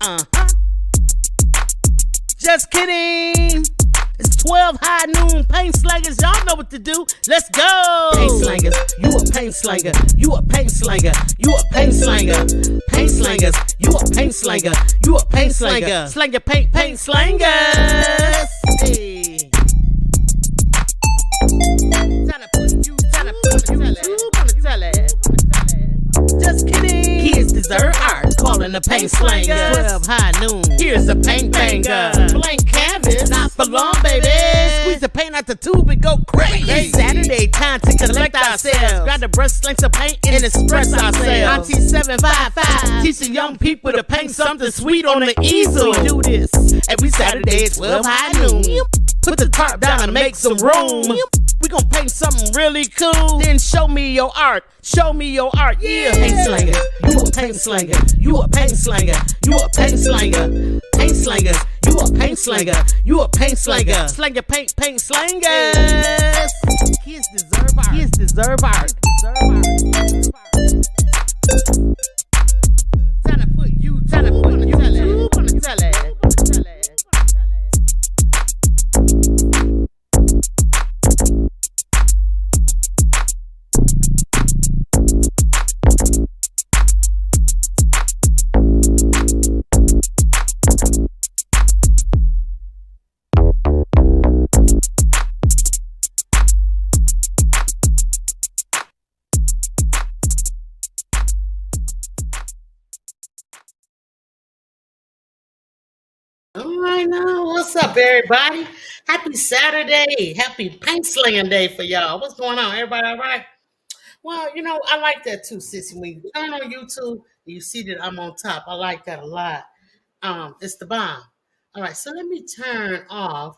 Uh-huh. Just kidding. It's 12 high noon paint slangers. Y'all know what to do. Let's go. Paint slangers. You a paint slanger. You a paint slanger. You a paint slanger. Paint slangers. You a paint slanger. You a paint slanger. Slang your paint slangers. Hey. Just kidding. Kids deserve art. Calling the paint slanger. 12 high noon. Here's a paint banger. Blank canvas. Not for long, baby. Squeeze the paint out the tube and go crazy. It's Saturday time to collect ourselves. Grab the brush, sling some paint, and express ourselves. Auntie 755 teaching young people to paint something sweet on the easel. We do this every Saturday at 12 high noon. Put the tarp down and make some room. We gon' paint something really cool. Then show me your art. Show me your art. Yeah. Paint slanger. You a paint slanger. You a paint slanger. You a paint slanger. Paint slangers. You a paint slanger. You a paint slanger. Slang your paint slangers. Kids deserve art. Kids deserve art. Time to put you on the telly. All right now, what's up, everybody? Happy Saturday, happy paint slaying day for y'all. What's going on, everybody? All right. Well, I like that too, Sissy. When you turn on YouTube, you see that I'm on top. I like that a lot. It's the bomb. All right, so let me turn off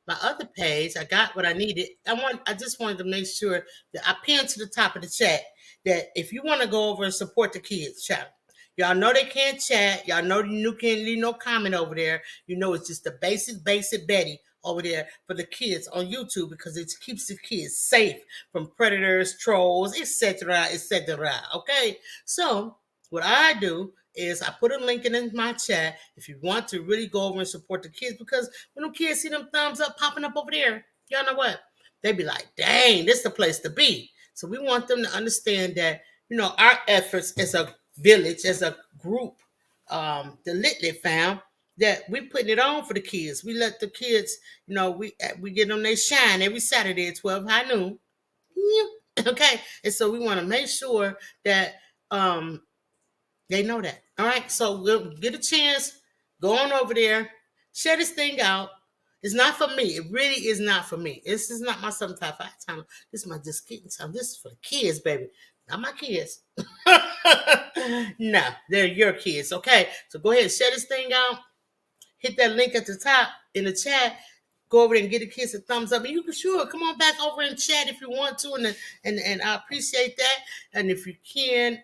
my other page. I got what I needed. I just wanted to make sure that I pinned to the top of the chat that if you want to go over and support the kids, chat. Y'all know they can't chat. Y'all know you can't leave no comment over there. It's just the basic Betty over there for the kids on YouTube because it keeps the kids safe from predators, trolls, etc., etc. Okay, so what I do is I put a link in my chat if you want to really go over and support the kids, because when them kids see them thumbs up popping up over there, y'all know what? They be like, dang, this is the place to be. So we want them to understand that, our efforts as a village, as a group, the Litlit found that we putting it on for the kids. We let the kids, we get them they shine every Saturday at 12 high noon. Okay. And so we want to make sure that they know that. All right. So we'll get a chance, go on over there, share this thing out. It's not for me. It really is not for me. This is not my 75 time. This is my just kidding time. This is for the kids, baby. Not my kids. No, they're your kids. Okay. So go ahead and share this thing out. Hit that link at the top in the chat. Go over there and get the kids a thumbs up. And you can come on back over and chat if you want to. And I appreciate that. And if you can,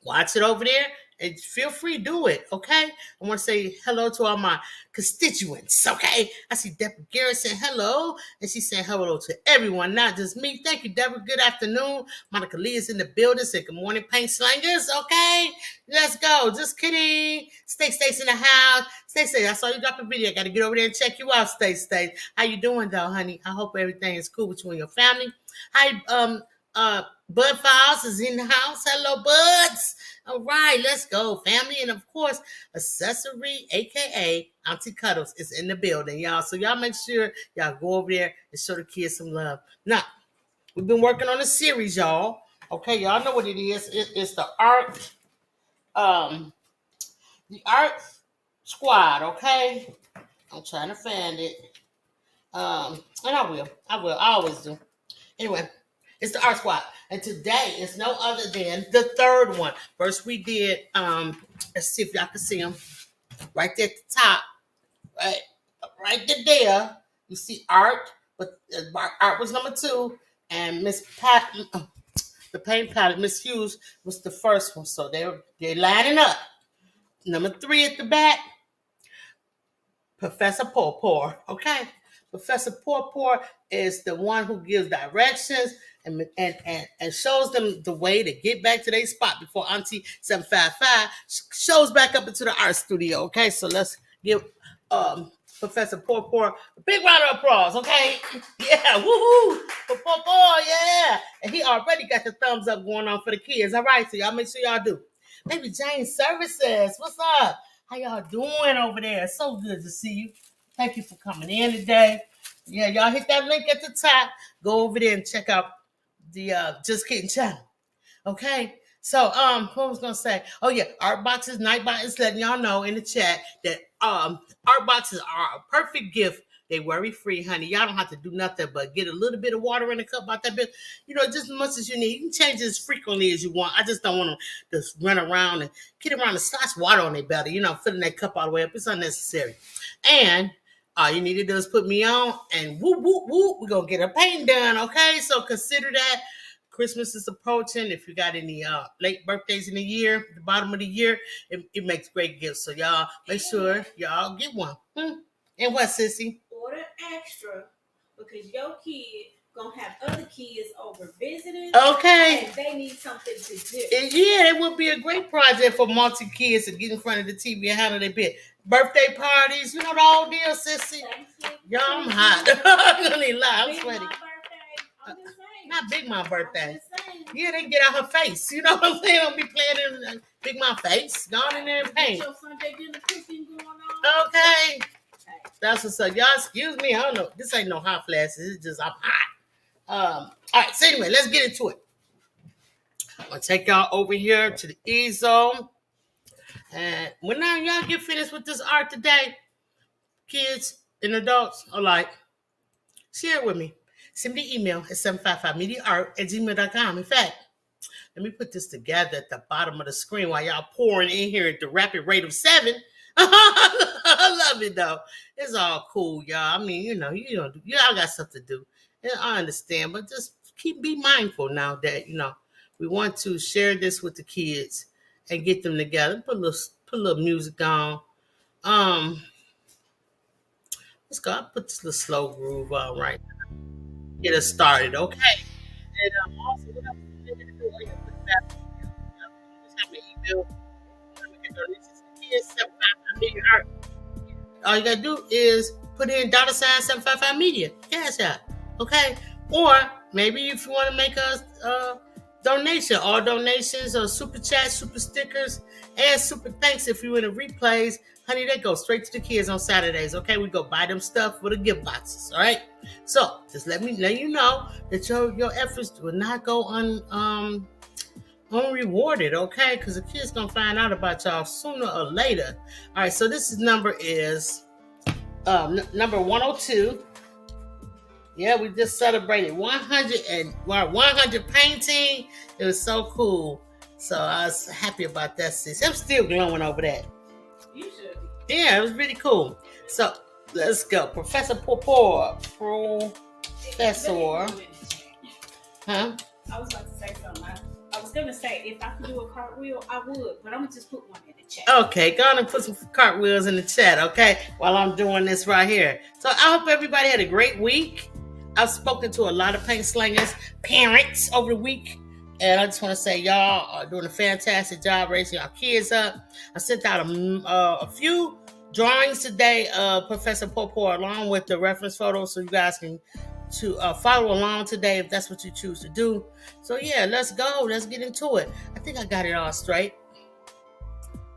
watch it over there and feel free to do it. Okay. I want to say hello to all my constituents. Okay. I see Deborah Garrett saying hello. And she saying hello to everyone, not just me. Thank you, Deborah. Good afternoon. Monica Lee is in the building. Say good morning, paint slangers. Okay. Let's go. Just kidding. Stace in the house. Stay. I saw you drop a video. I got to get over there and check you out, Stay. How you doing though, honey? I hope everything is cool with you and your family. Hi, Bud Files is in the house. Hello, Buds. All right, let's go, family. And of course, Accessory, aka Auntie Cuddles, is in the building, y'all. So y'all make sure y'all go over there and show the kids some love. Now, we've been working on a series, y'all. Okay, y'all know what it is. It's the art squad. Okay, I'm trying to find it. And I will. I always do. Anyway. It's the art squad. And today is no other than the third one. First we did, let's see if y'all can see them. Right there at the top. Right there. You see art. But art was number 2. And Miss Pat, the paint palette, Miss Hughes was the first one. So they're lining up. Number 3 at the back. Professor Pawpaw. Okay. Professor Pawpaw is the one who gives directions. and shows them the way to get back to their spot before Auntie 755 shows back up into the art studio. Okay, so let's give Professor Poor a big round of applause. Okay, yeah, woohoo for Poor, yeah, and he already got the thumbs up going on for the kids. All right, so y'all make sure y'all do. Maybe Jane Services, what's up? How y'all doing over there? So good to see you. Thank you for coming in today. Yeah, y'all hit that link at the top. Go over there and check out the Just Kidding channel. Okay. So what was gonna say? Oh yeah, Art Boxes, Nightbot is letting y'all know in the chat that Art Boxes are a perfect gift. They worry free, honey. Y'all don't have to do nothing but get a little bit of water in the cup about that bit. You know, just as much as you need. You can change it as frequently as you want. I just don't want them to just run around and get around and splash water on their belly, you know, filling that cup all the way up. It's unnecessary. And all you need to do is put me on and whoop, whoop, whoop. We're going to get a painting done, okay? So consider that. Christmas is approaching. If you got any late birthdays in the year, the bottom of the year, it makes great gifts. So y'all make sure y'all get one. And what, sissy? Order extra because your kid gonna have other kids over visiting. Okay. And they need something to do. Yeah, it would be a great project for multi kids to get in front of the TV and handle their bit. Birthday parties, you know the whole deal, sissy. Y'all, I'm hot. I'm gonna lie, I'm sweaty. Not Big Mom birthday. Yeah, they get out her face. You know what I'm saying? Don't be playing in Big Mom face. Go on in there and paint. Your Sunday dinner cooking going on. Okay. That's what's up. Y'all excuse me. I don't know. This ain't no hot flashes. It's just I'm hot. All right, so anyway, let's get into it. I'm gonna take y'all over here to the easel. And when now y'all get finished with this art today, kids and adults alike, share it with me. Send me an email at 755mediaart@gmail.com. In fact, let me put this together at the bottom of the screen while y'all pouring in here at the rapid rate of 7. I love it though. It's all cool, y'all. I mean, y'all got stuff to do. And I understand, but just be mindful now that we want to share this with the kids and get them together. Put a little music on. Let's go. I'll put this little slow groove on right now. Get us started, okay? And also, what else you need to do? You put that. Just have an email. All you gotta do is put in $755 media, cash out, okay? Or maybe if you want to make a donation, all donations or super chat, super stickers, and super thanks if you're in the replays, honey, they go straight to the kids on Saturdays, okay? We go buy them stuff for the gift boxes, all right? So just let you know that your efforts will not go unrewarded, okay? Because the kids gonna find out about y'all sooner or later. All right, so this number is number 102. Yeah, we just celebrated 100 painting. It was so cool. So I was happy about that, sis. I'm still glowing over that. You should be. Yeah, it was really cool. So let's go. Professor Poor. Professor. Huh? I was about to say something. I was going to say, if I could do a cartwheel, I would, but I'm going to just put one in the chat. Okay, go on and put some cartwheels in the chat, okay, while I'm doing this right here. So I hope everybody had a great week. I've spoken to a lot of paint slingers, parents over the week, and I just want to say y'all are doing a fantastic job raising our kids up. I sent out a few drawings today of Professor Poor along with the reference photos so you guys can follow along today if that's what you choose to do. So yeah, let's go. Let's get into it. I think I got it all straight.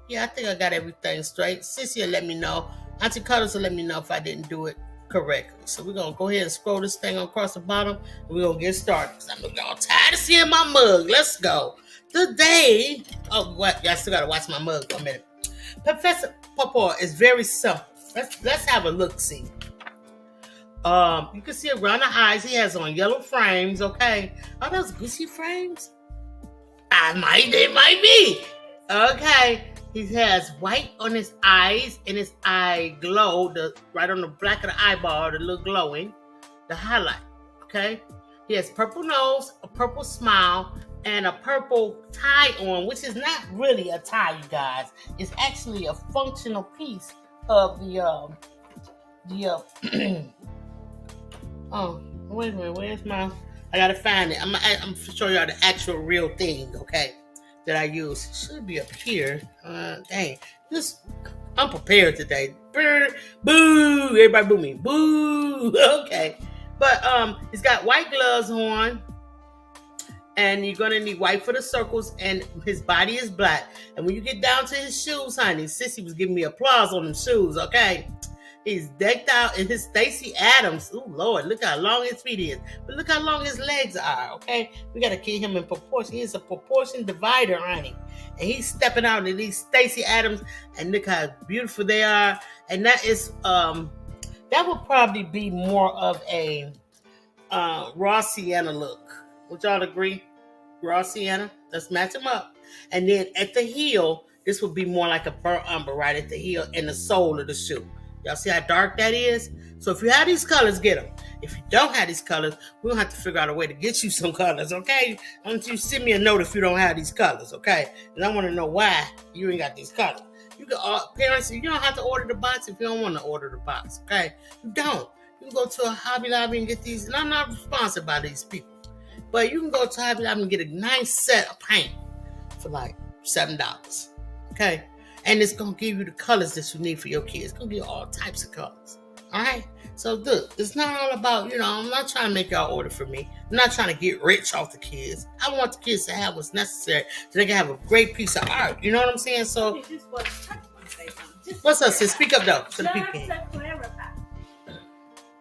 Yeah, I think I got everything straight. Sissy will let me know. Auntie Cuddles will let me know if I didn't do it correctly. So we're going to go ahead and scroll this thing across the bottom and we're going to get started. Because I know y'all tired of seeing my mug. Let's go. Today, what? Y'all still got to watch my mug for a minute. Professor Poor is very simple. Let's have a look-see. You can see around the eyes, he has on yellow frames, okay? Are those Gucci frames? It might be. Okay. He has white on his eyes, and his eye glow, right on the black of the eyeball, the little glowing, the highlight, okay? He has purple nose, a purple smile, and a purple tie on, which is not really a tie, you guys. It's actually a functional piece of oh, wait a minute, where's my... I gotta find it. I'm show y'all the actual real thing, okay, that I use. It should be up here. Dang, this I'm prepared today. Boo! Everybody boo me. Boo! Okay, but he's got white gloves on. And you're gonna need white for the circles, and his body is black. And when you get down to his shoes, honey, Sissy was giving me applause on them shoes, okay? He's decked out in his Stacey Adams. Oh Lord, look how long his feet is. But look how long his legs are, okay? We gotta keep him in proportion. He's a proportion divider, honey. And he's stepping out in these Stacey Adams, and look how beautiful they are. And that is that would probably be more of a raw sienna look. Would y'all agree? Raw sienna. Let's match them up. And then at the heel, this would be more like a burnt umber right at the heel and the sole of the shoe. Y'all see how dark that is? So if you have these colors, get them. If you don't have these colors, we're going to have to figure out a way to get you some colors, okay? I want you to send me a note if you don't have these colors, okay? And I want to know why you ain't got these colors. You can, parents, you don't have to order the box if you don't want to order the box, okay? You don't. You can go to a Hobby Lobby and get these. And I'm not sponsored by these people. But you can go to Hobby Lobby and get a nice set of paint for like $7. Okay? And it's going to give you the colors that you need for your kids. It's going to give you all types of colors. All right? So look, it's not all about, I'm not trying to make y'all order for me. I'm not trying to get rich off the kids. I want the kids to have what's necessary so they can have a great piece of art. You know what I'm saying? So, what's up, sis? Speak up, though, to the people. Just to clarify,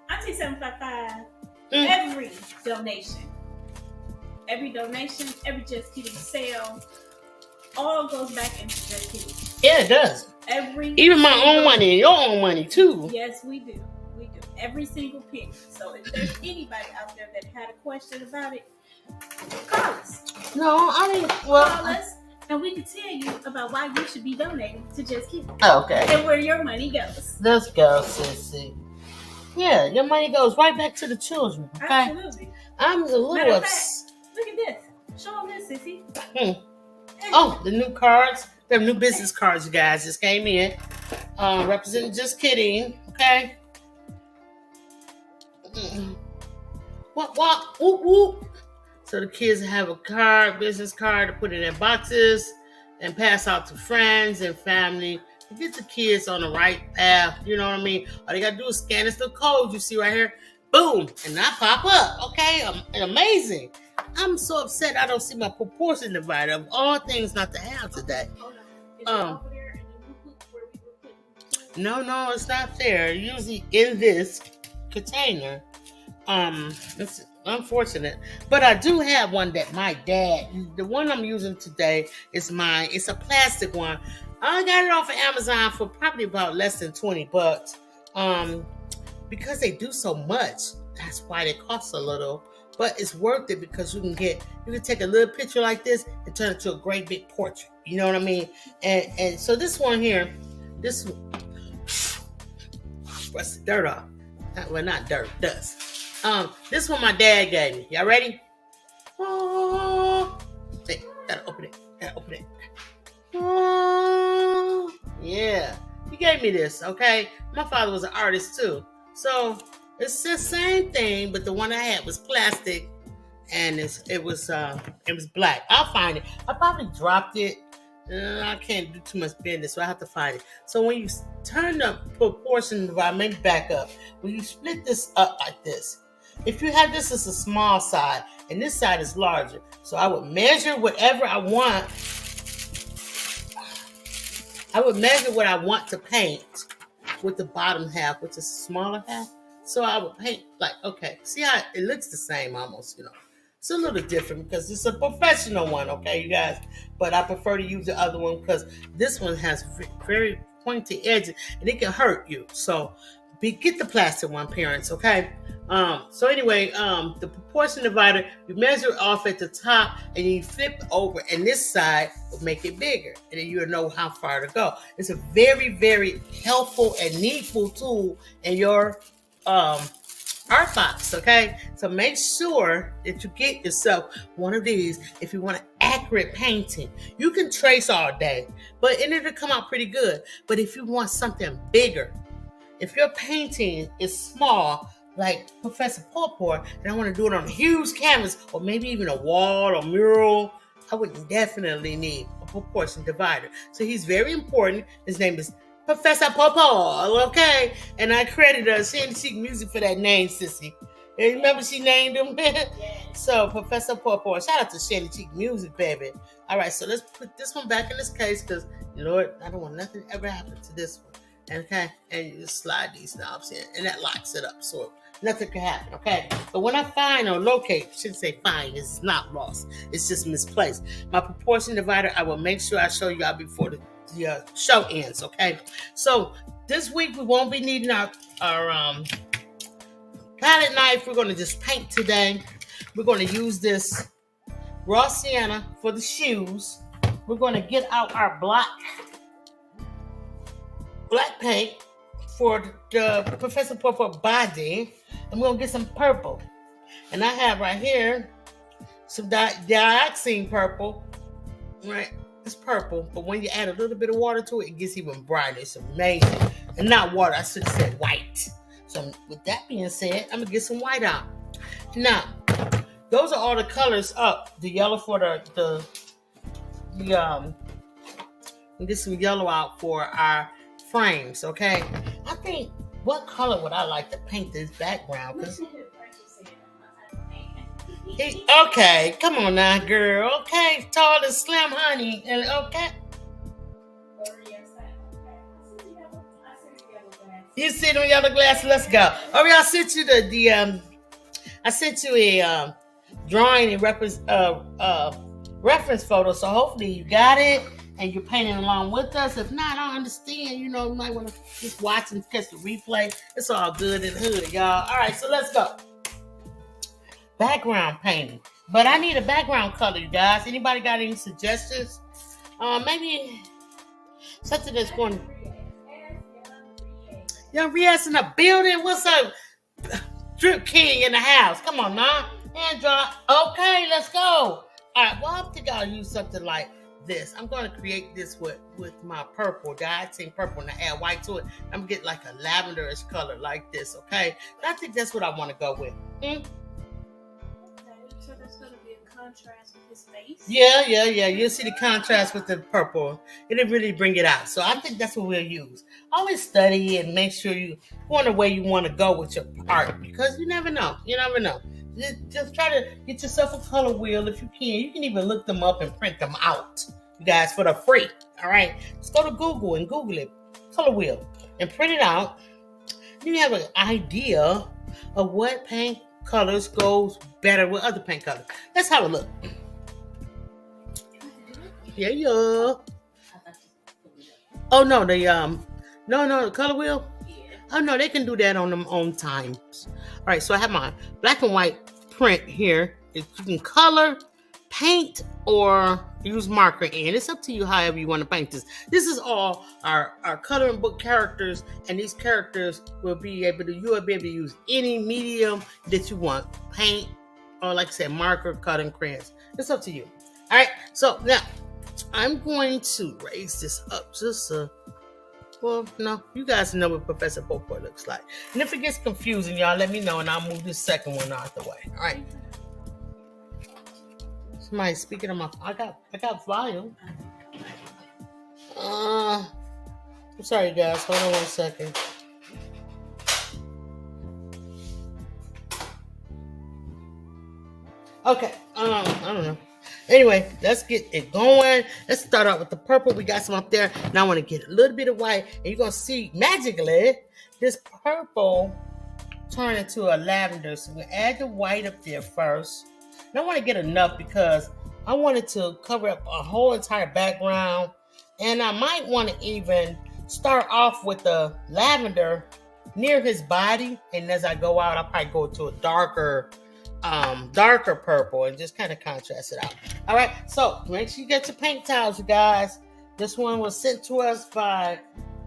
Auntie 755, every donation, every Just Kidding sale, all goes back into Just Kidding. Yeah, it does. Even my own money and your own money, too. Yes, we do. Every single penny. So if there's anybody out there that had a question about it, call us. No, I didn't. Well, call us, and we can tell you about why you should be donating to Just Kidding. Okay. And where your money goes. Let's go, sissy. Yeah, your money goes right back to the children. Okay? Absolutely. I'm a little Look at this. Show them this, sissy. Oh, the new cards. The new business cards, you guys, just came in. Representing Just Kidding. Okay. What? Whoop, whoop. So the kids have a business card to put in their boxes and pass out to friends and family to get the kids on the right path. You know what I mean? All they gotta do is scan this little code you see right here. Boom, and that pop up. Okay, amazing. I'm so upset I don't see my proportion divider of all things not to have today. No, it's not there. Usually in this container. It's unfortunate, but I do have one that my dad. The one I'm using today is mine. It's a plastic one. I got it off of Amazon for probably about less than $20. Because they do so much, that's why they cost a little. But it's worth it because you can take a little picture like this and turn it to a great big portrait. You know what I mean? And so this one here, what's the dirt off? Well, not dirt, dust. This one my dad gave me. Y'all ready? Oh, hey, gotta open it. Oh, yeah, he gave me this. Okay, my father was an artist too, so it's the same thing, but the one I had was plastic, and it was black. I'll find it. I probably dropped it. I can't do too much business, so I have to find it. So when you turn the proportion divider, maybe back up. When you split this up like this, if you have this as a small side and this side is larger, so I would measure whatever I want. I would measure what I want to paint with the bottom half, which is the smaller half. So I would paint okay, see how it looks the same almost, It's a little different because it's a professional one, okay, you guys? But I prefer to use the other one because this one has very pointy edges and it can hurt you. So get the plastic one, parents, okay? So anyway, the proportion divider, you measure off at the top and you flip over, and this side will make it bigger, and then you'll know how far to go. It's a very, very helpful and needful tool in your art box, okay? So make sure that you get yourself one of these if you want an accurate painting. You can trace all day, but it'll come out pretty good. But if you want something bigger, if your painting is small, like Professor Pawpaw, and I want to do it on a huge canvas or maybe even a wall or mural, I would definitely need a proportion divider. So he's very important. His name is Professor Pawpaw, okay? And I credit Shandy Chic Music for that name, sissy. And remember she named him? So Professor Pawpaw. Shout out to Shandy Chic Music, baby. All right, so let's put this one back in this case because, Lord, I don't want nothing to ever happen to this one. Okay, and you just slide these knobs in, and that locks it up, so nothing can happen. Okay, but when I find or locate, I shouldn't say find, it's not lost, it's just misplaced. My proportion divider, I will make sure I show y'all before the show ends. Okay, so this week we won't be needing our palette knife. We're going to just paint today. We're going to use this raw sienna for the shoes. We're going to get out our black paint for the Professor Pawpaw body, and we're gonna get some purple. And I have right here some dioxine purple, right? It's purple, but when you add a little bit of water to it, it gets even brighter. It's amazing. And not water, I should have said white. So with that being said, I'm gonna get some white out. Now, those are all the colors up. The yellow for get some yellow out for our frames, okay? I think, what color would I like to paint this background? Okay, come on now, girl. Okay, tall and slim, honey. And okay. You see them yellow glasses? Let's go. Oh, I sent you I sent you a drawing and reference photo, so hopefully you got it. And you're painting along with us. If not, I understand. You might want to just watch and catch the replay. It's all good in the hood, y'all. All right, so let's go. Background painting. But I need a background color, you guys. Anybody got any suggestions? Maybe something that's going to... Young Riaz in the building. What's up? Drip King in the house. Come on, now. Hand drop. Okay, let's go. All right, well, I think I'll use something like this. I'm going to create this with my purple, dioxine purple, and I add white to it. I'm going to get like a lavenderish color like this, okay? I think that's what I want to go with. Okay, so that's going to be a contrast with his face? Yeah. You'll see the contrast with the purple. It'll really bring it out. So I think that's what we'll use. Always study and make sure you go on the way you want to go with your art because you never know. Just try to get yourself a color wheel if you can. You can even look them up and print them out, you guys, for the free. All right, just go to Google and Google it, color wheel, and print it out. Then you have an idea of what paint colors goes better with other paint colors. Let's have a look. Yeah. Oh no, the color wheel. Oh no, they can do that on them own times. All right, so I have my black and white print here. You can color, paint, or use marker in. It's up to you however you want to paint this. This is all our coloring book characters, and these characters you will be able to use any medium that you want. Paint, or like I said, marker, cutting crayons. It's up to you. All right, so now I'm going to raise this up just well, no, you guys know what Professor Pawpaw looks like. And if it gets confusing, y'all let me know and I'll move this second one out the way. All right. Somebody speaking on my I got volume. I'm sorry guys, hold on 1 second. Okay, I don't know. Anyway, let's get it going. Let's start out with the purple. We got some up there. Now I want to get a little bit of white. And you're going to see magically this purple turn into a lavender. So we're going to add the white up there first. And I want to get enough because I wanted to cover up a whole entire background. And I might want to even start off with the lavender near his body. And as I go out, I'll probably go to a darker purple and just kind of contrast it out. All right, so make sure you get your paint towels, you guys. This one was sent to us by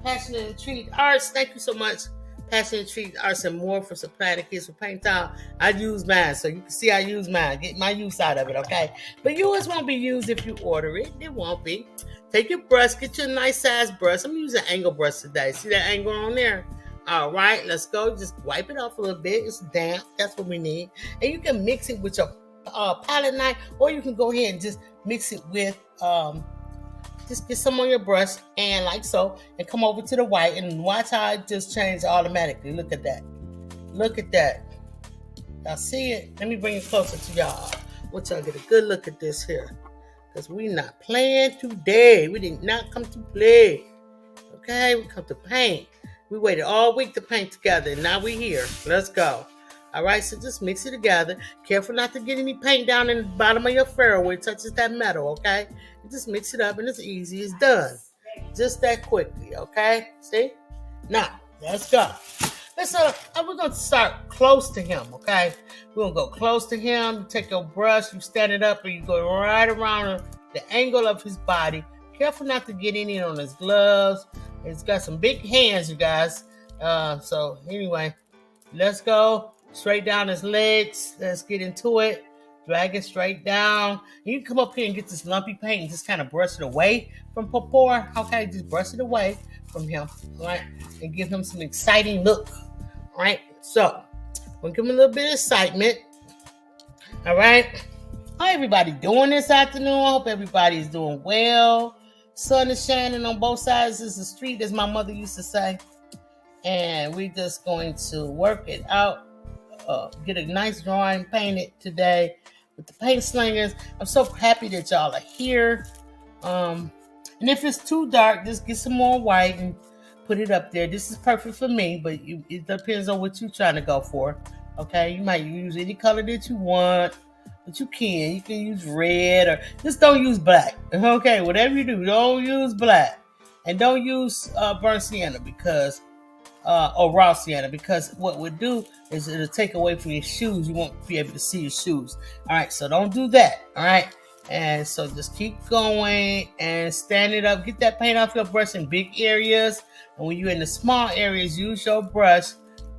Passionate and Treat Arts. Thank you so much, Passionate and Treat Arts and more, for supplying the kids with paint towel. I use mine, so you can see I use mine. Get my use out of it, okay? But yours won't be used if you order it. It won't be. Take your brush, get your nice size brush. I'm using an angle brush today. See that angle on there? All right, let's go. Just wipe it off a little bit. It's damp. That's what we need. And you can mix it with your palette knife, or you can go ahead and just mix it with, just get some on your brush and like so, and come over to the white and watch how it just changes automatically. Look at that. Look at that. Y'all see it? Let me bring it closer to y'all. Want y'all get a good look at this here. Because we not playing today. We did not come to play. Okay, we come to paint. We waited all week to paint together, and now we here. Let's go. All right, so just mix it together. Careful not to get any paint down in the bottom of your ferrule where it touches that metal, okay? You just mix it up, and it's easy. It's done. Just that quickly, okay? See? Now, let's go. We're going to start close to him, okay? We're going to go close to him. You take your brush, you stand it up, and you go right around the angle of his body. Careful not to get any on his gloves. He's got some big hands, you guys. So anyway, let's go straight down his legs. Let's get into it. Drag it straight down. You can come up here and get this lumpy paint and just kind of brush it away from Popor. Okay, just brush it away from him, right? And give him some exciting look, right? So we'll give him a little bit of excitement. All right. How everybody doing this afternoon? I hope everybody's doing well. Sun is shining on both sides of the street, as my mother used to say. And we're just going to work it out. Get a nice drawing painted today with the paint slingers. I'm so happy that y'all are here. And if it's too dark, just get some more white and put it up there. This is perfect for me, but it depends on what you're trying to go for. Okay, you might use any color that you want. But you can use red, or just don't use black. Okay, whatever you do, don't use black. And don't use burnt sienna or raw sienna, because what we'll do is it'll take away from your shoes. You won't be able to see your shoes. All right, so don't do that. All right, and so just keep going and stand it up. Get that paint off your brush in big areas. And when you're in the small areas, use your brush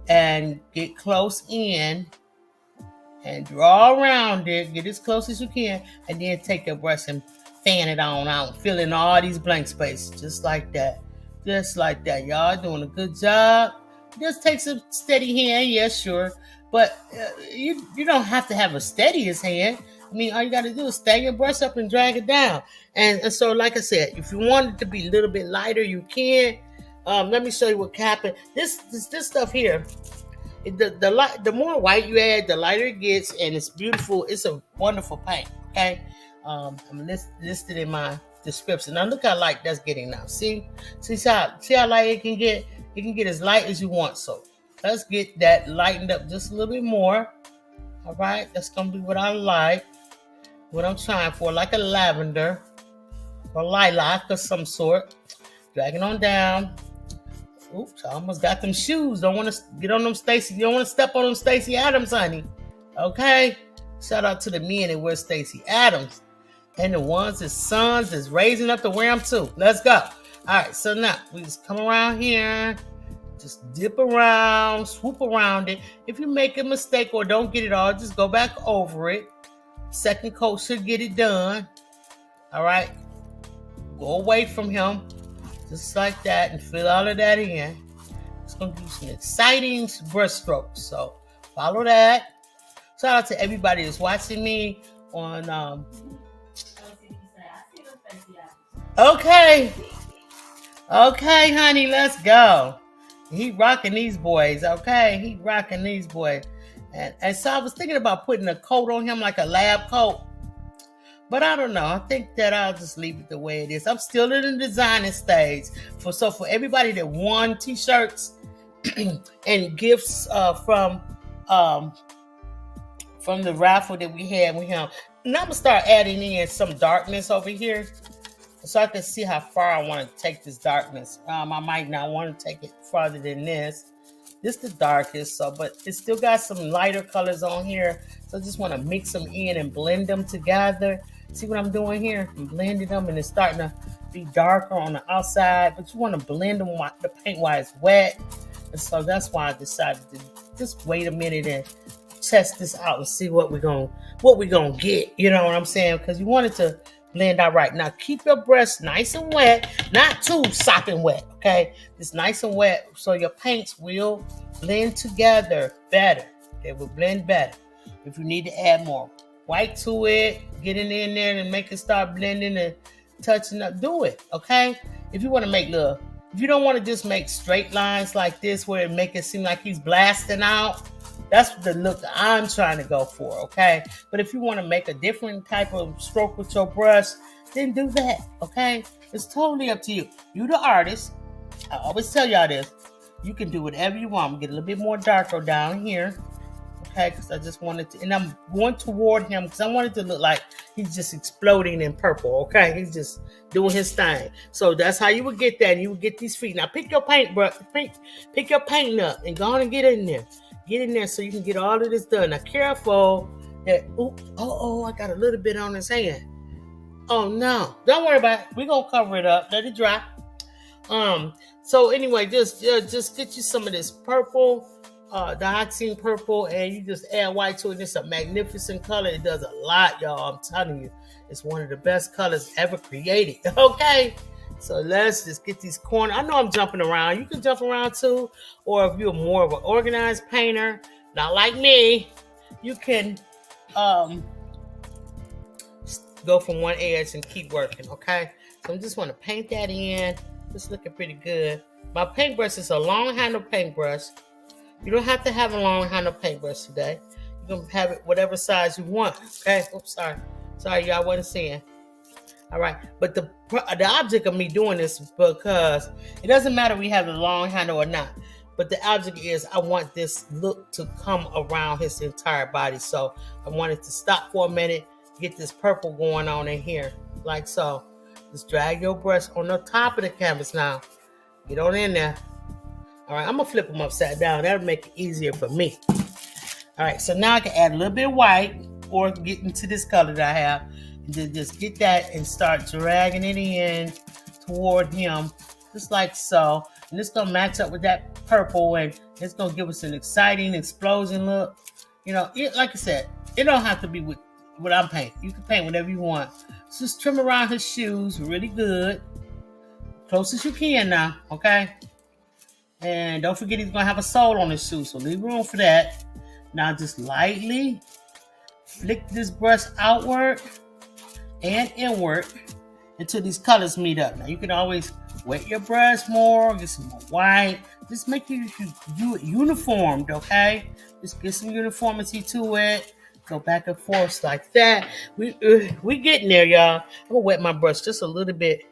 and get close in. And draw around it, get as close as you can, and then take your brush and fan it on out, fill in all these blank spaces, just like that. Just like that. Y'all doing a good job. Just take some steady hand, yeah, sure. But you don't have to have a steadiest hand. I mean, all you got to do is stand your brush up and drag it down. And so, like I said, if you want it to be a little bit lighter, you can. Let me show you what happened. This stuff here. The more white you add, the lighter it gets, and it's beautiful. It's a wonderful paint. Okay, I'm listed in my description. Now look how light that's getting now. See how light it can get. It can get as light as you want. So let's get that lightened up just a little bit more. All right, that's gonna be what I like. What I'm trying for, like a lavender or lilac of some sort. Drag it on down. Oops, I almost got them shoes. Don't want to get on them Stacey. You don't want to step on them Stacey Adams, honey. Okay? Shout out to the men that wear Stacey Adams. And the ones, his sons, is raising up to wear them too. Let's go. All right, so now we just come around here. Just dip around, swoop around it. If you make a mistake or don't get it all, just go back over it. Second coat should get it done. All right? Go away from him. Just like that, and fill all of that in. It's going to do some exciting brush strokes. So follow that. Shout out to everybody that's watching me on. Okay, honey, let's go. He rocking these boys. Okay, he rocking these boys. And so I was thinking about putting a coat on him, like a lab coat. But I don't know. I think that I'll just leave it the way it is. I'm still in the designing stage. For everybody that won t-shirts and gifts from the raffle that we had with him. And I'm gonna start adding in some darkness over here, so I can see how far I want to take this darkness. I might not want to take it farther than this. This is the darkest, but it's still got some lighter colors on here. So I just want to mix them in and blend them together. See what I'm doing here? I'm blending them, and it's starting to be darker on the outside, but you want to blend them while the paint while it's wet. And so that's why I decided to just wait a minute and test this out and see what we're gonna get. You know what I'm saying? Because you want it to blend out right. Now keep your brush nice and wet, not too sopping wet. Okay, it's nice and wet, so your paints will blend together better. They will blend better. If you need to add more white to it, get it in there and make it start blending and touching up, do it. Okay, if you want to make if you don't want to just make straight lines like this where it make it seem like he's blasting out, that's the look that I'm trying to go for. Okay, but if you want to make a different type of stroke with your brush, then do that. Okay, it's totally up to you. You the artist. I always tell y'all this. You can do whatever you want. I'm gonna get a little bit more darker down here. Okay, because I just wanted to, and I'm going toward him because I want it to look like he's just exploding in purple. Okay, he's just doing his thing. So that's how you would get that. And you would get these feet. Now pick your paint, bro. Pick your paint up and go on and get in there. Get in there so you can get all of this done. Now careful that, I got a little bit on his hand. Oh no, don't worry about it. We're gonna cover it up. Let it dry. So anyway, just get you some of this purple, dioxine purple, and you just add white to it. It's a magnificent color. It does a lot, y'all. I'm telling you, it's one of the best colors ever created. Okay, so let's just get these corners. I know I'm jumping around. You can jump around too, or if you're more of an organized painter, not like me, you can go from one edge and keep working. Okay, so I just want to paint that in. It's looking pretty good. My paintbrush is a long handle paintbrush. You don't have to have a long handle paintbrush today. You can have it whatever size you want. Okay. Oops, sorry, y'all wasn't seeing. All right, but the object of me doing this is because it doesn't matter if we have a long handle or not. But the object is I want this look to come around his entire body. So I wanted to stop for a minute, get this purple going on in here, like so. Just drag your brush on the top of the canvas now. Get on in there. All right, I'm going to flip them upside down. That'll make it easier for me. All right, so now I can add a little bit of white or get into this color that I have. And then just get that and start dragging it in toward him, just like so. And it's going to match up with that purple, and it's going to give us an exciting explosion look. You know, like I said, it don't have to be with what I'm painting. You can paint whatever you want. Just trim around his shoes really good. Close as you can now, okay? And don't forget he's going to have a sole on his shoe, so leave room for that. Now just lightly flick this brush outward and inward until these colors meet up. Now you can always wet your brush more, get some more white. Just make it uniformed, okay? Just get some uniformity to it. Go back and forth like that. We getting there, y'all. I'm gonna wet my brush just a little bit,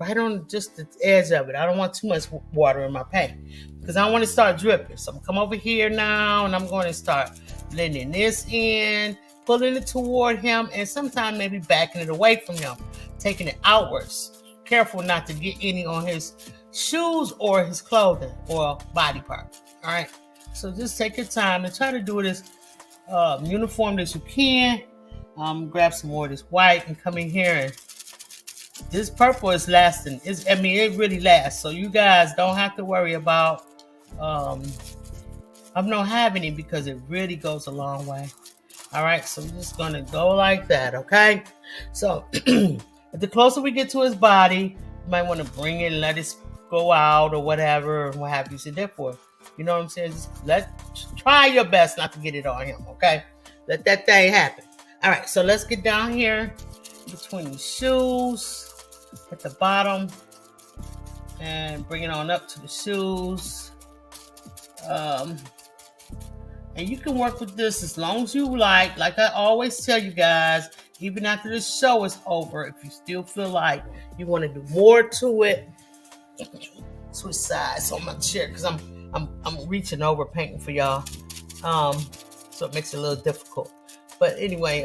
right on just the edge of it. I don't want too much water in my paint because I want to start dripping. So I'm gonna come over here now, and I'm going to start blending this in, pulling it toward him, and sometimes maybe backing it away from him, taking it outwards. Careful not to get any on his shoes or his clothing or body part. All right. So just take your time and try to do this uniform as you can. Grab some more of this white and come in here, and this purple is lasting. It really lasts. So you guys don't have to worry about I don't have any because it really goes a long way. All right, so we're just gonna go like that, okay? So the closer we get to his body, you might want to bring it and let it go out or whatever, and what have you. So therefore, you know what I'm saying? Just try your best not to get it on him, okay? Let that thing happen. All right, so let's get down here between the shoes at the bottom and bring it on up to the shoes. And you can work with this as long as you like. Like I always tell you guys, even after the show is over, if you still feel like you want to do more to it, switch sides on my chair because I'm reaching over painting for y'all. So it makes it a little difficult. But anyway,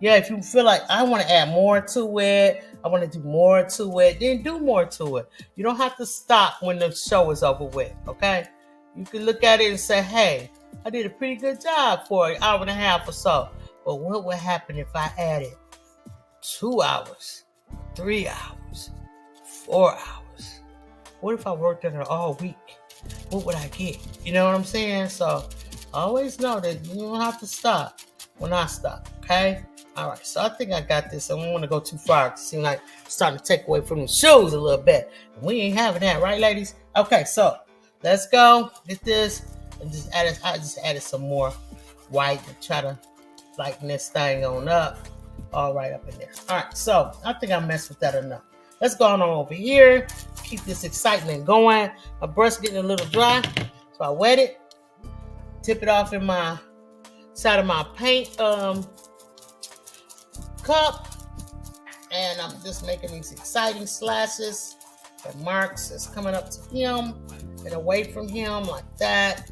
yeah, if you feel like I want to add more to it, I want to do more to it, then do more to it. You don't have to stop when the show is over with, okay? You can look at it and say, hey, I did a pretty good job for an hour and a half or so. But what would happen if I added 2 hours, 3 hours, 4 hours? What if I worked on it all week? What would I get? You know what I'm saying? So always know that you don't have to stop when I stop, okay? All right, so I think I got this. I don't want to go too far. It seems like it's starting to take away from the shoes a little bit. We ain't having that, right, ladies? Okay, so let's go get this and just add it. I just added some more white to try to lighten this thing on up. All right, up in there. All right, so I think I messed with that enough. Let's go on over here. Keep this excitement going. My brush getting a little dry, so I wet it. Tip it off in my side of my paint cup, and I'm just making these exciting slashes and marks that's coming up to him and away from him like that.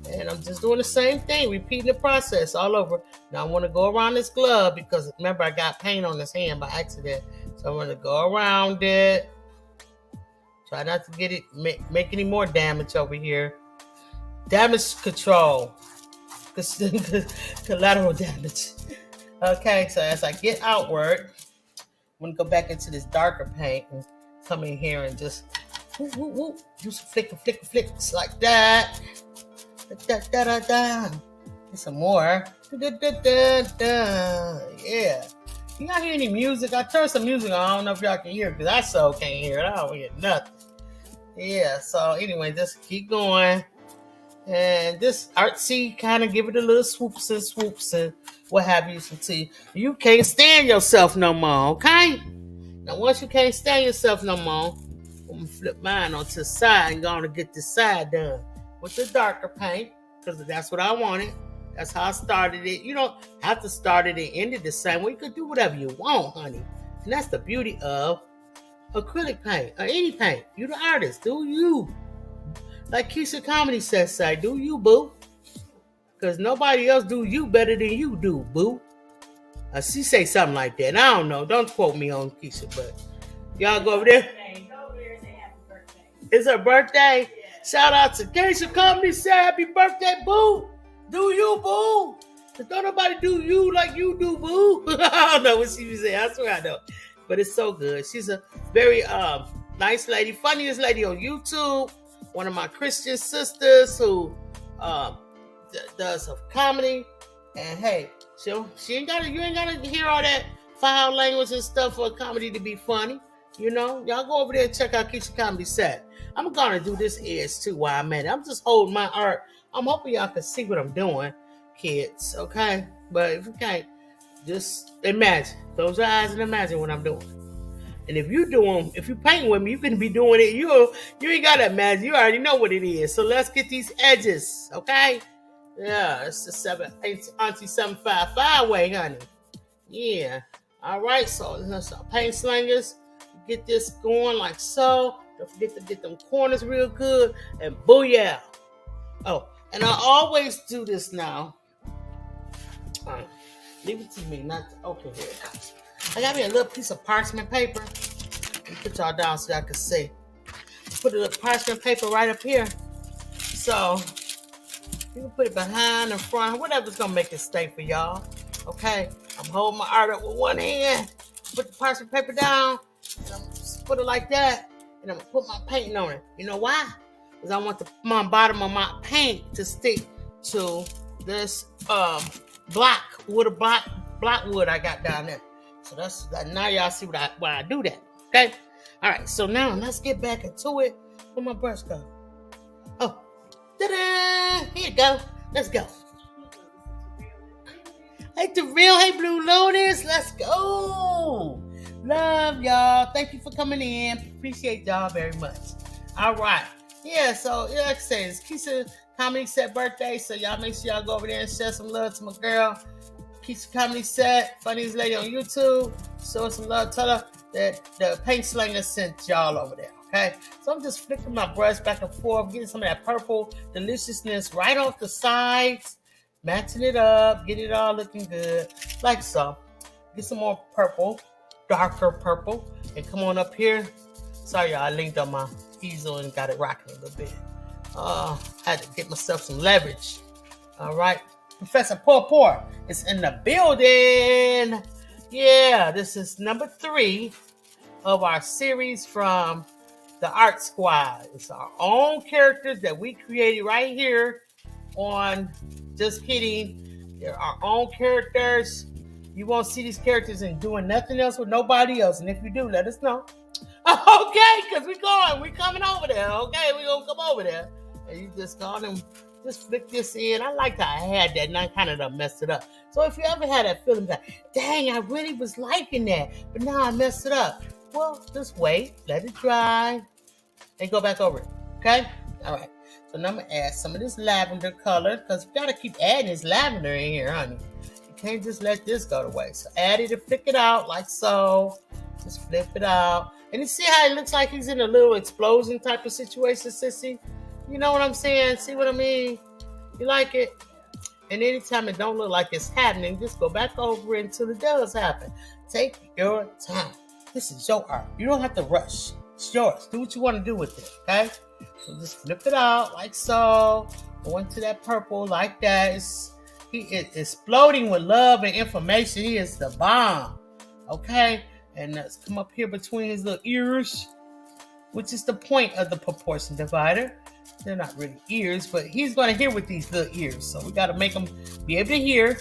And I'm just doing the same thing, repeating the process all over. Now I want to go around this glove because remember I got paint on this hand by accident, so I'm going to go around it. Try not to get it make any more damage over here. Damage control, collateral damage. Okay, so as I get outward, I'm gonna go back into this darker paint and come in here and just do some flicks like that. Get some more. Yeah. You not hear any music? I turned some music on. I don't know if y'all can hear it because I so can't hear it. I don't hear nothing. Yeah, so anyway, just keep going. And this artsy kind of give it a little swoops and what have you. So you can't stand yourself no more, okay? Now once you can't stand yourself no more, I'm gonna flip mine onto the side and go on to get this side done with the darker paint because that's what I wanted. That's how I started it. You don't have to start it and end it the same way. You could do whatever you want, honey. And that's the beauty of acrylic paint or any paint. You the artist, do you? Like Keisha Comedy says, say, do you, boo? Because nobody else do you better than you do, boo. She say something like that. I don't know. Don't quote me on Keisha, but y'all go over there. Go over there and say happy birthday. It's her birthday. Yeah. Shout out to Keisha Comedy, say happy birthday, boo. Do you, boo? Because don't nobody do you like you do, boo. I don't know what she was saying. I swear I know. But it's so good. She's a very nice lady, funniest lady on YouTube. One of my Christian sisters who does some comedy. And hey, she ain't gotta, you ain't gotta hear all that foul language and stuff for comedy to be funny. You know, y'all go over there and check out Keisha Comedy Set. I'm gonna do this edge too while I'm at it. I'm just holding my art. I'm hoping y'all can see what I'm doing, kids, okay? But if you can't, just imagine. Close your eyes and imagine what I'm doing. And if you paint with me, you can be doing it. You ain't gotta imagine. You already know what it is. So let's get these edges, okay? Yeah, it's the Auntie 755 way, honey. Yeah. All right, so let's paint slingers. Get this going like so. Don't forget to get them corners real good. And booyah. Oh, and I always do this now. Leave it to me, not to, okay, here it comes. I got me a little piece of parchment paper. Let me put y'all down so y'all can see. Put a little parchment paper right up here. So you can put it behind or front, whatever's gonna make it stay for y'all. Okay, I'm holding my art up with one hand. Put the parchment paper down. And I'm just put it like that, and I'm gonna put my painting on it. You know why? Because I want my bottom of my paint to stick to this block wood I got down there. So that's now y'all see why I do that. Okay. All right. So now let's get back into it. Where my brush go? Oh, ta-da! Here you go. Let's go. Hey, the real. Hey, Blue Lotus. Let's go. Love y'all. Thank you for coming in. Appreciate y'all very much. All right. Yeah. So like I said, it's Keisha Comedy Set birthday. So y'all make sure y'all go over there and share some love to my girl. Keisha Comedy Set, funniest lady on YouTube. Show some love. Tell her that the paint slinger sent y'all over there. Okay, so I'm just flicking my brush back and forth, getting some of that purple deliciousness right off the sides, matching it up, get it all looking good, like so. Get some more purple, darker purple, and come on up here. Sorry, y'all, I linked on my easel and got it rocking a little bit. Had to get myself some leverage. All right. Professor Poor is in the building. Yeah, this is number 3 of our series from the Art Squad. It's our own characters that we created right here on Just Kidding. They're our own characters. You won't see these characters and doing nothing else with nobody else. And if you do, let us know. Okay, because we're coming over there. Okay, we're gonna come over there. And you just go on and just flick this in. I like how I had that and I kind of done messed it up. So if you ever had that feeling like, dang, I really was liking that, but now I messed it up. Well, just wait, let it dry, and go back over it. Okay? All right. So now I'm gonna add some of this lavender color because we gotta keep adding this lavender in here, honey. You can't just let this go to waste. So add it and flick it out like so. Just flip it out. And you see how it looks like he's in a little explosion type of situation, sissy? You know what I'm saying? See what I mean? You like it? And anytime it don't look like it's happening, just go back over it until it does happen. Take your time. This is your art. You don't have to rush. It's yours. Do what you want to do with it, okay? So just flip it out like so. Go into that purple like that. He is exploding with love and information. He is the bomb, okay? And let's come up here between his little ears, which is the point of the proportion divider. They're not really ears, but he's going to hear with these little ears. So we got to make him be able to hear,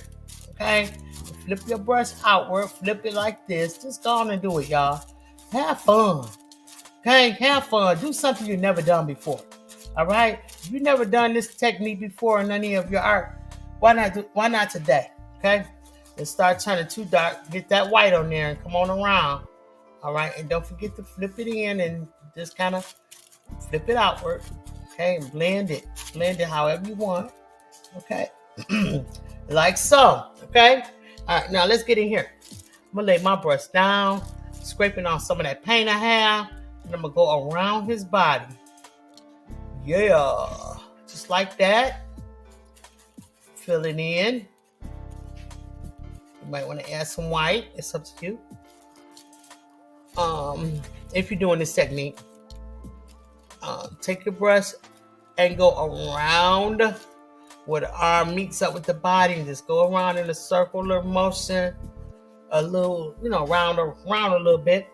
okay? Flip your brush outward. Flip it like this. Just go on and do it, y'all. Have fun, okay? Have fun. Do something you've never done before, all right? If you've never done this technique before in any of your art, why not today, okay? Let's start turning too dark. Get that white on there and come on around, all right? And don't forget to flip it in and just kind of flip it outward. Okay, and blend it however you want. Okay, like so. Okay, all right. Now let's get in here. I'm gonna lay my brush down, scraping off some of that paint I have, and I'm gonna go around his body. Yeah, just like that. Fill it in. You might want to add some white. It's up to you. If you're doing this technique, take your brush and go around where the arm meets up with the body and just go around in a circular motion, a little, around a little bit.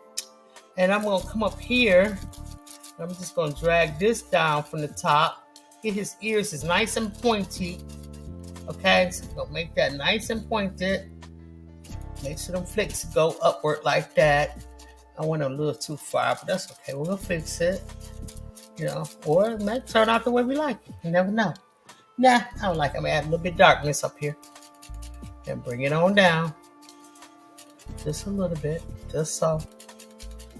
And I'm going to come up here. I'm just going to drag this down from the top. Get his ears is nice and pointy. Okay, so going to make that nice and pointed. Make sure them flicks go upward like that. I went a little too far, but that's okay. We'll fix it. Or it might turn out the way we like it. You never know. Nah, I don't like it. I'm going to add a little bit of darkness up here. And bring it on down. Just a little bit. Just so.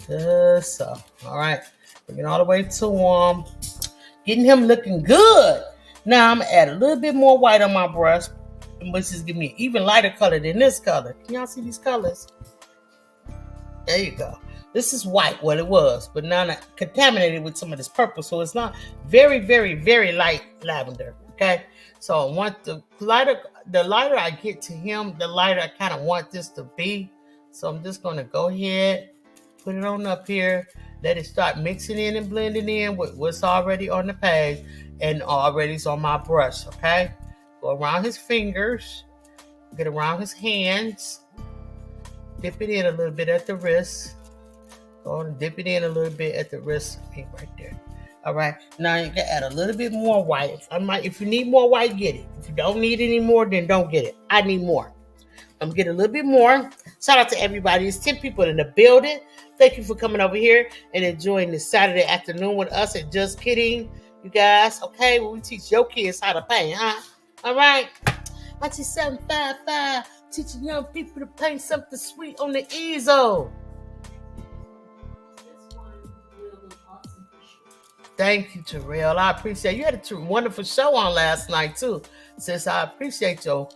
Just so. All right. Bring it all the way to him. Getting him looking good. Now I'm going to add a little bit more white on my brush, which is giving me an even lighter color than this color. Can y'all see these colors? There you go. This is white, what it was, but now I contaminated with some of this purple, so it's not very, very, very light lavender, okay? So I want the lighter I get to him, the lighter I kind of want this to be. So I'm just going to go ahead, put it on up here, let it start mixing in and blending in with what's already on the page and already is on my brush, okay? Go around his fingers, get around his hands, dip it in a little bit at the wrist. Go and dip it in a little bit at the wrist right there. All right. Now you can add a little bit more white. If you need more white, get it. If you don't need any more, then don't get it. I need more. I'm getting a little bit more. Shout out to everybody. There's 10 people in the building. Thank you for coming over here and enjoying this Saturday afternoon with us at Just Kidding, you guys. Okay, well, we teach your kids how to paint, huh? All right. Auntie 755 teaching young people to paint something sweet on the easel. Thank you, Terrell. I appreciate it. You had a wonderful show on last night too, sis. I appreciate you,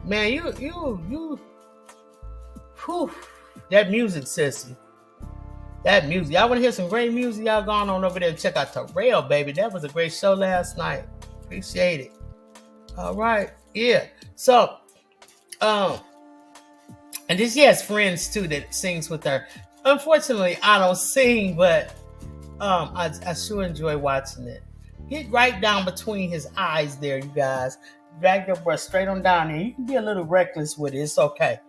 man. You. Whew, that music, sissy. That music. Y'all want to hear some great music? Y'all going on over there and check out Terrell, baby. That was a great show last night. Appreciate it. All right, yeah. So, and this he has friends too that sings with her. Unfortunately, I don't sing, but. I sure enjoy watching it. Get right down between his eyes there, you guys. Drag your brush straight on down there. You can be a little reckless with it. It's okay.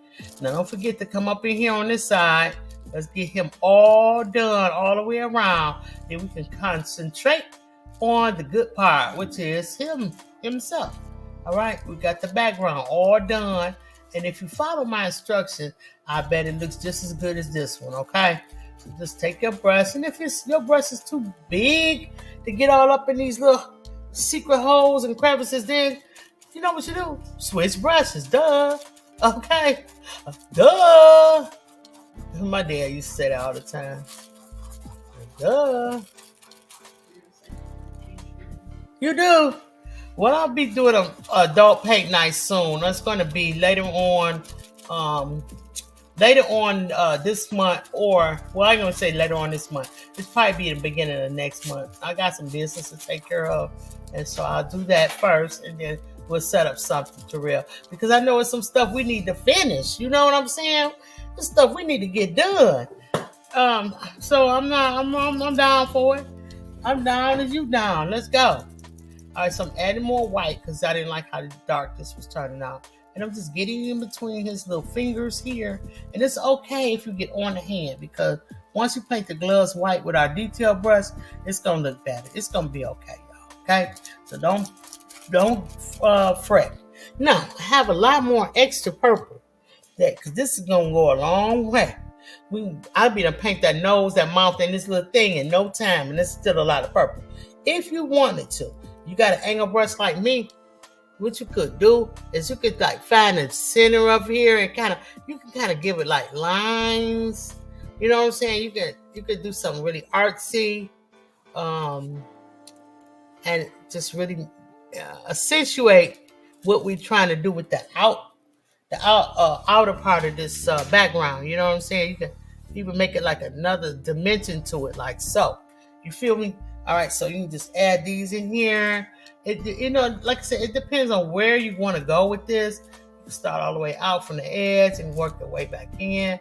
Now, don't forget to come up in here on this side. Let's get him all done all the way around. Then we can concentrate on the good part, which is himself. All right, we got the background all done. And if you follow my instruction, I bet it looks just as good as this one, okay? So just take your brush, and if your brush is too big to get all up in these little secret holes and crevices, then you know what you do? Switch brushes, duh. Okay, duh. My dad used to say that all the time. Duh. You do. Well, I'll be doing a adult paint night soon. That's going to be later on this month, or well, I'm going to say later on this month. It's probably be the beginning of next month. I got some business to take care of, and so I'll do that first, and then we'll set up something to real, because I know it's some stuff we need to finish. You know what I'm saying? This stuff we need to get done. So I'm down for it. I'm down as you down. Let's go. All right, so I'm adding more white because I didn't like how dark this was turning out. And I'm just getting in between his little fingers here. And it's okay if you get on the hand, because once you paint the gloves white with our detail brush, it's going to look better. It's going to be okay, y'all. Okay? So don't fret. Now, I have a lot more extra purple, because this is going to go a long way. I'll be to paint that nose, that mouth, and this little thing in no time. And there's still a lot of purple. If you wanted to, you got an angle brush like me, what you could do is you could like find the center of here and you can kind of give it like lines. You know what I'm saying? You could do something really artsy, and just really accentuate what we're trying to do with the outer part of this background. You know what I'm saying? You can even make it like another dimension to it, like so. You feel me? All right, so you can just add these in here. Like I said, it depends on where you want to go with this. You can start all the way out from the edge and work your way back in.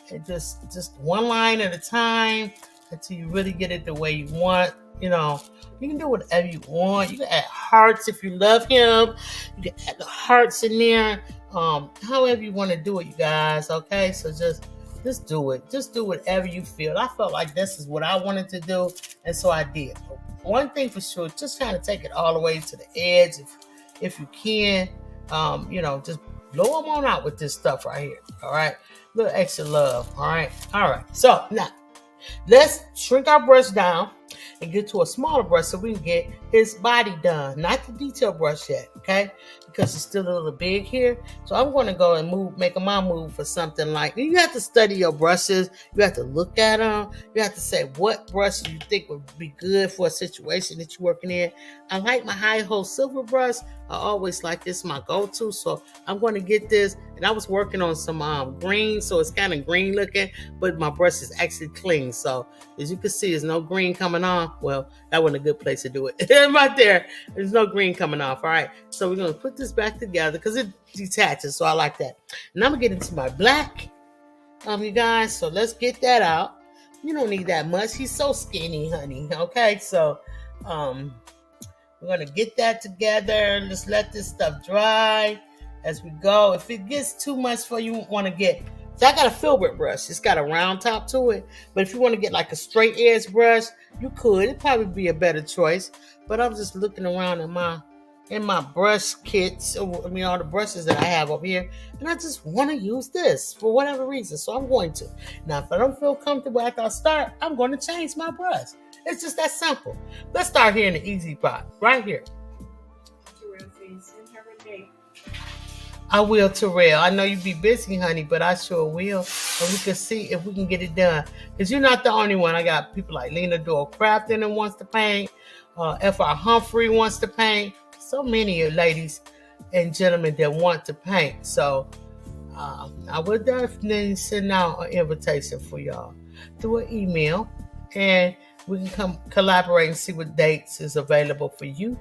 And just one line at a time until you really get it the way you want. You know, you can do whatever you want. You can add hearts if you love him. You can add the hearts in there. However you want to do it, you guys. Okay, so just do it. Just do whatever you feel. I felt like this is what I wanted to do, and so I did. One thing for sure, just trying to take it all the way to the edge if you can. Just blow them on out with this stuff right here. All right, little extra love. All right. So now let's shrink our brush down and get to a smaller brush so we can get his body done. Not the detail brush yet, okay? Because it's still a little big here. So I'm going to go and make my move for something like, you have to study your brushes. You have to look at them. You have to say what brush you think would be good for a situation that you're working in. I like my Hi-Ho silver brush. I always like this, my go-to. So I'm going to get this. And I was working on some green, so it's kind of green looking, but my brush is actually clean. So as you can see, there's no green coming off. Well, that wasn't a good place to do it. Right there, there's no green coming off. All right, so we're going to put this back together because it detaches, so I like that. And I'm going to get into my black, you guys. So let's get that out. You don't need that much. He's so skinny, honey. Okay, so we're going to get that together. Let's let this stuff dry as we go. If it gets too much for you, want to get, so I got a filbert brush. It's got a round top to it. But if you want to get like a straight edge brush, you could. It'd probably be a better choice. But I'm just looking around in my brush kits. All the brushes that I have up here. And I just want to use this for whatever reason. So I'm going to. Now, if I don't feel comfortable after I start, I'm going to change my brush. It's just that simple. Let's start here in the easy part. Right here. I will, Terrell. I know you be busy, honey, but I sure will. And we can see if we can get it done. Because you're not the only one. I got people like Lena Doyle Crafton that wants to paint. F.R. Humphrey wants to paint. So many of ladies and gentlemen that want to paint. So I will definitely send out an invitation for y'all through an email. And we can come collaborate and see what dates is available for you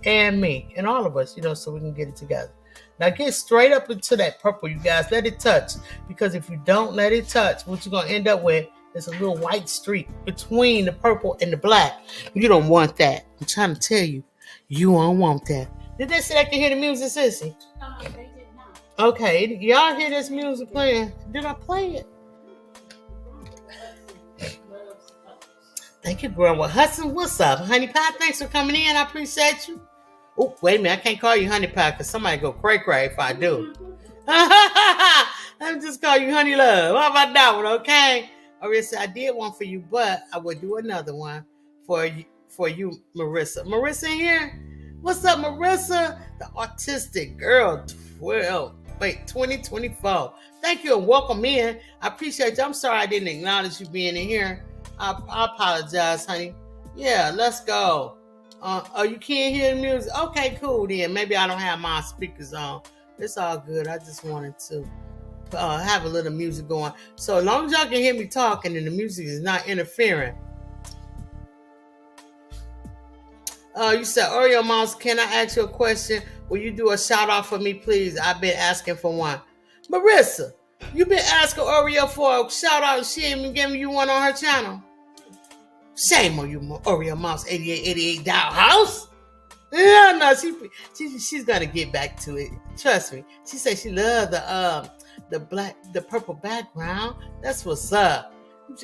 and me and all of us, so we can get it together. Now get straight up into that purple, you guys. Let it touch. Because if you don't let it touch, what you're going to end up with is a little white streak between the purple and the black. You don't want that. I'm trying to tell you, you don't want that. Did they say I can hear the music, Sissy? They did not. Okay, y'all hear this music playing? Did I play it? Thank you, girl. Well, Hudson, what's up? Honey Pie, thanks for coming in. I appreciate you. Oh, wait a minute. I can't call you Honey Pie because somebody go cray-cray if I do. I'm just call you Honey Love. How about that one, okay? Marissa, I did one for you, but I will do another one for you, Marissa. Marissa in here? What's up, Marissa? The autistic girl 2024. Thank you and welcome in. I appreciate you. I'm sorry I didn't acknowledge you being in here. I apologize, honey. Yeah, let's go. Oh, you can't hear the music? Okay, cool then. Maybe I don't have my speakers on. It's all good. I just wanted to have a little music going. So as long as y'all can hear me talking and the music is not interfering. You said, Oreo Mouse, can I ask you a question? Will you do a shout out for me, please? I've been asking for one. Marissa, you been asking Oreo for a shout out and she ain't even giving you one on her channel. Shame on you, Oreo Mouse 8888 Dollhouse. Yeah, no, she's gonna get back to it. Trust me. She said she loved the purple background. That's what's up.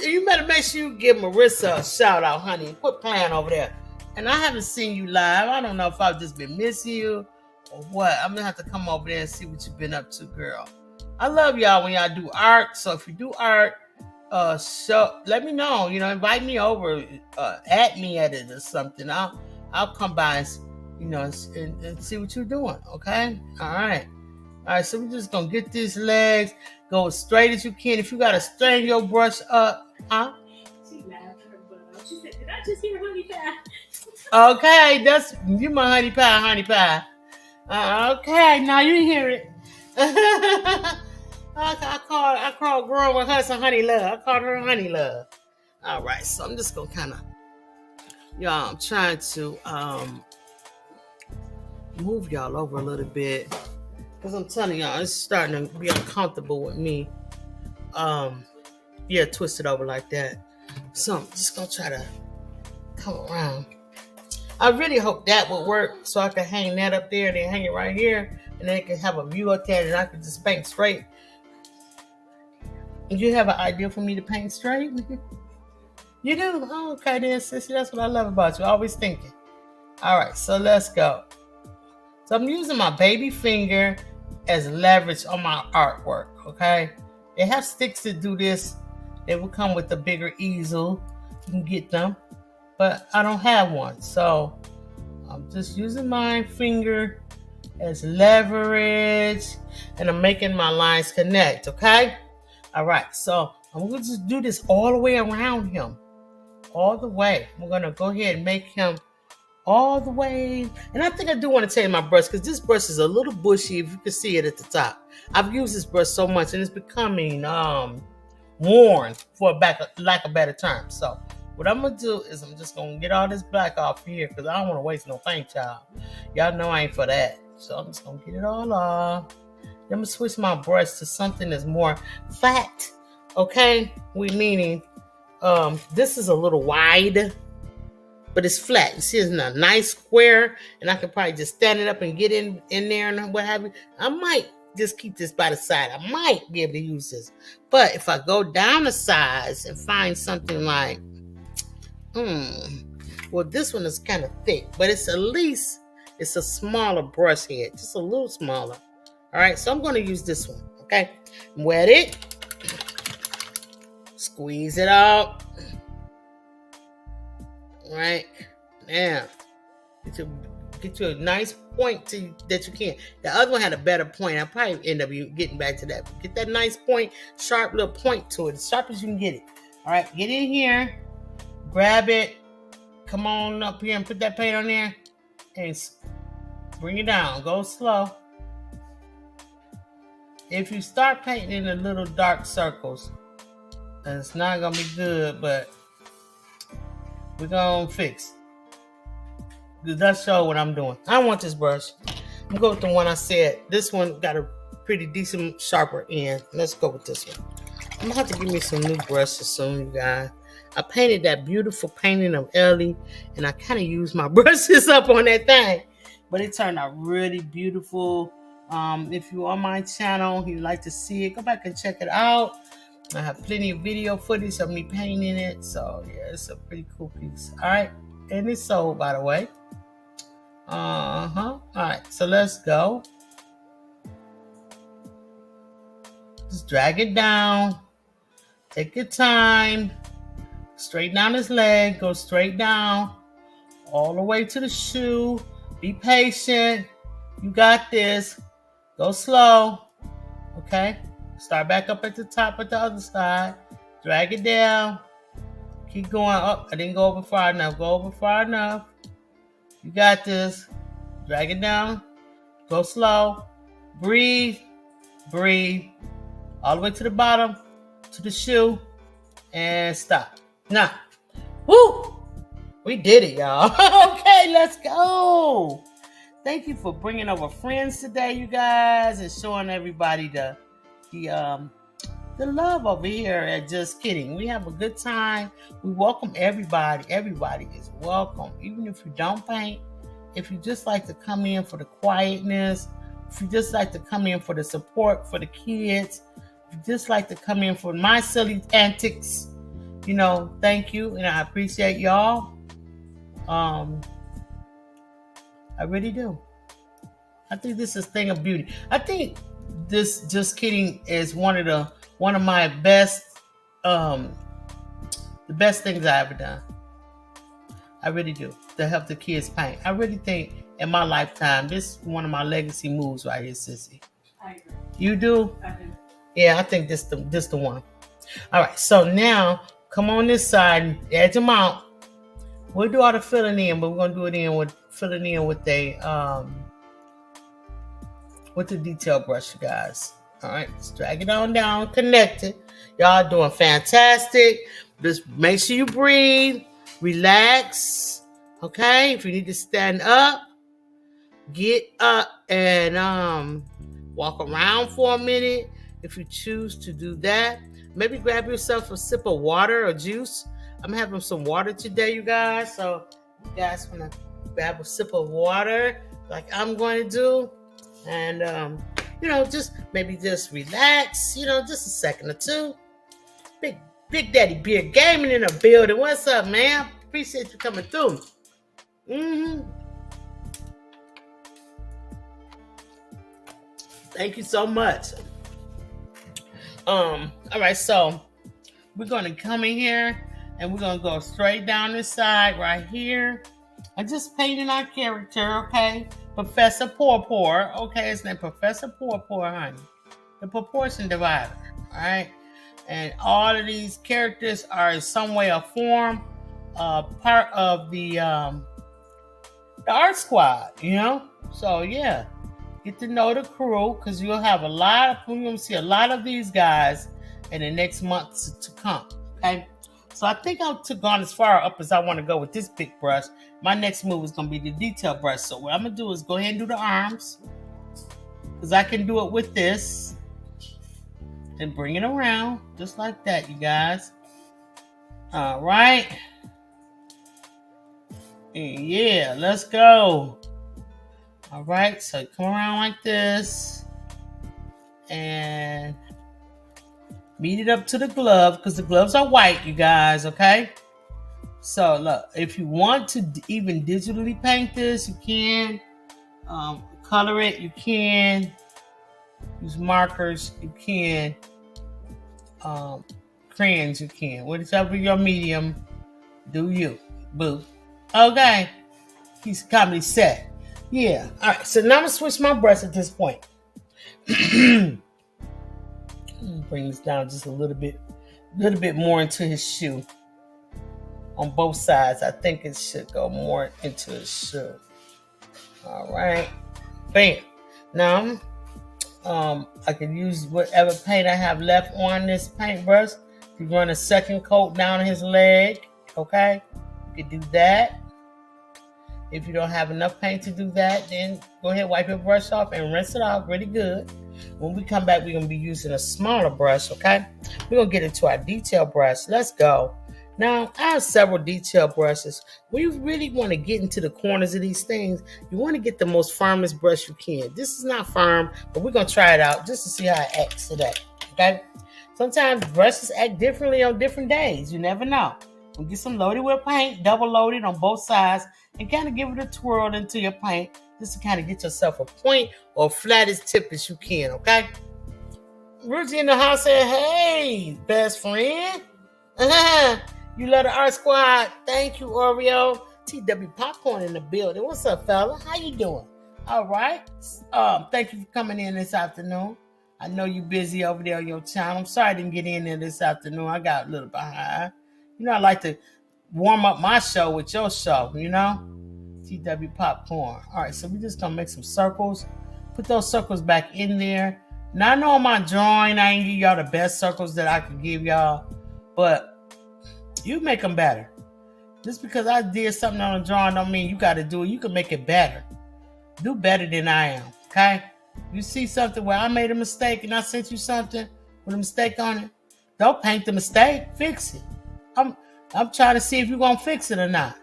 You better make sure you give Marissa a shout out, honey. Quit playing over there. And I haven't seen you live. I don't know if I've just been missing you or what. I'm gonna have to come over there and see what you've been up to, girl. I love y'all when y'all do art. So if you do art, let me know. Invite me over, at me at it or something. I'll come by and and see what you're doing. Okay. All right. So we're just gonna get these legs, go as straight as you can. If you gotta straighten your brush up, huh? She laughed her butt off. She said, "Did I just hear honey pie?" Okay, that's you, my honey pie. Okay, now you hear it. I called growing with her some honey love. I called her honey love. All right, so I'm just gonna kind of, I'm trying to move y'all over a little bit because I'm telling y'all it's starting to be uncomfortable with me. Twist it over like that. So I'm just gonna try to come around. I really hope that would work so I can hang that up there and then hang it right here and then I can have a view up there and I can just paint straight. Do you have an idea for me to paint straight? You do? Oh, okay then, sissy. That's what I love about you. Always thinking. All right, so let's go. So I'm using my baby finger as leverage on my artwork, okay? They have sticks to do this. They will come with a bigger easel. You can get them. But I don't have one. So I'm just using my finger as leverage. And I'm making my lines connect, okay? All right, so I'm going to just do this all the way around him. All the way. I'm going to go ahead and make him all the way. And I think I do want to change my brush because this brush is a little bushy if you can see it at the top. I've used this brush so much and it's becoming worn, for lack of better term. So what I'm going to do is I'm just going to get all this black off here because I don't want to waste no paint, y'all. Y'all know I ain't for that. So I'm just going to get it all off. Then I'm going to switch my brush to something that's more flat. Okay? Meaning this is a little wide, but it's flat. You see, it's a nice square, and I could probably just stand it up and get in there and what have you. I might just keep this by the side. I might be able to use this. But if I go down the sides and find something like, well, this one is kind of thick, but it's a smaller brush head, just a little smaller. All right, so I'm going to use this one, okay? Wet it. Squeeze it out. All right, now get you a nice point that you can. The other one had a better point. I'll probably end up getting back to that. Get that nice point, sharp little point to it, as sharp as you can get it. All right, get in here, grab it, come on up here and put that paint on there, and bring it down. Go slow. If you start painting in the little dark circles, it's not gonna be good, but we're gonna fix. That's show what I'm doing. I want this brush. I'm gonna go with the one I said. This one got a pretty decent sharper end. Let's go with this one. I'm gonna have to give me some new brushes soon, you guys. I painted that beautiful painting of Ellie, and I kind of used my brushes up on that thing, but it turned out really beautiful. If you're on my channel, you'd like to see it, go back and check it out. I have plenty of video footage of me painting it. So yeah, it's a pretty cool piece. All right. And it's sold, by the way. All right. So let's go. Just drag it down. Take your time. Straight down his leg. Go straight down. All the way to the shoe. Be patient. You got this. Go slow. Okay? Start back up at the top at the other side. Drag it down. Keep going up. I didn't go over far enough. Go over far enough. You got this. Drag it down. Go slow. Breathe. Breathe. All the way to the bottom. To the shoe. And stop. Now. Woo! We did it, y'all. Okay, let's go. Thank you for bringing over friends today, you guys, and showing everybody the love over here at Just Kidding. We have a good time. We welcome everybody. Everybody is welcome. Even if you don't paint, if you just like to come in for the quietness, if you just like to come in for the support for the kids, if you just like to come in for my silly antics, thank you. And I appreciate y'all. I really do. I think this is a thing of beauty. I think this Just Kidding is one of my best, the best things I ever done. I really do. To help the kids paint. I really think in my lifetime, this is one of my legacy moves right here, Sissy. I agree. You do? I do. Yeah, I think this the one. All right, so now come on this side, edge them out. We'll do all the filling in, but we're gonna do it filling in with the detail brush, you guys. All right, let's drag it on down, connect it. Y'all doing fantastic. Just make sure you breathe, relax. Okay, if you need to stand up, get up and walk around for a minute. If you choose to do that, maybe grab yourself a sip of water or juice. I'm having some water today, you guys. So you guys want to grab a sip of water like I'm going to do. And, just relax, just a second or two. Big Daddy Beer Gaming in the building. What's up, man? Appreciate you coming through. Thank you so much. All right, so we're going to come in here and we're going to go straight down this side right here. I'm just painting our character, okay? Professor Poor, okay? His name Professor Poor, honey. The proportion divider, all right? And all of these characters are in some way or form part of the art squad, So, yeah. Get to know the crew because you're going to see a lot of these guys in the next months to come, okay? So I think I've gone as far up as I want to go with this big brush. My next move is going to be the detail brush. So what I'm going to do is go ahead and do the arms because I can do it with this and bring it around just like that, you guys. All right. And yeah, let's go. All right, so come around like this and meet it up to the glove because the gloves are white, you guys, okay? So look, if you want to even digitally paint this, you can. Color it, you can. Use markers, you can. Crayons, you can. Whatever your medium, do you, boo. Okay, he's comedy set. Yeah. All right. So now I'm gonna switch my brush at this point. Bring this down just a little bit more into his shoe. On both sides, I think it should go more into his shoe. All right. Bam. Now, I can use whatever paint I have left on this paintbrush to run a second coat down his leg. Okay. You can do that. If you don't have enough paint to do that, then go ahead, wipe your brush off and rinse it off really good. When we come back, we're going to be using a smaller brush, okay? We're going to get into our detail brush. Let's go. Now, I have several detail brushes. When you really want to get into the corners of these things, you want to get the most firmest brush you can. This is not firm, but we're going to try it out just to see how it acts today, okay? Sometimes brushes act differently on different days. You never know. We'll get some loaded with paint, double loaded on both sides, and kind of give it a twirl into your paint just to kind of get yourself a point or flattest tip as you can, okay? Ruthie in the house said, hey, best friend. You love the Art Squad. Thank you, Oreo. TW Popcorn in the building. What's up, fella? How you doing? All right. Thank you for coming in this afternoon. I know you're busy over there on your channel. I'm sorry I didn't get in there this afternoon. I got a little behind. You know, I like to warm up my show with your show, you know? TW Popcorn. All right, so we're just going to make some circles. Put those circles back in there. Now, I know on my drawing, I ain't give y'all the best circles that I could give y'all, but you make them better. Just because I did something on a drawing don't mean you got to do it. You can make it better. Do better than I am, okay? You see something where I made a mistake and I sent you something with a mistake on it, don't paint the mistake. Fix it. I'm trying to see if you're going to fix it or not.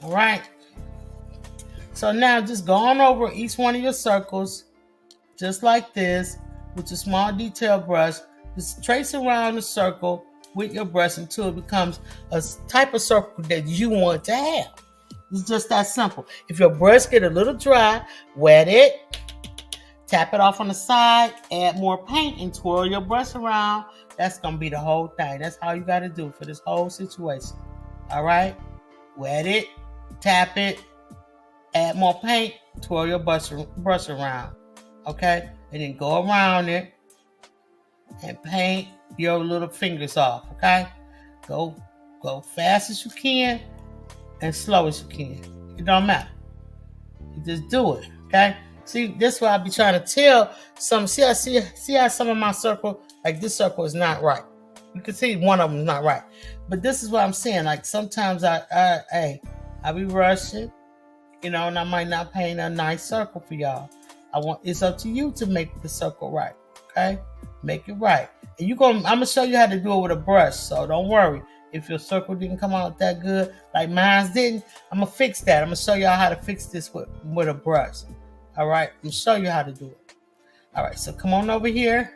All right? So now just go on over each one of your circles just like this with your small detail brush. Just trace around the circle with your brush until it becomes a type of circle that you want to have. It's just that simple. If your brush get a little dry, wet it, tap it off on the side, add more paint and twirl your brush around. That's going to be the whole thing. That's how you got to do for this whole situation. All right? Wet it, tap it, add more paint, twirl your brush around. Okay? And then go around it and paint your little fingers off. Okay? Go fast as you can and slow as you can. It don't matter. You just do it. Okay? See, this is what I be trying to tell some. See how some of my circle, like this circle is not right. You can see one of them is not right. But this is what I'm saying. Like sometimes I be rushing, you know, and I might not paint a nice circle for y'all. It's up to you to make the circle right. Okay? Make it right. And I'm gonna show you how to do it with a brush. So don't worry. If your circle didn't come out that good, like mine didn't, I'm gonna fix that. I'm gonna show y'all how to fix this with a brush. All right, I'm gonna show you how to do it. All right, so come on over here.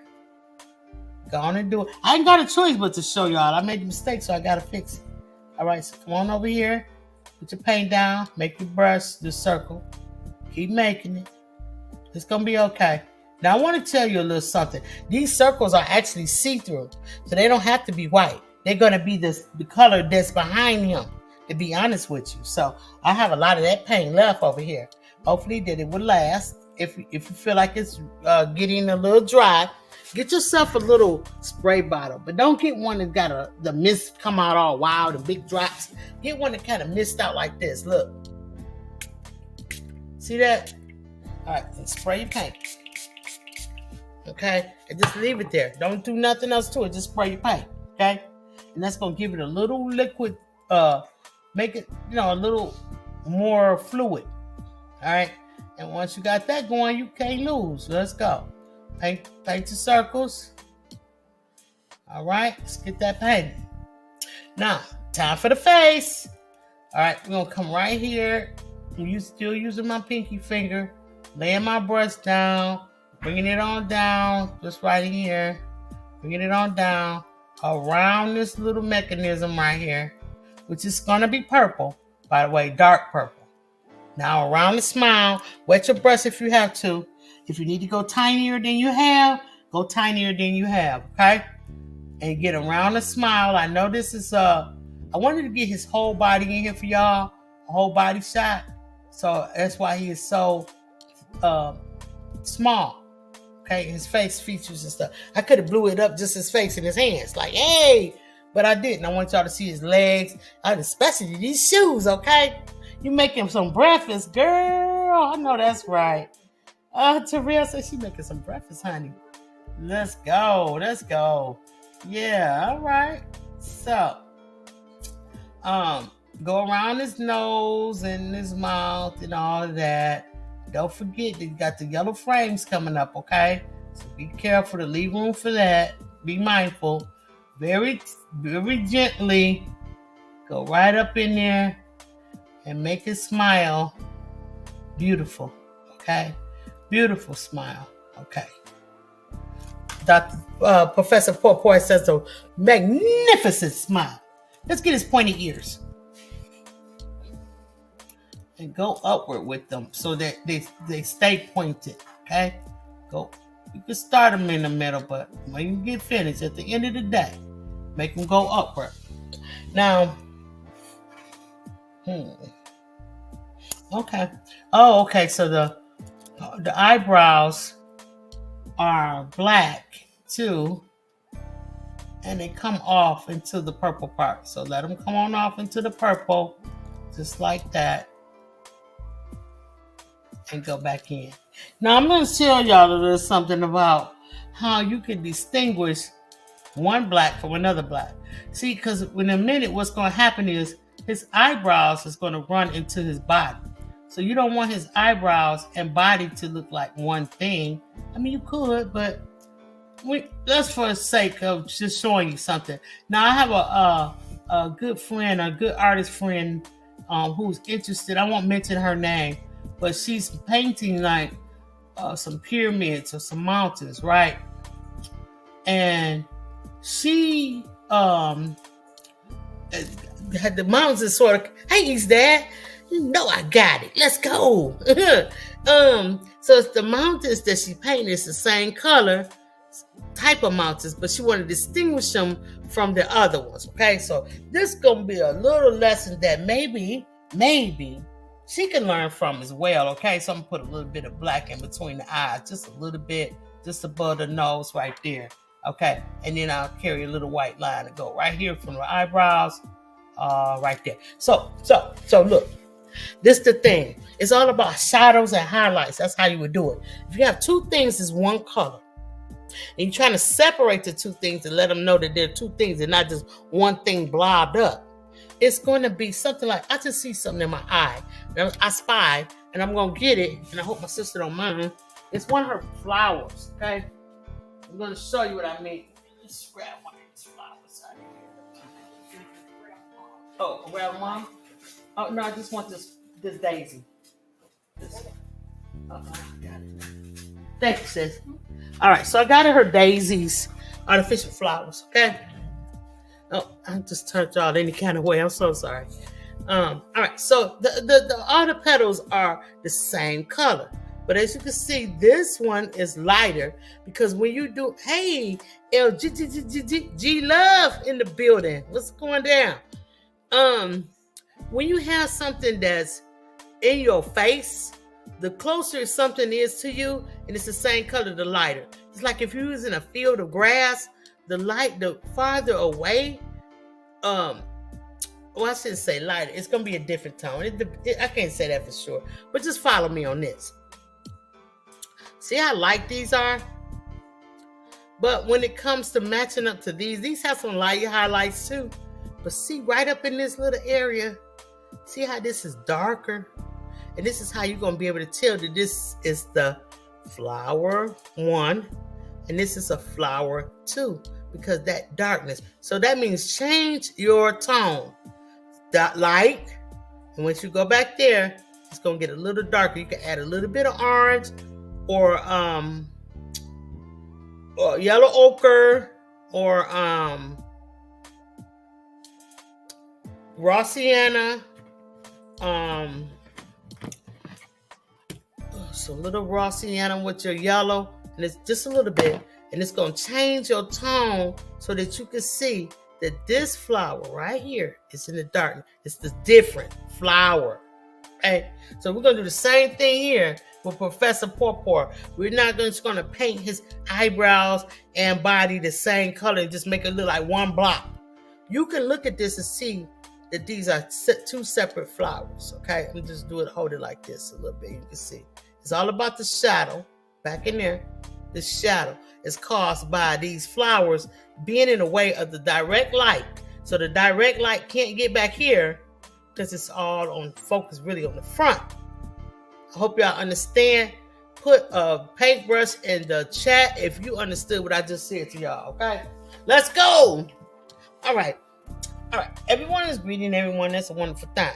Go on and do it. I ain't got a choice but to show y'all. I made a mistake, so I gotta fix it. All right, so come on over here. Put your paint down. Make your brush the circle. Keep making it. It's gonna be okay. Now I want to tell you a little something. These circles are actually see-through, so they don't have to be white. They're gonna be the color that's behind him. To be honest with you, so I have a lot of that paint left over here. Hopefully that it will last. If you feel like it's getting a little dry, get yourself a little spray bottle. But don't get one that got the mist come out all wild and big drops. Get one that kind of mist out like this. Look. See that? All right, and spray your paint. Okay? And just leave it there. Don't do nothing else to it. Just spray your paint. Okay? And that's going to give it a little liquid, make it, a little more fluid. All right, and once you got that going, you can't lose. Let's go. Paint the circles. All right, let's get that painted. Now, time for the face. All right, we're gonna come right here. I'm still using my pinky finger, laying my brush down, bringing it on down, just right in here, bringing it on down around this little mechanism right here, which is gonna be purple, by the way, dark purple. Now around the smile, wet your brush if you have to. If you need to go tinier than you have, go tinier than you have, okay? And get around the smile. I know this is, I wanted to get his whole body in here for y'all, a whole body shot. So that's why he is so small, okay? His face features and stuff. I could have blew it up just his face and his hands, like, hey, but I didn't. I want y'all to see his legs, especially these shoes, okay? You making some breakfast, girl. I know that's right. Terrell said she making some breakfast, honey. Let's go. Yeah, all right. So, go around his nose and his mouth and all of that. Don't forget that you got the yellow frames coming up, okay? So be careful to leave room for that. Be mindful. Very, very gently. Go right up in there. And make it smile beautiful, okay? Beautiful smile, okay? Professor Porpoise says a magnificent smile. Let's get his pointy ears. And go upward with them so that they stay pointed, okay? Go You can start them in the middle, but when you get finished, at the end of the day, make them go upward. Now, okay. Oh, okay. So the eyebrows are black too, and they come off into the purple part. So let them come on off into the purple, just like that, and go back in. Now I'm going to tell y'all a little something about how you can distinguish one black from another black. See, because in a minute, what's going to happen is his eyebrows is going to run into his body. So you don't want his eyebrows and body to look like one thing. I mean, you could, but that's for the sake of just showing you something. Now, I have a good friend, a good artist friend who's interested. I won't mention her name, but she's painting like some pyramids or some mountains, right? And she had the mountains is sort of, hey, he's there. You know I got it. Let's go. So it's the mountains that she painted. It's the same color, type of mountains, but she wanted to distinguish them from the other ones. Okay, so this is gonna be a little lesson that maybe she can learn from as well. Okay, so I'm gonna put a little bit of black in between the eyes, just a little bit, just above the nose right there. Okay, and then I'll carry a little white line to go right here from the eyebrows, right there. So look, this is the thing. It's all about shadows and highlights. That's how you would do it. If you have two things, it's one color. And you're trying to separate the two things and let them know that they're two things and not just one thing blobbed up. It's going to be something like, I just see something in my eye. I spy, and I'm going to get it, and I hope my sister don't mind. It's one of her flowers, okay? I'm going to show you what I mean. Let's grab one of these flowers out of here. Oh, grab one? Oh, no, I just want this daisy. This one. Got it. Thank you, sis. All right, so I got her daisies, artificial flowers, okay? Oh, I just turned y'all any kind of way. I'm so sorry. All right, so all the petals are the same color. But as you can see, this one is lighter because when you do, hey, LG Love in the building. What's going down? When you have something that's in your face, the closer something is to you, and it's the same color, the lighter. It's like if you was in a field of grass, the farther away, well, I shouldn't say lighter. It's going to be a different tone. I can't say that for sure, but just follow me on this. See how light these are? But when it comes to matching up to these have some light highlights too. But see right up in this little area, see how this is darker? And this is how you're going to be able to tell that this is the flower 1 and this is a flower 2 because that darkness. So that means change your tone. That light, and once you go back there, it's going to get a little darker. You can add a little bit of orange or yellow ochre or raw sienna, so a little raw sienna with your yellow, and it's just a little bit, and it's going to change your tone so that you can see that this flower right here is in the darkness. It's the different flower. Okay, so we're going to do the same thing here with Professor Pawpaw. We're not just going to paint his eyebrows and body the same color and just make it look like one block. You can look at this and see that these are two separate flowers. Okay, let me just hold it like this a little bit. You can see it's all about the shadow back in there. The shadow is caused by these flowers being in the way of the direct light. So the direct light can't get back here because it's all on focus, really on the front. I hope y'all understand. Put a paintbrush in the chat if you understood what I just said to y'all. Okay, let's go. All right. Everyone is greeting everyone. That's a wonderful thing.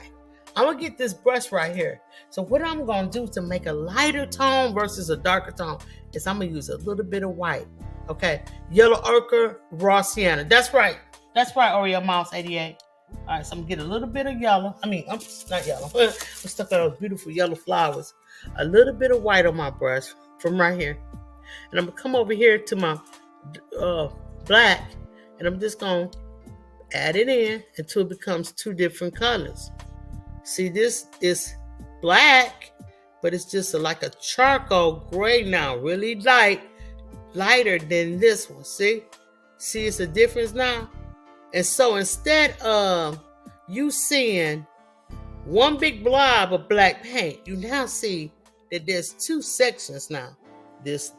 I'm gonna get this brush right here. So what I'm gonna do to make a lighter tone versus a darker tone is I'm gonna use a little bit of white. Okay, yellow ochre, raw sienna. That's right, Oreo Mouse 88. All right, so I'm gonna get a little bit of yellow. I'm not yellow. I'm stuck on those beautiful yellow flowers. A little bit of white on my brush from right here. And I'm gonna come over here to my black, and I'm just gonna add it in until it becomes two different colors. See, this is black, but it's just like a charcoal gray now, really lighter than this one. See, it's a difference now. And so instead of you seeing one big blob of black paint, you now see that there's two sections now. This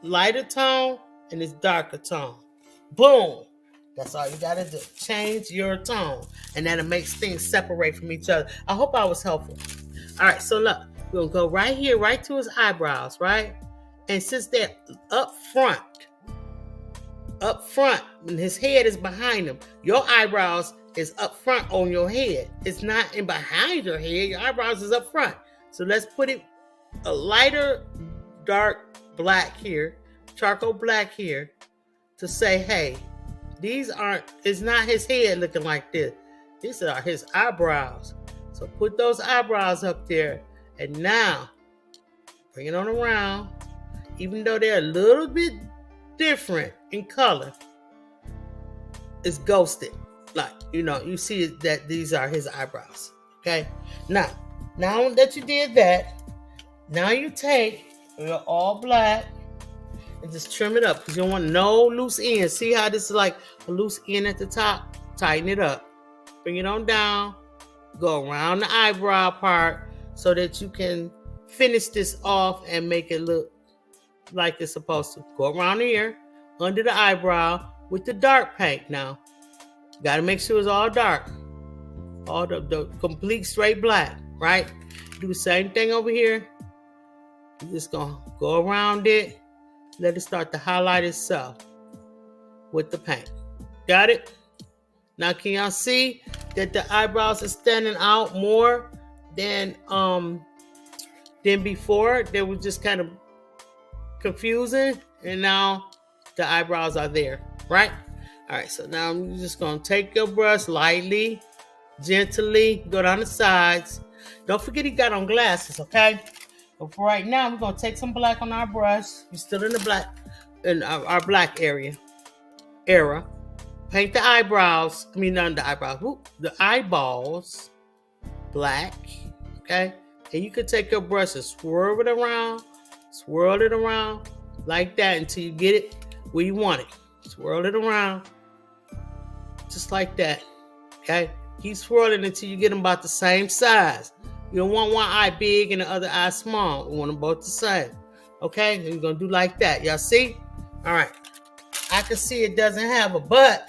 lighter tone and this darker tone. Boom. That's all you gotta do. Change your tone. And that'll make things separate from each other. I hope I was helpful. All right, so look. We're gonna go right here, right to his eyebrows, right? And since they're up front, and his head is behind him, your eyebrows is up front on your head. It's not in behind your head. Your eyebrows is up front. So let's put it a lighter, dark black here, charcoal black here, to say, hey, it's not his head looking like this. These are his eyebrows. So put those eyebrows up there, and now bring it on around. Even though they're a little bit different in color, it's ghosted. Like, you see that these are his eyebrows. Okay? Now that you did that, now you take your all black and just trim it up, because you don't want no loose ends. See how this is like a loose end at the top? Tighten it up. Bring it on down. Go around the eyebrow part so that you can finish this off and make it look like it's supposed to. Go around here, under the eyebrow, with the dark paint now. Got to make sure it's all dark. All the complete straight black, right? Do the same thing over here. You're just going to go around it. Let it start to highlight itself with the paint. Got it? Now, can y'all see that the eyebrows are standing out more than before? They were just kind of confusing, and now the eyebrows are there, right? All right, so now I'm just going to take your brush lightly, gently, go down the sides. Don't forget he got on glasses, okay? But for right now, we're going to take some black on our brush. We're still in the black, in our black era. Paint the eyebrows. I mean, not the eyebrows. The eyeballs black, okay? And you can take your brush and swirl it around like that until you get it where you want it. Swirl it around just like that, okay? Keep swirling until you get them about the same size. You don't want one eye big and the other eye small. You want them both the same, okay? And you're going to do like that. Y'all see? All right. I can see it doesn't have a butt.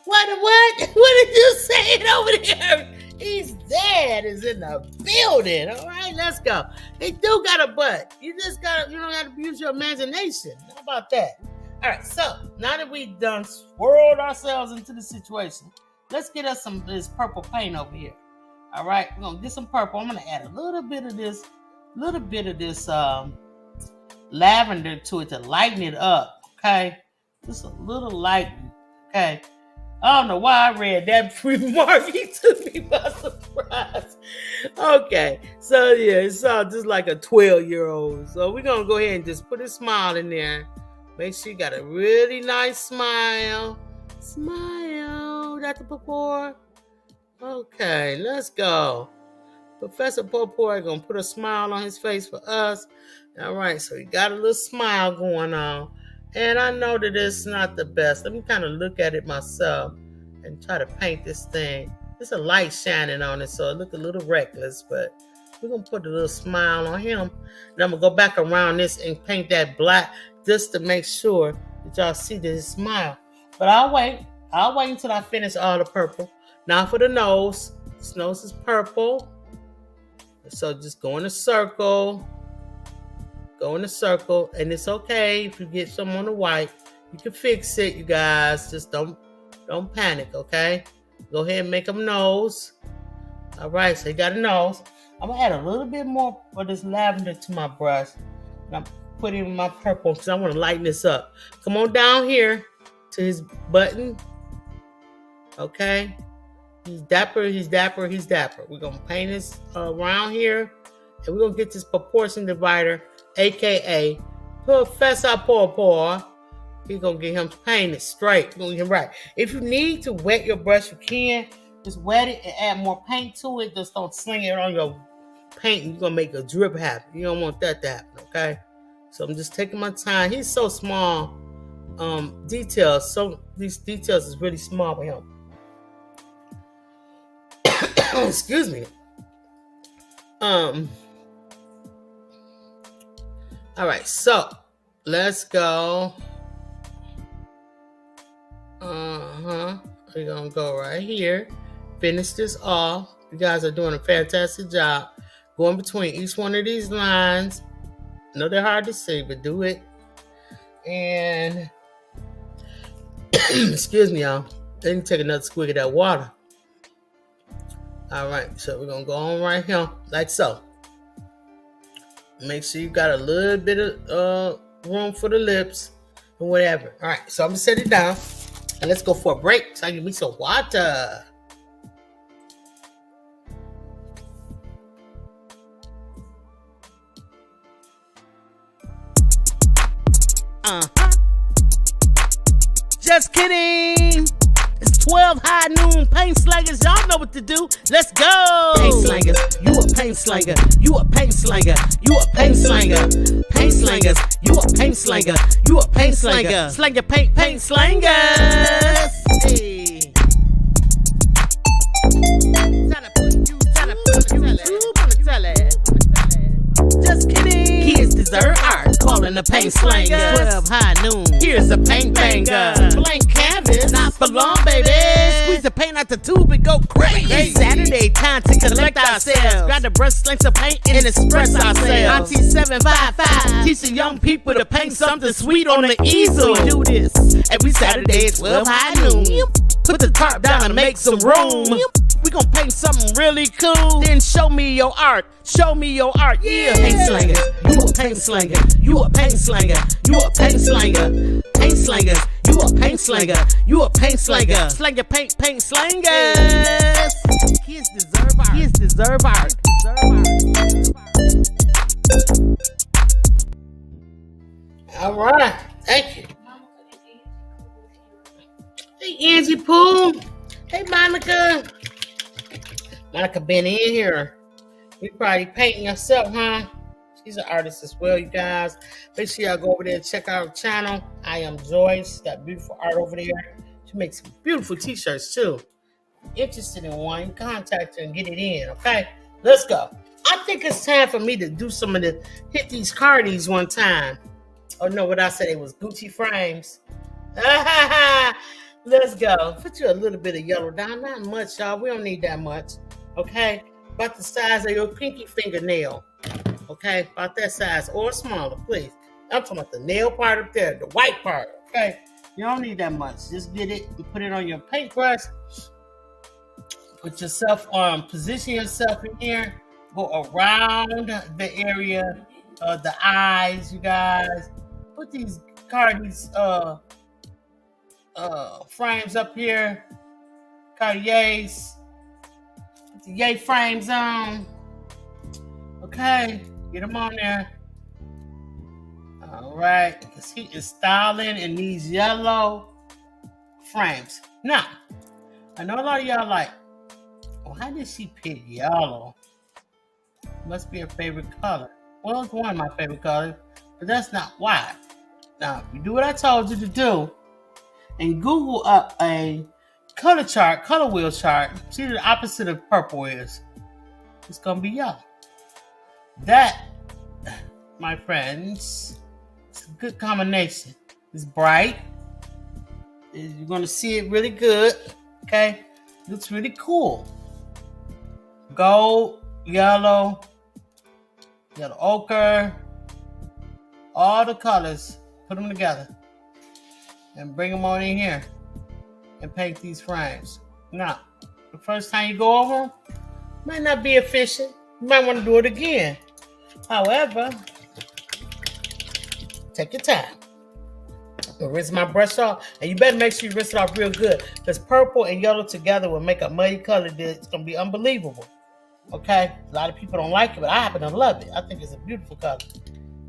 What? What did you say over there? He's dead. Is in the building. All right, let's go. They do got a butt. You don't got to use your imagination. How about that? All right, so now that we've done swirled ourselves into the situation, let's get us some of this purple paint over here. All right, we're gonna get some purple. I'm gonna add a little bit of this lavender to it to lighten it up. Okay, just a little lighten. Okay, I don't know why I read that remark. He took me by surprise. Okay, so yeah, it sounds just like a 12-year-old. So we're gonna go ahead and just put a smile in there. Make sure you got a really nice smile. Smile, Dr. Popor. Okay, let's go. Professor Popor gonna put a smile on his face for us. All right, so he got a little smile going on. And I know that it's not the best. Let me kind of look at it myself and try to paint this thing. There's a light shining on it, so it looks a little reckless, but we're gonna put a little smile on him. And I'm gonna go back around this and paint that black just to make sure that y'all see this smile. But I'll wait until I finish all the purple. Now for the nose. This nose is purple. So just go in a circle. Go in a circle. And it's okay if you get some on the white. You can fix it, you guys. Just don't panic, okay? Go ahead and make a nose. All right, so you got a nose. I'm going to add a little bit more of this lavender to my brush. And I'm putting my purple because I want to lighten this up. Come on down here to his button. Okay? He's dapper. We're going to paint this around here. And we're going to get this proportion divider, a.k.a. Professor Paw, he's gonna get him painted straight. Gonna get him right. If you need to wet your brush, you can. Just wet it and add more paint to it. Just don't sling it on your paint and you're gonna make a drip happen. You don't want that to happen, okay? So I'm just taking my time. He's so small. Details. So these details is really small with him. Excuse me. All right, so let's go. We're gonna go right here. Finish this off. You guys are doing a fantastic job. Going between each one of these lines. I know they're hard to see, but do it. And excuse me, y'all. Then take another swig of that water. All right, so we're gonna go on right here, like so. Make sure you got a little bit of room for the lips and whatever. All right, so I'm gonna set it down and let's go for a break. So I can get me some water. Just kidding. It's 12 high noon paint slangers. Y'all know what to do. Let's go. Paint slangers. You a paint slanger. You a paint slanger. You a paint slanger. Paint slangers. You a paint slanger. You a paint slanger. Slang your paint slangers. Hey. Just kidding. Kids deserve art. Calling the paint slangers. 12 high noon. Here's a paint banger. Blank canvas. Not for long, baby. Squeeze the paint out the tube and go crazy. It's Saturday, time to collect ourselves. Grab the brush, sling some paint, and express ourselves. Auntie 755 teaching young people to paint something sweet on the easel. We do this every Saturday at 12 high noon. Put the tarp down and make some room. We gon' paint something really cool. Then show me your art. Show me your art. Yeah. Paint slanger. You a paint slanger. You a paint slanger. You a paint slanger. Paint slangers. You a paint slanger. You a paint slanger. Slang your paint slangers. Kids deserve art. Kids deserve art. All right, thank you. Hey, Angie Pooh. Hey, Monica. Monica been in here. You probably painting yourself, huh? She's an artist as well, you guys. Make sure y'all go over there and check out her channel. I Am Joyce. She's got beautiful art over there. She makes some beautiful t-shirts too. Interested in one, contact her and get it in, okay? Let's go. I think it's time for me to do some of the, hit these Cardis one time. Oh no, what I said, it was Gucci frames. Let's go. Put you a little bit of yellow down. Not much, y'all. We don't need that much. Okay? About the size of your pinky fingernail. Okay? About that size or smaller, please. I'm talking about the nail part up there, the white part. Okay? You don't need that much. Just get it and put it on your paintbrush. Put yourself on, position yourself in here. Go around the area of the eyes, you guys. Put these Cardis frames up here. Cartiers. Put the yay frames on. Okay, get them on there. All right, because he is styling in these yellow frames. Now, I know a lot of y'all like, well, how did she pick yellow? Must be her favorite color. Well, it's one of my favorite colors, but that's not why. Now, if you do what I told you to do, and Google up a color chart, color wheel chart, see what the opposite of purple is. It's gonna be yellow. That, my friends, it's a good combination. It's bright. You're gonna see it really good. Okay, looks really cool. Gold, yellow ochre, all the colors. Put them together and bring them on in here and paint these frames. Now, the first time you go over them, might not be efficient. You might want to do it again. However, take your time. I'll rinse my brush off, and you better make sure you rinse it off real good, because purple and yellow together will make a muddy color that's going to be unbelievable. Okay? A lot of people don't like it, but I happen to love it. I think it's a beautiful color.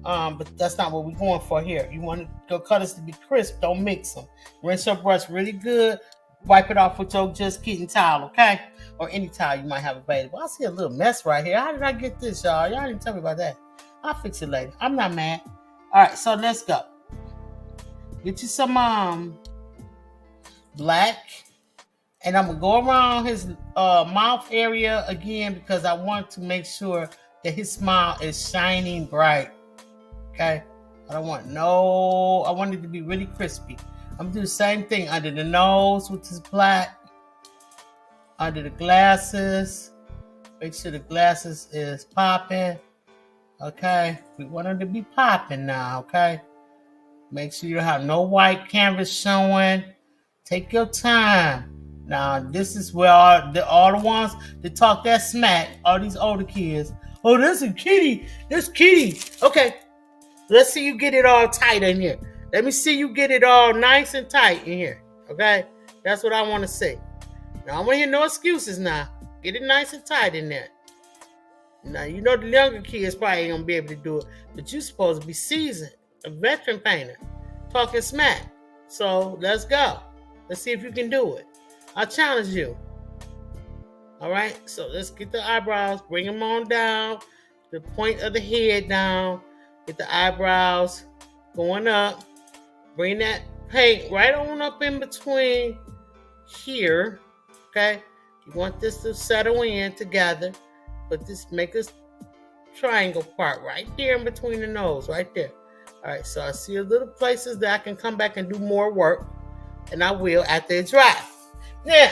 But that's not what we're going for here. You want your colors to be crisp. Don't mix them. Rinse your brush really good. Wipe it off with your Just Kitten towel, okay? Or any towel you might have available. I see a little mess right here. How did I get this, y'all? Y'all didn't tell me about that. I'll fix it later. I'm not mad. All right, so let's go. Get you some black. And I'm going to go around his mouth area again because I want to make sure that his smile is shining bright. Okay? I want it to be really crispy. I'm going to do the same thing under the nose with this black. Under the glasses. Make sure the glasses is popping. Okay? We want them to be popping now, okay? Make sure you don't have no white canvas showing. Take your time. Now, this is where all the ones that talk that smack, all these older kids. Oh, that's a kitty. That's kitty. Okay. Let's see you get it all tight in here. Let me see you get it all nice and tight in here. Okay? That's what I want to see. Now, I don't want to hear no excuses now. Get it nice and tight in there. Now, you know the younger kids probably ain't going to be able to do it, but you're supposed to be seasoned, a veteran painter, talking smack. So, let's go. Let's see if you can do it. I challenge you. All right? So, let's get the eyebrows. Bring them on down. The point of the head down. Get the eyebrows going up. Bring that paint right on up in between here. Okay? You want this to settle in together. But this make this triangle part right there in between the nose. Right there. All right. So I see a little places that I can come back and do more work. And I will after it dries. Now,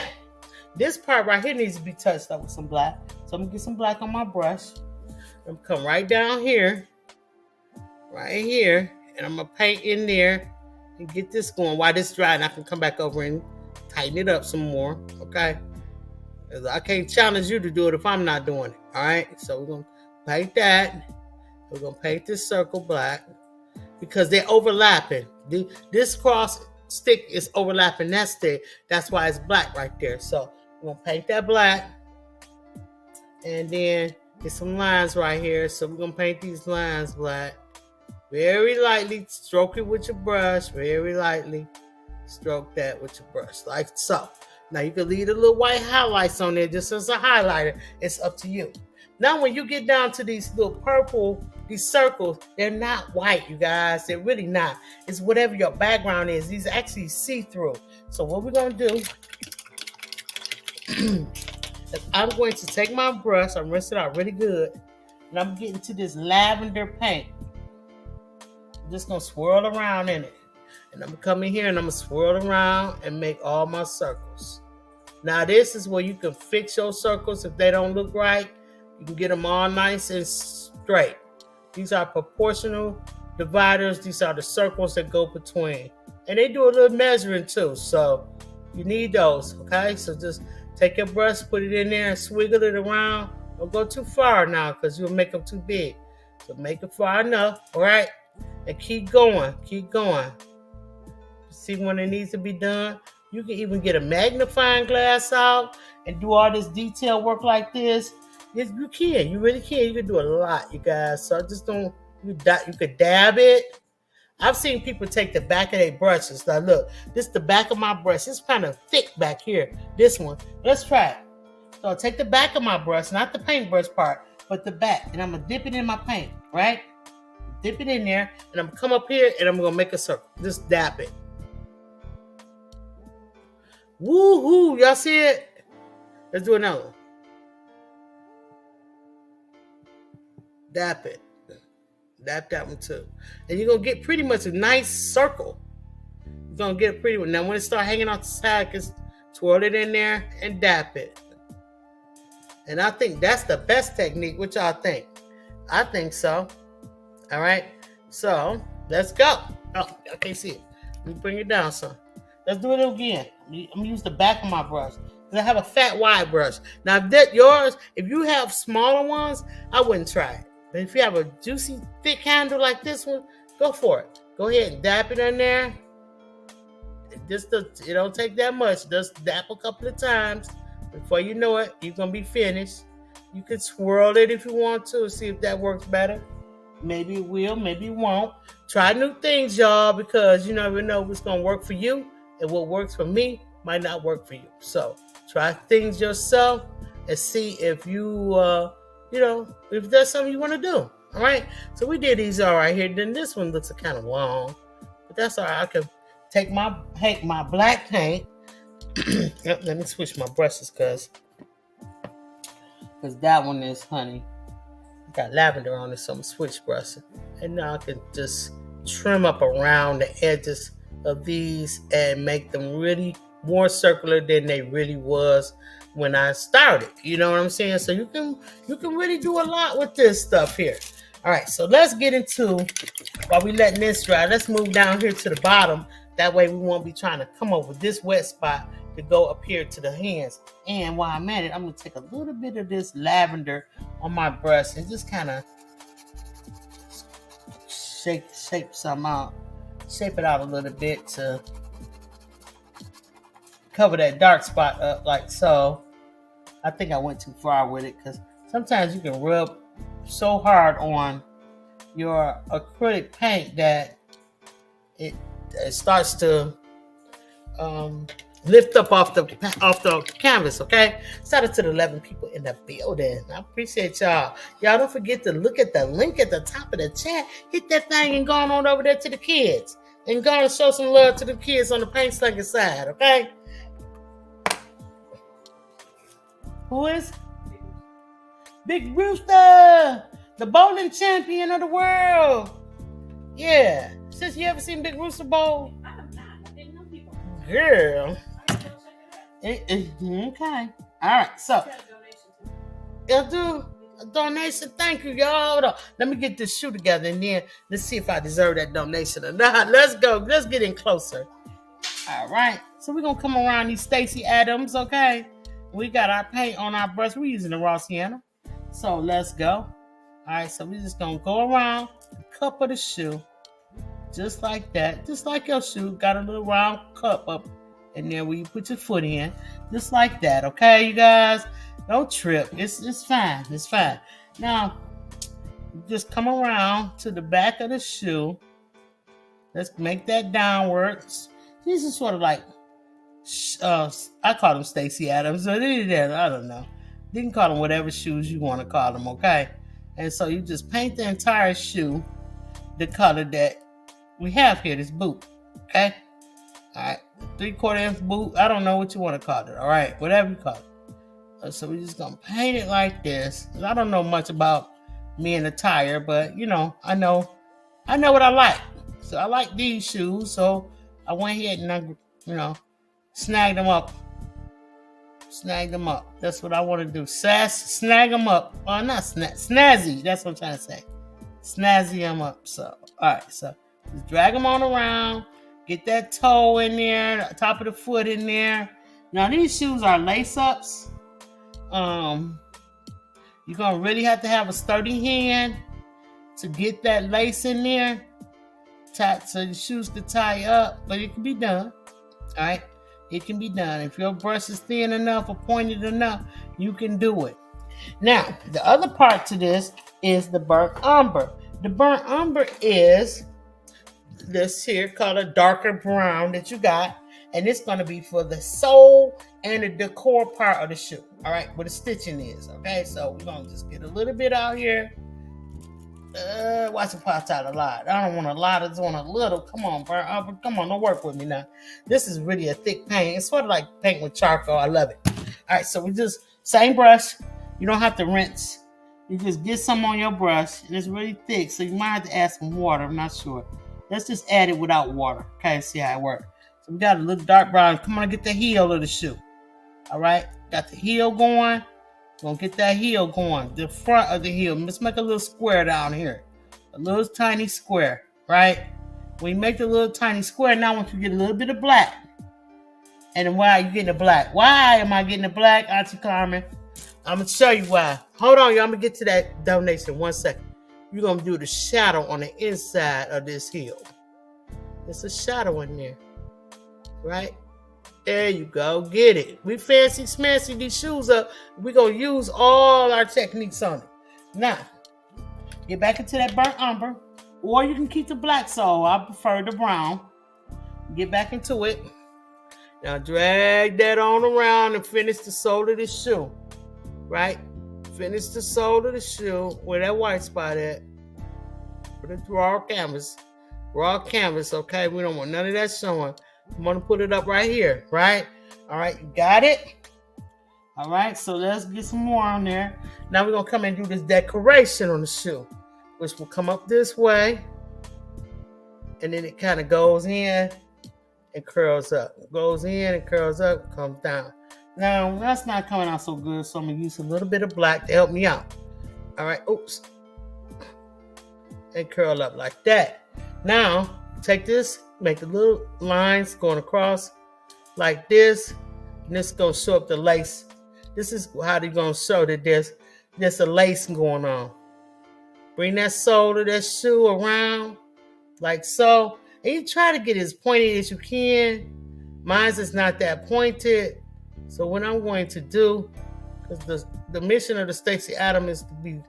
this part right here needs to be touched up with some black. So I'm going to get some black on my brush. I'm going to come right down here. Right here. And I'm going to paint in there and get this going. While this dry, and I can come back over and tighten it up some more. Okay? I can't challenge you to do it if I'm not doing it. All right? So we're going to paint that. We're going to paint this circle black. Because they're overlapping. This cross stick is overlapping that stick. That's why it's black right there. So we're going to paint that black. And then get some lines right here. So we're going to paint these lines black. Very lightly. Stroke it with your brush. Very lightly. Stroke that with your brush. Like so. Now you can leave the little white highlights on there just as a highlighter. It's up to you. Now when you get down to these little purple, these circles, they're not white, you guys. They're really not. It's whatever your background is. These are actually see-through. So what we're going to do is I'm going to take my brush. I'm rinsing it out really good. And I'm getting to this lavender paint. I'm just going to swirl around in it. And I'm going to come in here and I'm going to swirl around and make all my circles. Now this is where you can fix your circles if they don't look right. You can get them all nice and straight. These are proportional dividers. These are the circles that go between. And they do a little measuring too. So you need those, okay? So just take your brush, put it in there and swiggle it around. Don't go too far now because you'll make them too big. So make it far enough, all right? And keep going, keep going. See when it needs to be done. You can even get a magnifying glass out and do all this detail work like this. Yes, you can. You really can. You can do a lot, you guys. So just don't, you could dab it. I've seen people take the back of their brushes. Now look, this is the back of my brush. It's kind of thick back here. This one. Let's try it. So take the back of my brush, not the paintbrush part, but the back. And I'm going to dip it in my paint, right? Dip it in there. And I'm going to come up here and I'm going to make a circle. Just dab it. Woo-hoo. Y'all see it? Let's do another one. Dap it. Dap that one too. And you're going to get pretty much a nice circle. You're going to get a pretty one. Now when it start hanging off the side, just twirl it in there and dap it. And I think that's the best technique. What y'all think? I think so. All right. So let's go. Oh, I can't see it. Let me bring it down some. Let's do it again. I'm going to use the back of my brush. I have a fat wide brush. Now if that's yours, if you have smaller ones, I wouldn't try it. But if you have a juicy, thick handle like this one, go for it. Go ahead and dap it in there. It don't take that much. Just dap a couple of times. Before you know it, you're going to be finished. You can swirl it if you want to. See if that works better. Maybe it will, maybe it won't. Try new things, y'all, because you never know what's going to work for you, and what works for me might not work for you. So try things yourself and see if if there's something you want to do. All right. So we did these all right here. Then this one looks kind of long, but that's all right. I can take my black paint. Let me switch my brushes because that one is, honey, got lavender on it, so I'm switch brushing. And now I can just trim up around the edges of these and make them really more circular than they really was when I started. You know what I'm saying? So you can really do a lot with this stuff here. All right, so let's get into, while we letting this dry, let's move down here to the bottom. That way we won't be trying to come over this wet spot to go up here to the hands. And while I'm at it, I'm gonna take a little bit of this lavender on my brush and just kind of shape some out, shape it out a little bit to cover that dark spot up like so. I think I went too far with it because sometimes you can rub so hard on your acrylic paint that it starts to lift up off the canvas. Okay, shout out to the 11 people in the building. I appreciate y'all. Y'all don't forget to look at the link at the top of the chat. Hit that thing and go on over there to the kids and go and show some love to the kids on the paint slinging side. Okay. Who is Big Rooster, the bowling champion of the world? Yeah. Since you ever seen Big Rooster bowl? I have not. I didn't know people. Girl. I gotta go check it out. Okay. All right. So Got a donation too. you'll do a donation. Thank you, y'all. Hold on. Let me get this shoe together and then let's see if I deserve that donation or not. Let's go. Let's get in closer. All right. So we're gonna come around these Stacy Adams. Okay. We got our paint on our brush. We're using the raw sienna. So let's go. All right. So we're just gonna go around the cup of the shoe. Just like that, just like your shoe, got a little round cup up in there where you put your foot in, just like that. Okay, you guys, don't trip. It's fine. It's fine. Now, just come around to the back of the shoe. Let's make that downwards. These are sort of like, I call them Stacy Adams. So I don't know. You can call them whatever shoes you want to call them. Okay, and so you just paint the entire shoe the color that we have here, this boot. Okay. All right. 3/4 inch boot. I don't know what you want to call it. All right. Whatever you call it. So we're just going to paint it like this. I don't know much about me and attire, but I know what I like. So I like these shoes. So I went ahead and I, snag them up. Snag them up. That's what I want to do. Snag them up. Oh, not snazzy. That's what I'm trying to say. Snazzy them up. So, all right. So just drag them on around. Get that toe in there, the top of the foot in there. Now these shoes are lace-ups. You're gonna really have to have a sturdy hand to get that lace in there. So the shoes can tie up, but it can be done. All right, it can be done. If your brush is thin enough or pointed enough, you can do it. Now, the other part to this is the burnt umber. The burnt umber is this here called a darker brown that you got, and it's going to be for the sole and the decor part of the shoe. All right, where the stitching is. Okay, so we're going to just get a little bit out here. Watch it pop out a lot. I don't want a lot, I just want a little. Come on, burnt umber. Come on, don't work with me now. This is really a thick paint. It's sort of like paint with charcoal. I love it. All right, so we just, same brush. You don't have to rinse. You just get some on your brush, and it's really thick, so you might have to add some water. I'm not sure. Let's just add it without water. Okay, see how it works. So we got a little dark brown. Come on, get the heel of the shoe. All right, got the heel going. Gonna get that heel going. The front of the heel. Let's make a little square down here. A little tiny square, right? When you make the little tiny square, now I want you to get a little bit of black. And then why are you getting the black? Why am I getting the black, Auntie Carmen? I'm gonna show you why. Hold on, y'all. I'm gonna get to that donation 1 second. You're gonna do the shadow on the inside of this heel. There's a shadow in there, right? There you go. Get it. We fancy smancy these shoes up. We're gonna use all our techniques on it. Now, Get back into that burnt umber. Or you can keep the black sole. I prefer the brown. Get back into it. Now drag that on around and finish the sole of the shoe. Right? Finish the sole of the shoe where that white spot at. Put it through raw canvas. Raw canvas, okay? We don't want none of that showing. I'm going to put it up right here, right? All right, you got it? All right, so let's get some more on there. Now we're going to come and do this decoration on the shoe, which will come up this way. And then it kind of goes in and curls up. Goes in and curls up, comes down. Now, that's not coming out so good, so I'm going to use a little bit of black to help me out. All right, oops. And curl up like that. Now, take this, make the little lines going across like this. And this is going to show up the lace. This is how they're going to show that there's a lace going on. Bring that sole of that shoe around like so. And you try to get as pointed as you can. Mine's is not that pointed. So what I'm going to do, because the mission of the Stacy Adams is to be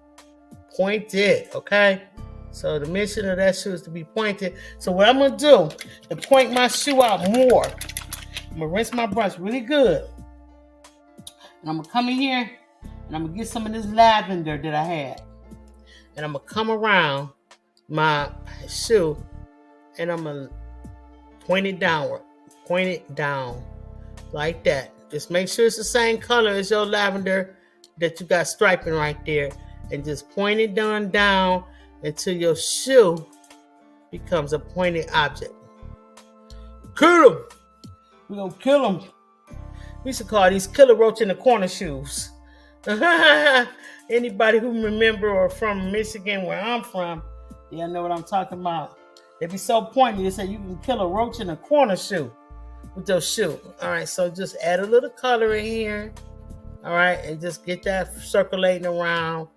pointed, okay? So the mission of that shoe is to be pointed. So what I'm going to do, to point my shoe out more, I'm going to rinse my brush really good. And I'm going to come in here, and I'm going to get some of this lavender that I had. And I'm going to come around my shoe, and I'm going to point it downward. Point it down like that. Just make sure it's the same color as your lavender that you got striping right there. And just point it down until your shoe becomes a pointed object. Kill them. We're going to kill them. We should call these killer roach in the corner shoes. Anybody who remember or from Michigan, where I'm from, yeah, know what I'm talking about. They be so pointy, they say you can kill a roach in a corner shoe with your shoe. All right, so just add a little color in here. All right, and just get that circulating around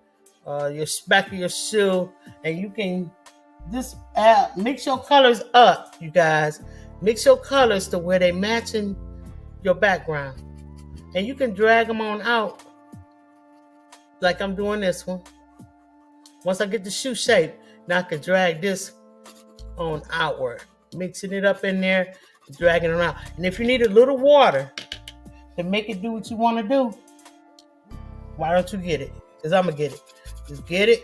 your back of your shoe. And you can just mix your colors up, you guys. Mix your colors to where they matching your background. And you can drag them on out like I'm doing this one. Once I get the shoe shape, now I can drag this on outward. Mixing it up in there, dragging it around. And if you need a little water to make it do what you want to do, why don't you get it? Because I'm going to get it. Just get it,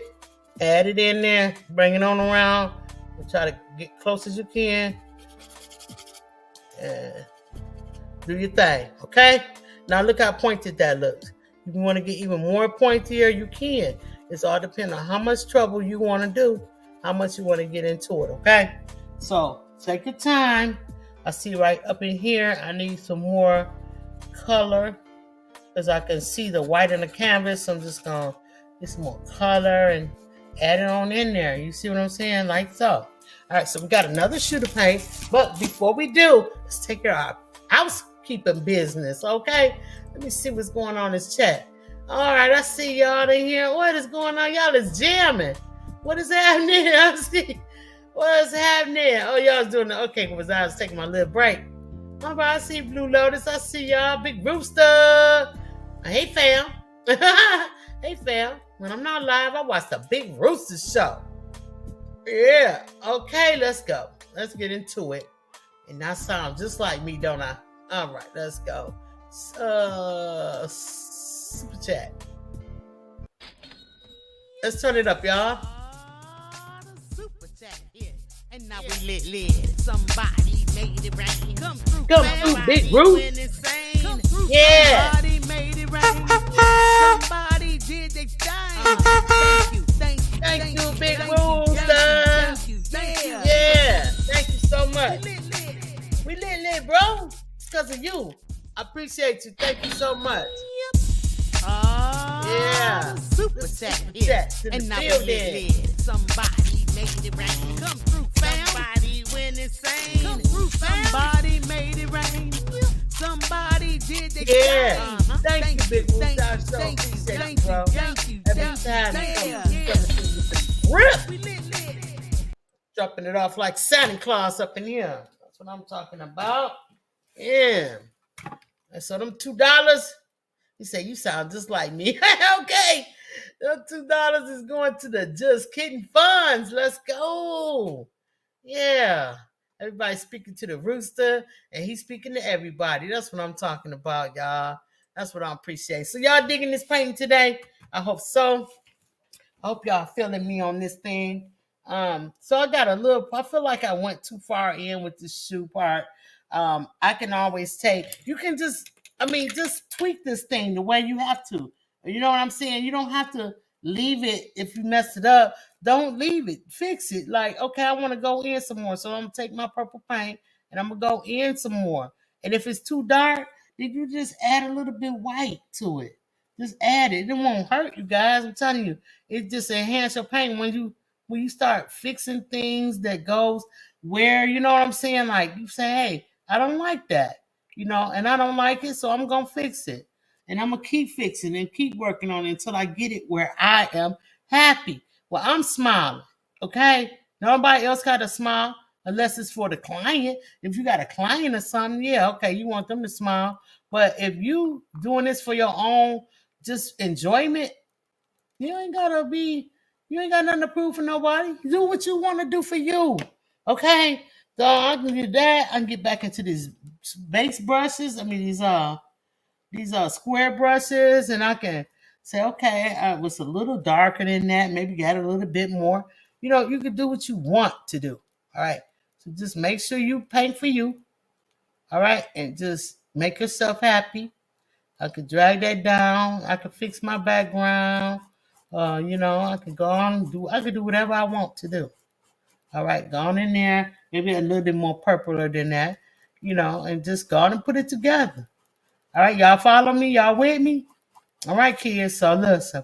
add it in there, bring it on around, and try to get close as you can. And do your thing, okay? Now look how pointed that looks. If you want to get even more pointier, you can. It's all depending on how much trouble you want to do, how much you want to get into it, okay? So take your time. I see right up in here, I need some more color because I can see the white in the canvas. So I'm just going to get some more color and add it on in there. You see what I'm saying? Like so. All right, so we got another shoe to paint. But before we do, let's take care of our housekeeping business, okay? Let me see what's going on in this chat. All right, I see y'all in here. What is going on? Y'all is jamming. What is happening? I see. What is happening? Oh, y'all is doing it. Okay, because I was taking my little break. All right, I see Blue Lotus. I see y'all. Big Rooster. Hey, fam. Hey, fam. When I'm not live, I watch the Big Rooster show. Yeah. Okay, let's go. Let's get into it. And that sounds just like me, don't I? All right, let's go. Super chat. Let's turn it up, y'all. Super chat here. And now we lit. Somebody made it rain. Come through, Big Roof. Come through, yeah. Somebody made it rain. Somebody did their thing. Thank you, Big Rooster. Thank you. Yeah. Thank you so much. We lit, bro. It's because of you. I appreciate you. Thank you so much. Yeah. Super chat here. And now we lit. Somebody made it rain. Come through, fam. Somebody went insane. Come through, fam. Somebody made it rain. Somebody did their thing. Thank you, Big Rooster. Thank you. Every time you come through with the grip. We lit. Dropping it off like Santa Claus up in here. That's what I'm talking about. Yeah. And so them $2, he said, you sound just like me. Okay. The $2 is going to the Just Kidding funds. Let's go. Yeah. Everybody speaking to the rooster, and he's speaking to everybody. That's what I'm talking about, y'all. That's what I appreciate. So y'all digging this painting today? I hope so. I hope y'all feeling me on this thing. So I got a little. I feel like I went too far in with the shoe part. I can always take. You can just. I mean, just tweak this thing the way you have to. You know what I'm saying? You don't have to leave it if you messed it up. Don't leave it. Fix it. Like, okay, I want to go in some more, so I'm gonna take my purple paint and I'm gonna go in some more. And if it's too dark, then you just add a little bit white to it. Just add it. It won't hurt you guys. I'm telling you, it just enhance your paint when you start fixing things that goes where you know what I'm saying. Like you say, hey, I don't like that, and I don't like it, so I'm gonna fix it, and I'm gonna keep fixing and keep working on it until I get it where I am happy. Well, I'm smiling, okay. Nobody else got to smile unless it's for the client. If you got a client or something, yeah, okay, you want them to smile. But if you doing this for your own just enjoyment, you ain't gotta be, you ain't got nothing to prove for nobody. Do what you want to do for you. Okay? So I can do that. I can get back into these base brushes. I mean these square brushes, and I can say, okay, it was a little darker than that. Maybe add a little bit more. You can do what you want to do. All right. So just make sure you paint for you. All right, and just make yourself happy. I could drag that down. I could fix my background. I could go on and I could do whatever I want to do. All right, go on in there, maybe a little bit more purpler than that, and just go on and put it together. All right, y'all follow me? Y'all with me? All right, kids. So listen,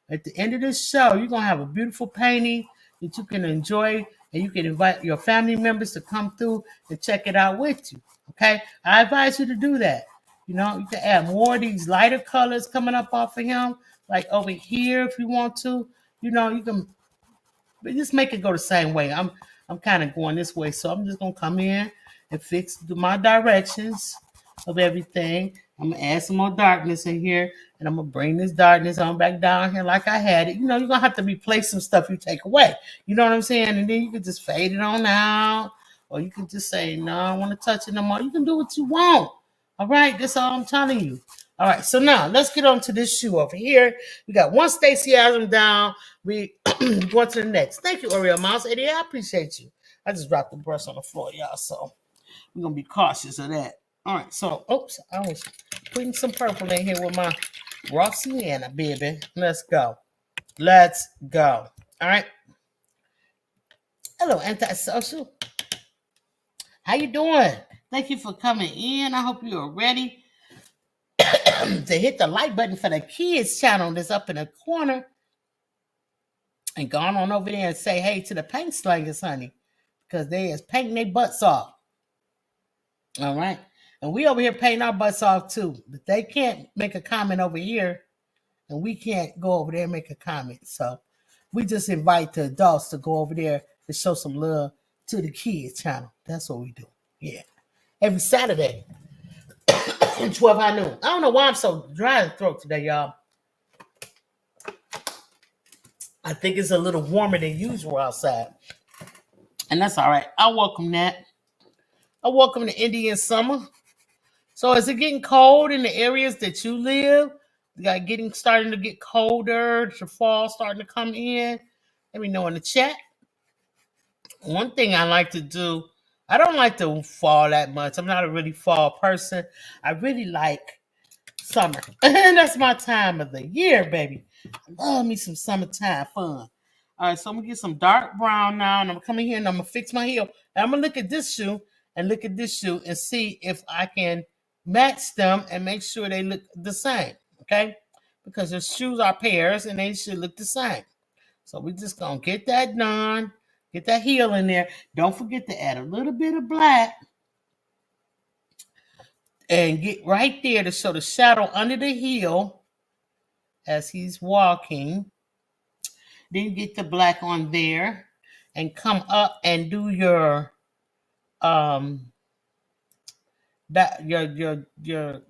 at the end of this show, you're gonna have a beautiful painting that you can enjoy, and you can invite your family members to come through and check it out with you. Okay, I advise you to do that. You can add more of these lighter colors coming up off of him, like over here if you want to. You can just make it go the same way. I'm kind of going this way, so I'm just gonna come in and fix my directions of everything. I'm gonna add some more darkness in here, and I'm gonna bring this darkness on back down here like I had it. You're gonna have to replace some stuff you take away. You know what I'm saying? And then you can just fade it on out, or you can just say, no, I don't want to touch it no more. You can do what you want. All right, that's all I'm telling you. All right, so now let's get on to this shoe over here. We got one Stacy Adams down. We going to the next. Thank you, Oreo Mouse. Eddie, I appreciate you. I just dropped the brush on the floor, y'all, so we're going to be cautious of that. All right, so, oops, I was putting some purple in here with my raw sienna, baby. Let's go. Let's go. All right. Hello, Antisocial. How you doing? Thank you for coming in. I hope you are ready to hit the like button for the kids channel that's up in the corner. And go on over there and say hey to the paint slangers, honey, because they is painting their butts off. All right. And we over here painting our butts off too. But they can't make a comment over here. And we can't go over there and make a comment. So we just invite the adults to go over there to show some love to the kids channel. That's what we do. Yeah. Every Saturday. 12 high noon. I don't know why I'm so dry in the throat today, y'all. I think it's a little warmer than usual outside. And that's all right. I welcome that. I welcome the Indian summer. So is it getting cold in the areas that you live? Starting to get colder, the fall starting to come in? Let me know in the chat. One thing I like to do, I don't like the fall that much. I'm not a really fall person. I really like summer. And that's my time of the year, baby. I love me some summertime fun. All right, so I'm going to get some dark brown now, and I'm coming here and I'm going to fix my heel. And I'm going to look at this shoe and look at this shoe and see if I can match them and make sure they look the same, okay? Because the shoes are pairs and they should look the same. So we're just going to get that done, get that heel in there. Don't forget to add a little bit of black and get right there to show the shadow under the heel as he's walking. Then get the black on there and come up and do your your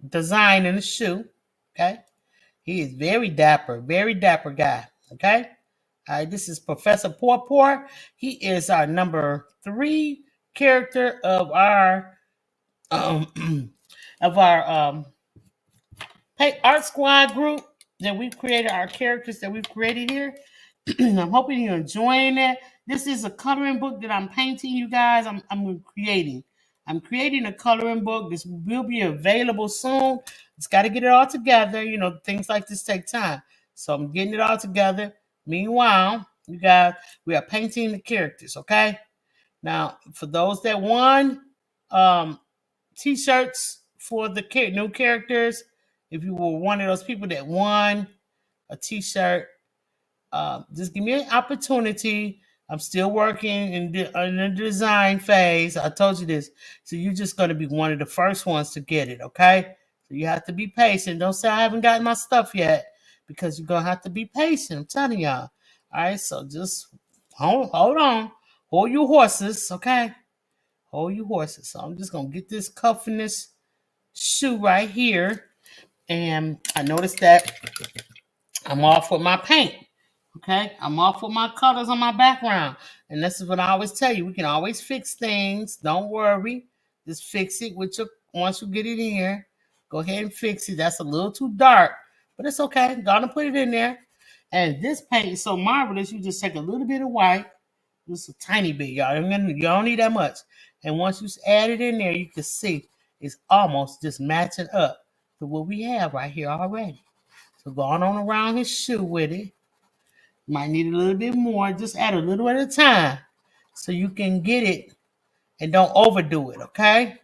design in the shoe. Okay. He is very dapper guy. Okay. All right, this is Professor Porpor. He is our number 3 character of our of our art squad group that we've created. Our characters that we've created here. I'm hoping you're enjoying it. This is a coloring book that I'm painting, you guys. I'm creating. I'm creating a coloring book. This will be available soon. It's got to get it all together. You know, things like this take time. So I'm getting it all together. Meanwhile, you guys, we are painting the characters, okay? Now, for those that won t-shirts for the new characters, if you were one of those people that won a t-shirt, just give me an opportunity. I'm still working in the design phase. I told you this. So you're just going to be one of the first ones to get it, okay? So you have to be patient. Don't say I haven't gotten my stuff yet, because you're going to have to be patient. I'm telling y'all. All right, so just hold on. Hold your horses, okay? Hold your horses. So I'm just going to get this cuff in this shoe right here. And I noticed that I'm off with my paint. Okay, I'm off with my colors on my background. And this is what I always tell you. We can always fix things. Don't worry. Just fix it with your, once you get it in here. Go ahead and fix it. That's a little too dark, but it's okay. Gotta put it in there. And this paint is so marvelous. You just take a little bit of white, just a tiny bit, y'all. You don't need that much. And once you add it in there, you can see it's almost just matching up to what we have right here already. So going on around his shoe with it. Might need a little bit more. Just add a little at a time so you can get it and don't overdo it, okay?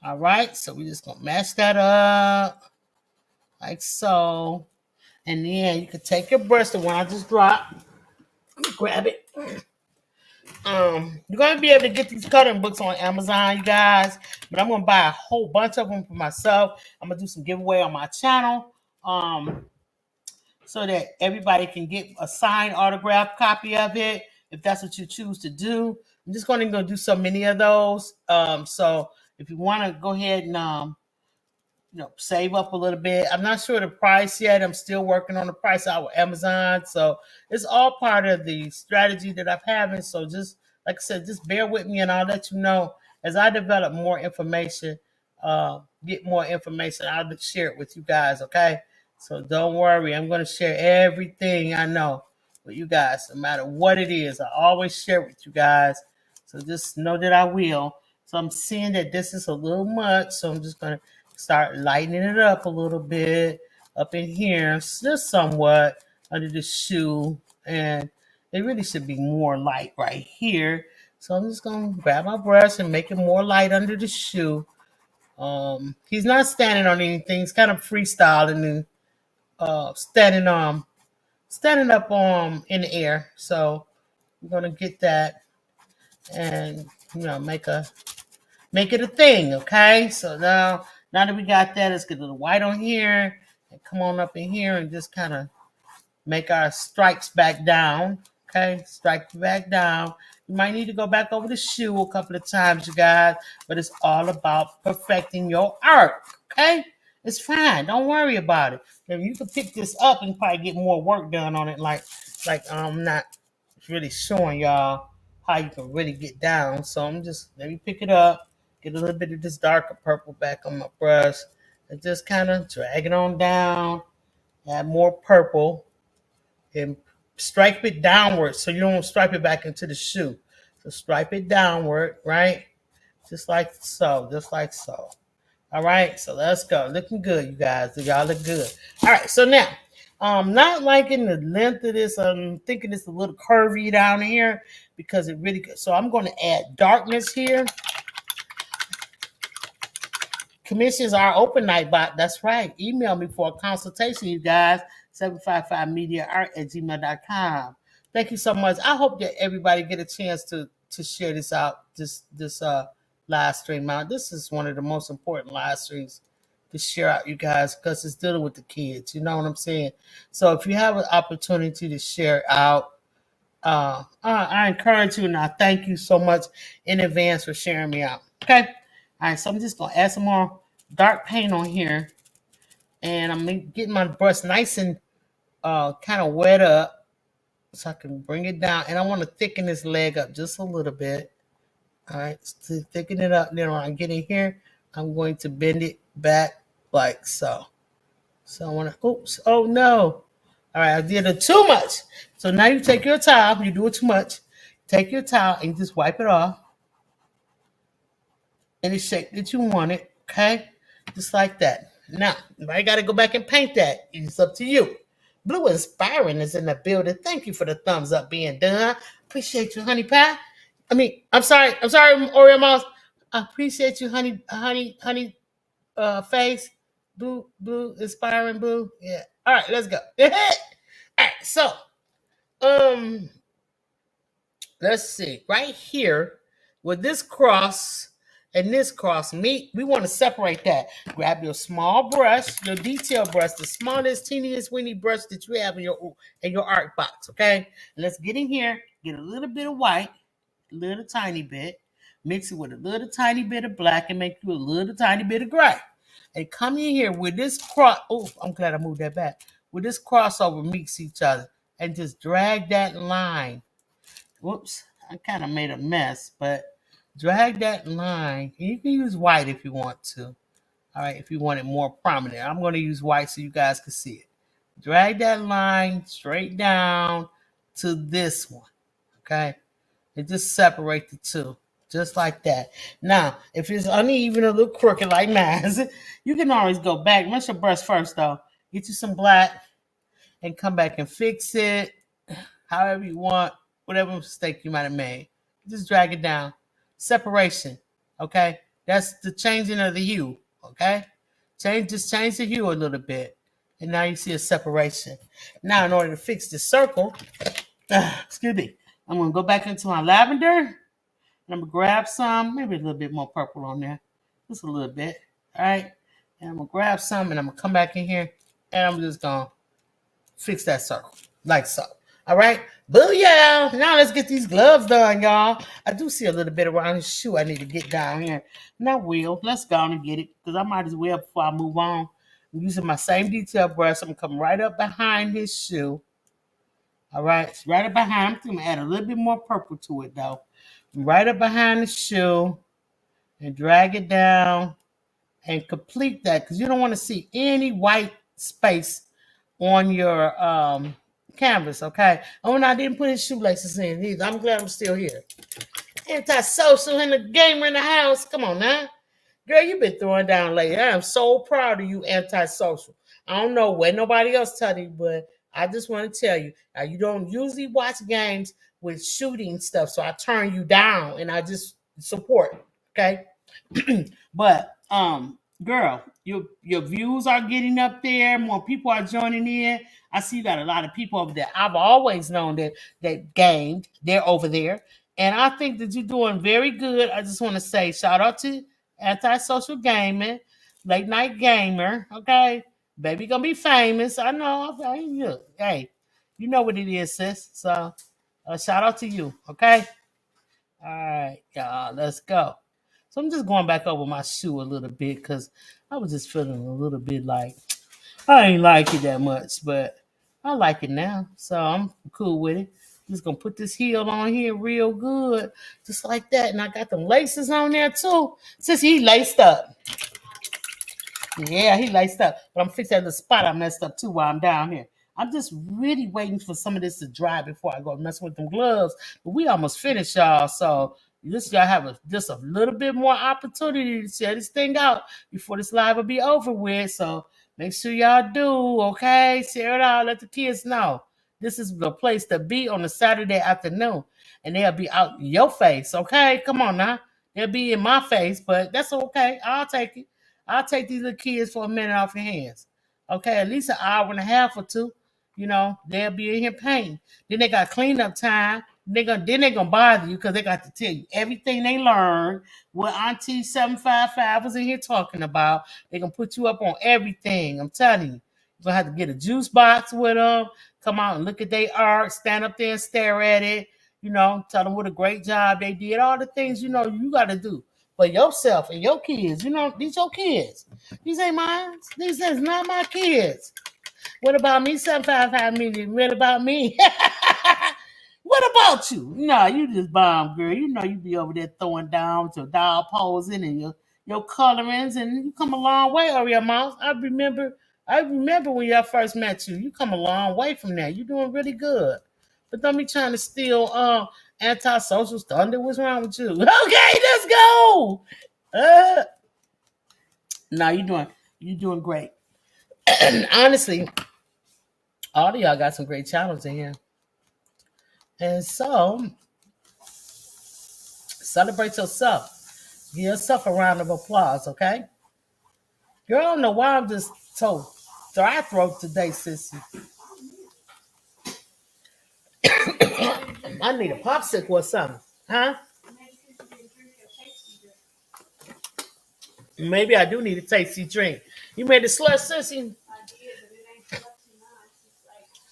All right, so we're just going to match that up like so. And then you can take your brush, the one I just dropped. Let me grab it. You're going to be able to get these coloring books on Amazon, you guys. But I'm going to buy a whole bunch of them for myself. I'm going to do some giveaway on my channel. So that everybody can get a signed autographed copy of it, if that's what you choose to do. I'm just going to go do so many of those. So if you want to go ahead and save up a little bit. I'm not sure the price yet. I'm still working on the price out with Amazon. So it's all part of the strategy that I'm having. So just like I said, just bear with me and I'll let you know as I develop more information, get more information. I'll share it with you guys, okay? So don't worry. I'm going to share everything I know with you guys, no matter what it is. I always share it with you guys. So just know that I will. So I'm seeing that this is a little much. So I'm just going to start lightening it up a little bit up in here, just somewhat under the shoe. And it really should be more light right here. So I'm just going to grab my brush and make it more light under the shoe. He's not standing on anything. He's kind of freestyling and standing up in the air. So I'm gonna get that and make it a thing, okay? So now that we got that, let's get a little white on here and come on up in here and just kind of make our stripes back down. Okay, strike back down. You might need to go back over the shoe a couple of times, you guys, but it's all about perfecting your art. Okay, it's fine. Don't worry about it. If you can pick this up and probably get more work done on it. Like I'm not really showing y'all how you can really get down. So let me pick it up, get a little bit of this darker purple back on my brush, and just kind of drag it on down. Add more purple and stripe it downward so you don't stripe it back into the shoe. So stripe it downward, right? Just like so. All right, so let's go. Looking good, you guys. Y'all look good. All right, so now, not liking the length of this. I'm thinking it's a little curvy down here because it really good. So I'm going to add darkness here. Commissions are open, Nightbot. That's right. Email me for a consultation, you guys. 755mediaart@gmail.com. Thank you so much. I hope that everybody get a chance to share this out, this live stream out. This is one of the most important live streams to share out, you guys, because it's dealing with the kids. You know what I'm saying? So if you have an opportunity to share out, I encourage you and I thank you so much in advance for sharing me out. Okay? All right, so I'm just going to add some more dark paint on here. And I'm getting my brush nice and kind of wet up so I can bring it down. And I want to thicken this leg up just a little bit. All right, to thicken it up. Then when I get in here, I'm going to bend it back like so. So I want to, oops, oh no. All right, I did it too much. So now you take your towel, you do it too much. Take your towel and just wipe it off in the shape that you want it, okay? Just like that. Now, I got to go back and paint that. It's up to you. Blue Inspiring is in the building. Thank you for the thumbs up being done. Appreciate you, honey pie. I'm sorry, Oreo Mouse. I appreciate you, honey, face. Blue, Inspiring Blue. Yeah. All right, let's go. All right, so, um, let's see. Right here, with this cross and this cross meet, we want to separate that. Grab your small brush, your detail brush, the smallest, teeniest, weeny brush that you have in your art box. Okay, and let's get in here, get a little bit of white, a little tiny bit, mix it with a little tiny bit of black, and make you a little tiny bit of gray. And come in here with this cross. Oh, I'm glad I moved that back. With this crossover mix each other, and just drag that line. Whoops, I kind of made a mess, but drag that line. And you can use white if you want to. All right, if you want it more prominent. I'm going to use white so you guys can see it. Drag that line straight down to this one. Okay, and just separate the two. Just like that. Now, if it's uneven or a little crooked like mine, you can always go back. Rinse your brush first, though. Get you some black and come back and fix it however you want, whatever mistake you might have made. Just drag it down. Separation, okay? That's the changing of the hue, okay? Just change the hue a little bit. And now you see a separation. Now, in order to fix the circle, excuse me, I'm going to go back into my lavender. I'm going to grab some, maybe a little bit more purple on there. Just a little bit, all right? And I'm going to grab some, and I'm going to come back in here, and I'm just going to fix that circle, like so. All right? Booyah! Now let's get these gloves done, y'all. I do see a little bit around his shoe I need to get down here. And I will. Let's go on and get it, because I might as well before I move on. I'm using my same detail brush. I'm going to come right up behind his shoe. All right? It's right up behind. I'm going to add a little bit more purple to it, though. Right up behind the shoe and drag it down and complete that because you don't want to see any white space on your canvas, okay? Oh, and I didn't put his shoelaces in either. I'm glad I'm still here. Antisocial and the gamer in the house. Come on now. Girl, you've been throwing down lately. I am so proud of you, Antisocial. I don't know what nobody else tell you, but I just want to tell you. Now, you don't usually watch games with shooting stuff, so I turn you down and I just support, okay? But girl, your views are getting up there. More people are joining in. I see you got a lot of people over there. I've always known that gamed. They're over there, and I think that you're doing very good. I just want to say shout out to Antisocial Gaming, Late Night Gamer. Okay, baby, gonna be famous. I know. Okay, hey, you know what it is, sis. So shout out to you. Okay. All right, y'all. Let's go. So I'm just going back over my shoe a little bit because I was just feeling a little bit like I ain't like it that much, but I like it now. So I'm cool with it. Just gonna put this heel on here real good, just like that. And I got them laces on there too. Since he laced up. Yeah, he laced up. But I'm fixing the spot I messed up too while I'm down here. I'm just really waiting for some of this to dry before I go mess with them gloves. But we almost finished, y'all. So y'all have just a little bit more opportunity to share this thing out before this live will be over with. So make sure y'all do, okay? Share it out. Let the kids know. This is the place to be on a Saturday afternoon. And they'll be out in your face, okay? Come on now. They'll be in my face, but that's okay. I'll take it. I'll take these little kids for a minute off your hands. Okay, at least an hour and a half or two. You know, they'll be in here painting. Then they got cleanup time. Then they're gonna bother you because they got to tell you everything they learned. What Auntie 755 was in here talking about. They're gonna put you up on everything. I'm telling you. You're gonna have to get a juice box with them. Come out and look at their art. Stand up there and stare at it. You know, tell them what a great job they did. All the things you know you got to do. for yourself and your kids. You know, these your kids. These ain't mine. These is not my kids. What about me? 755 million. What about me? What about you? No, you just bomb, girl. You know you be over there throwing down with your doll posing and your colorings, and you come a long way over your mouth. I remember when I first met you. You come a long way from that. You're doing really good. But don't be trying to steal antisocial thunder. What's wrong with you? Okay, let's go. Uh no, you're doing great. Honestly, all of y'all got some great channels in here. And so celebrate yourself. Give yourself a round of applause, okay? Girl, I don't know why I'm just so dry throat today, sissy. I need a popsicle or something. Huh? Maybe I do need a tasty drink. You made the slush, sissy?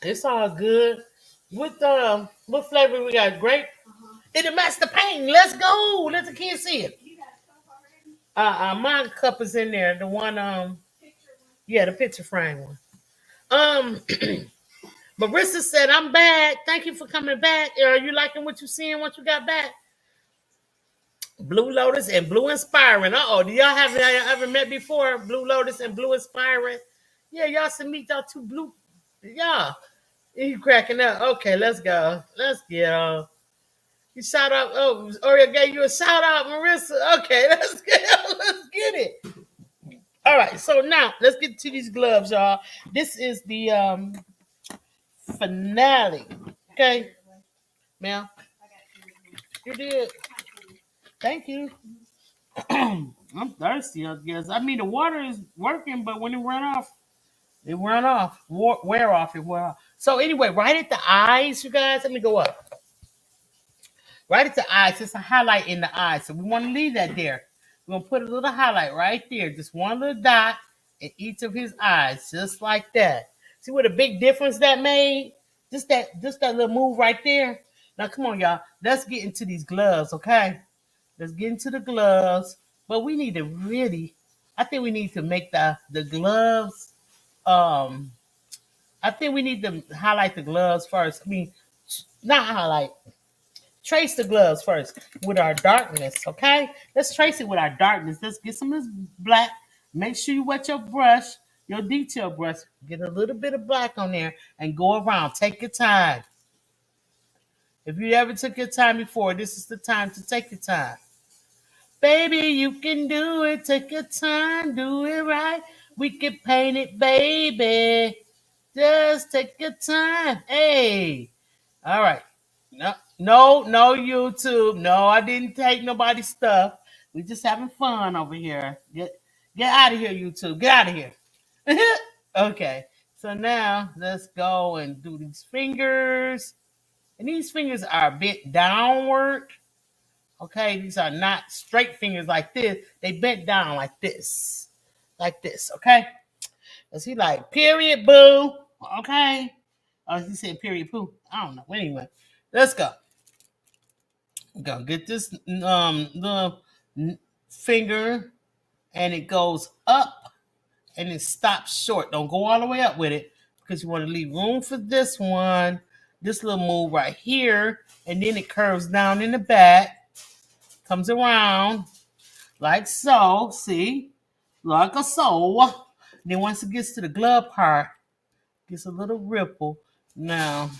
It's all good. What flavor we got? Grape? It'll match the paint. Let's go. Let the kids see it. My cup is in there. The one, yeah, the picture frame one. Um, Marissa said, "I'm back. Thank you for coming back. Are you liking what you seeing once you got back?" Blue Lotus and Blue Inspiring. Do y'all ever met before? Blue Lotus and Blue Inspiring. Yeah, y'all should meet y'all two blue. Yeah, you cracking up. Okay, let's go. Let's get on. You shout out. Oh, Oreo gave you a shout out, Marissa. Okay, let's get it. All right, so now let's get to these gloves, y'all. This is the finale. Okay, ma'am. You did. Thank you. I'm thirsty, I guess. I mean, the water is working, but when it run off. Wear off, it wear off. So anyway, right at the eyes, you guys. Let me go up. Right at the eyes, it's a highlight in the eye. So we want to leave that there. We're gonna put a little highlight right there, just one little dot in each of his eyes, just like that. See what a big difference that made? Just that little move right there. Now come on, y'all. Let's get into these gloves, okay? Let's get into the gloves. But we need to really, I think we need to make the gloves. Um, I think we need to highlight the gloves first. I mean, not highlight. Trace the gloves first with our darkness, okay? Let's trace it with our darkness. Let's get some of this black. Make sure you wet your brush, your detail brush. Get a little bit of black on there and go around. Take your time. If you ever took your time before, this is the time to take your time. Baby, you can do it. Take your time. Do it right. We can paint it, baby. Just take your time. Hey. All right. No, YouTube. No, I didn't take nobody's stuff. We just having fun over here. Get out of here, YouTube. Get out of here. Okay. So now let's go and do these fingers. And these fingers are a bit downward. Okay, these are not straight fingers like this. They bent down like this. Like this, okay? Cause he like, period, boo. Okay. Oh, he said period poo. I don't know. Anyway, let's go. We're gonna get this little finger and it goes up and it stops short. Don't go all the way up with it because you want to leave room for this one. This little move right here, and then it curves down in the back, comes around like so. See, like a so. Then once it gets to the glove part, gets a little ripple. Now,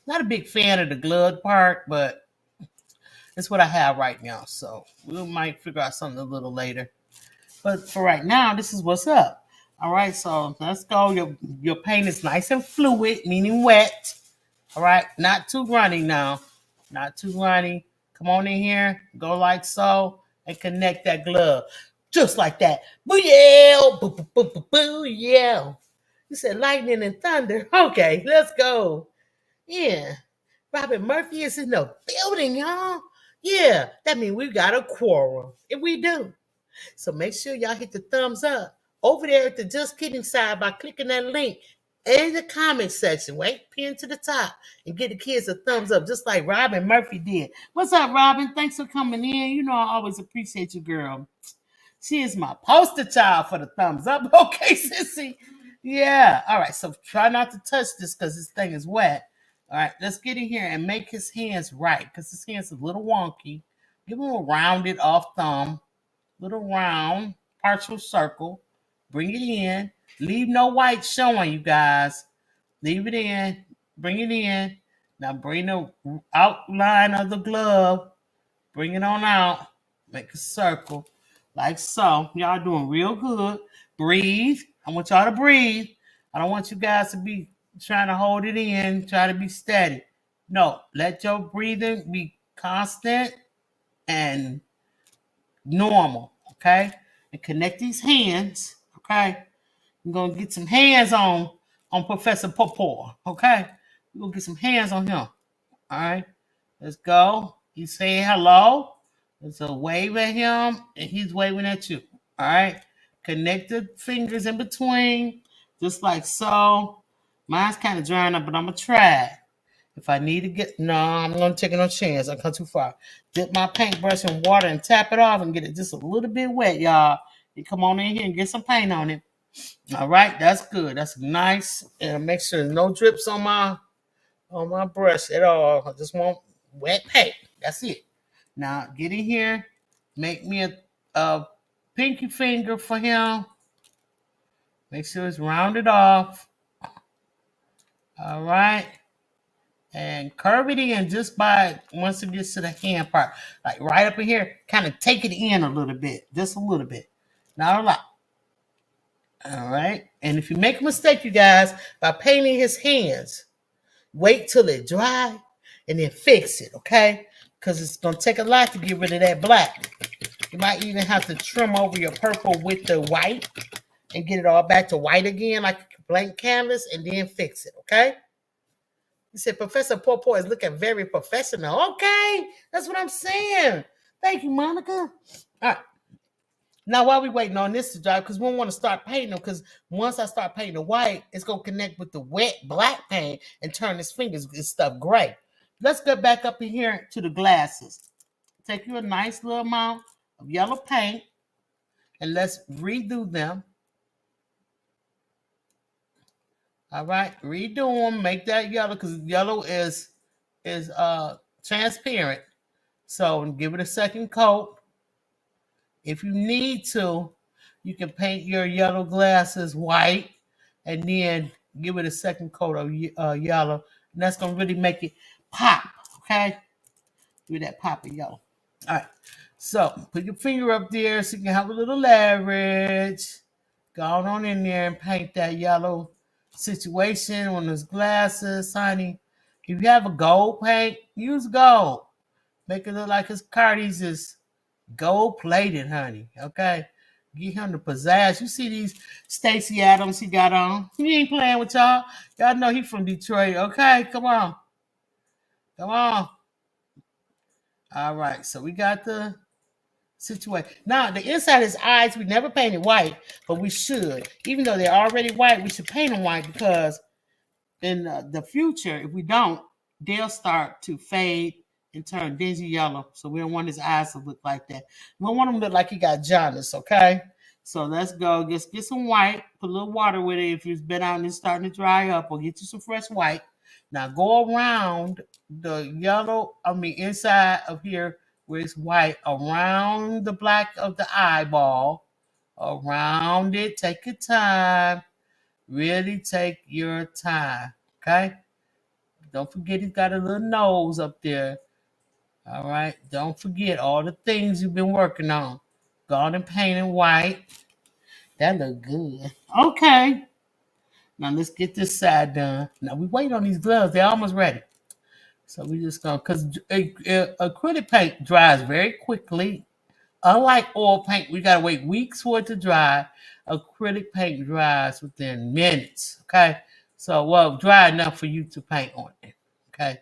not a big fan of the glove part, but it's what I have right now. So we might figure out something a little later. But for right now, this is what's up. All right, so let's go. Your paint is nice and fluid, meaning wet. All right, not too runny now. Not too runny. Come on in here, go like so, and connect that glove. Just like that. Boo-yeah! Boo-yeah! You said lightning and thunder. Okay, let's go. Yeah. Robert Murphy is in the building, y'all. Yeah, that means we got a quorum. If we do. So make sure y'all hit the thumbs up over there at the Just Kidding side by clicking that link in the comment section. Wait, pin to the top and give the kids a thumbs up, just like Robin Murphy did. What's up, Robin? Thanks for coming in. You know I always appreciate you, girl. She is my poster child for the thumbs up. Okay, sissy. Yeah. All right. So try not to touch this because this thing is wet. All right. Let's get in here and make his hands right because his hands are a little wonky. Give him a rounded off thumb, little round, partial circle. Bring it in. Leave no white showing, you guys. Leave it in. Bring it in. Now bring the outline of the glove. Bring it on out. Make a circle like so. Y'all doing real good. Breathe. I want y'all to breathe. I don't want you guys to be trying to hold it in, try to be steady. No, let your breathing be constant and normal, okay? And connect these hands, okay? I'm gonna get some hands on Professor Popo, okay? We're gonna get some hands on him. All right, let's go. He's saying hello. There's a wave at him, and he's waving at you. All right, connect the fingers in between, just like so. Mine's kind of drying up, but I'm gonna try. If I need to get, no, I'm gonna take no chance. I come too far. Dip my paintbrush in water and tap it off and get it just a little bit wet, y'all. You come on in here and get some paint on it. All right, that's good. That's nice. And make sure there's no drips on my brush at all. I just want wet paint. That's it. Now get in here. Make me a pinky finger for him. Make sure it's rounded off. All right. And curve it in just by once it gets to the hand part. Like right up in here, kind of take it in a little bit. Just a little bit. Not a lot. All right. And if you make a mistake, you guys, by painting his hands, wait till it dry and then fix it, okay? Because it's going to take a lot to get rid of that black. You might even have to trim over your purple with the white and get it all back to white again, like a blank canvas, and then fix it, okay? He said, Professor Popo is looking very professional. Okay, that's what I'm saying. Thank you, Monica. All right. Now, while we waiting on this to dry, because we don't want to start painting them, because once I start painting the white, it's going to connect with the wet black paint and turn his fingers and stuff gray. Let's get back up in here to the glasses. Take you a nice little amount of yellow paint, and let's redo them. All right, redo them. Make that yellow, because yellow is transparent. So give it a second coat. If you need to, you can paint your yellow glasses white and then give it a second coat of yellow. And that's going to really make it pop, okay? Give it that pop of yellow. All right. So put your finger up there so you can have a little leverage. Go on in there and paint that yellow situation on those glasses, honey. If you have a gold paint, use gold. Make it look like his Cardi's is gold plated, honey. Okay, get him the pizzazz. You see these Stacey Adams he got on? He ain't playing with y'all. Y'all know he from Detroit. Okay, come on, come on. All right, so we got the situation. Now the inside of his eyes, we never painted white, but we should. Even though they're already white, we should paint them white because in the future, if we don't, they'll start to fade and turn dingy yellow. So we don't want his eyes to look like that. We don't want him to look like he got jaundice, okay? So let's go. Just get some white. Put a little water with it if it's been out and it's starting to dry up, or get you some fresh white. Now go around the yellow, inside of here where it's white, around the black of the eyeball, around it. Take your time. Really take your time, okay? Don't forget he's got a little nose up there. All right. Don't forget all the things you've been working on. Go on and paint in white. That look good. Okay. Now let's get this side done. Now we wait on these gloves. They're almost ready. So we just gonna, because acrylic paint dries very quickly. Unlike oil paint, we gotta wait weeks for it to dry. Acrylic paint dries within minutes. Okay. So dry enough for you to paint on it. Okay.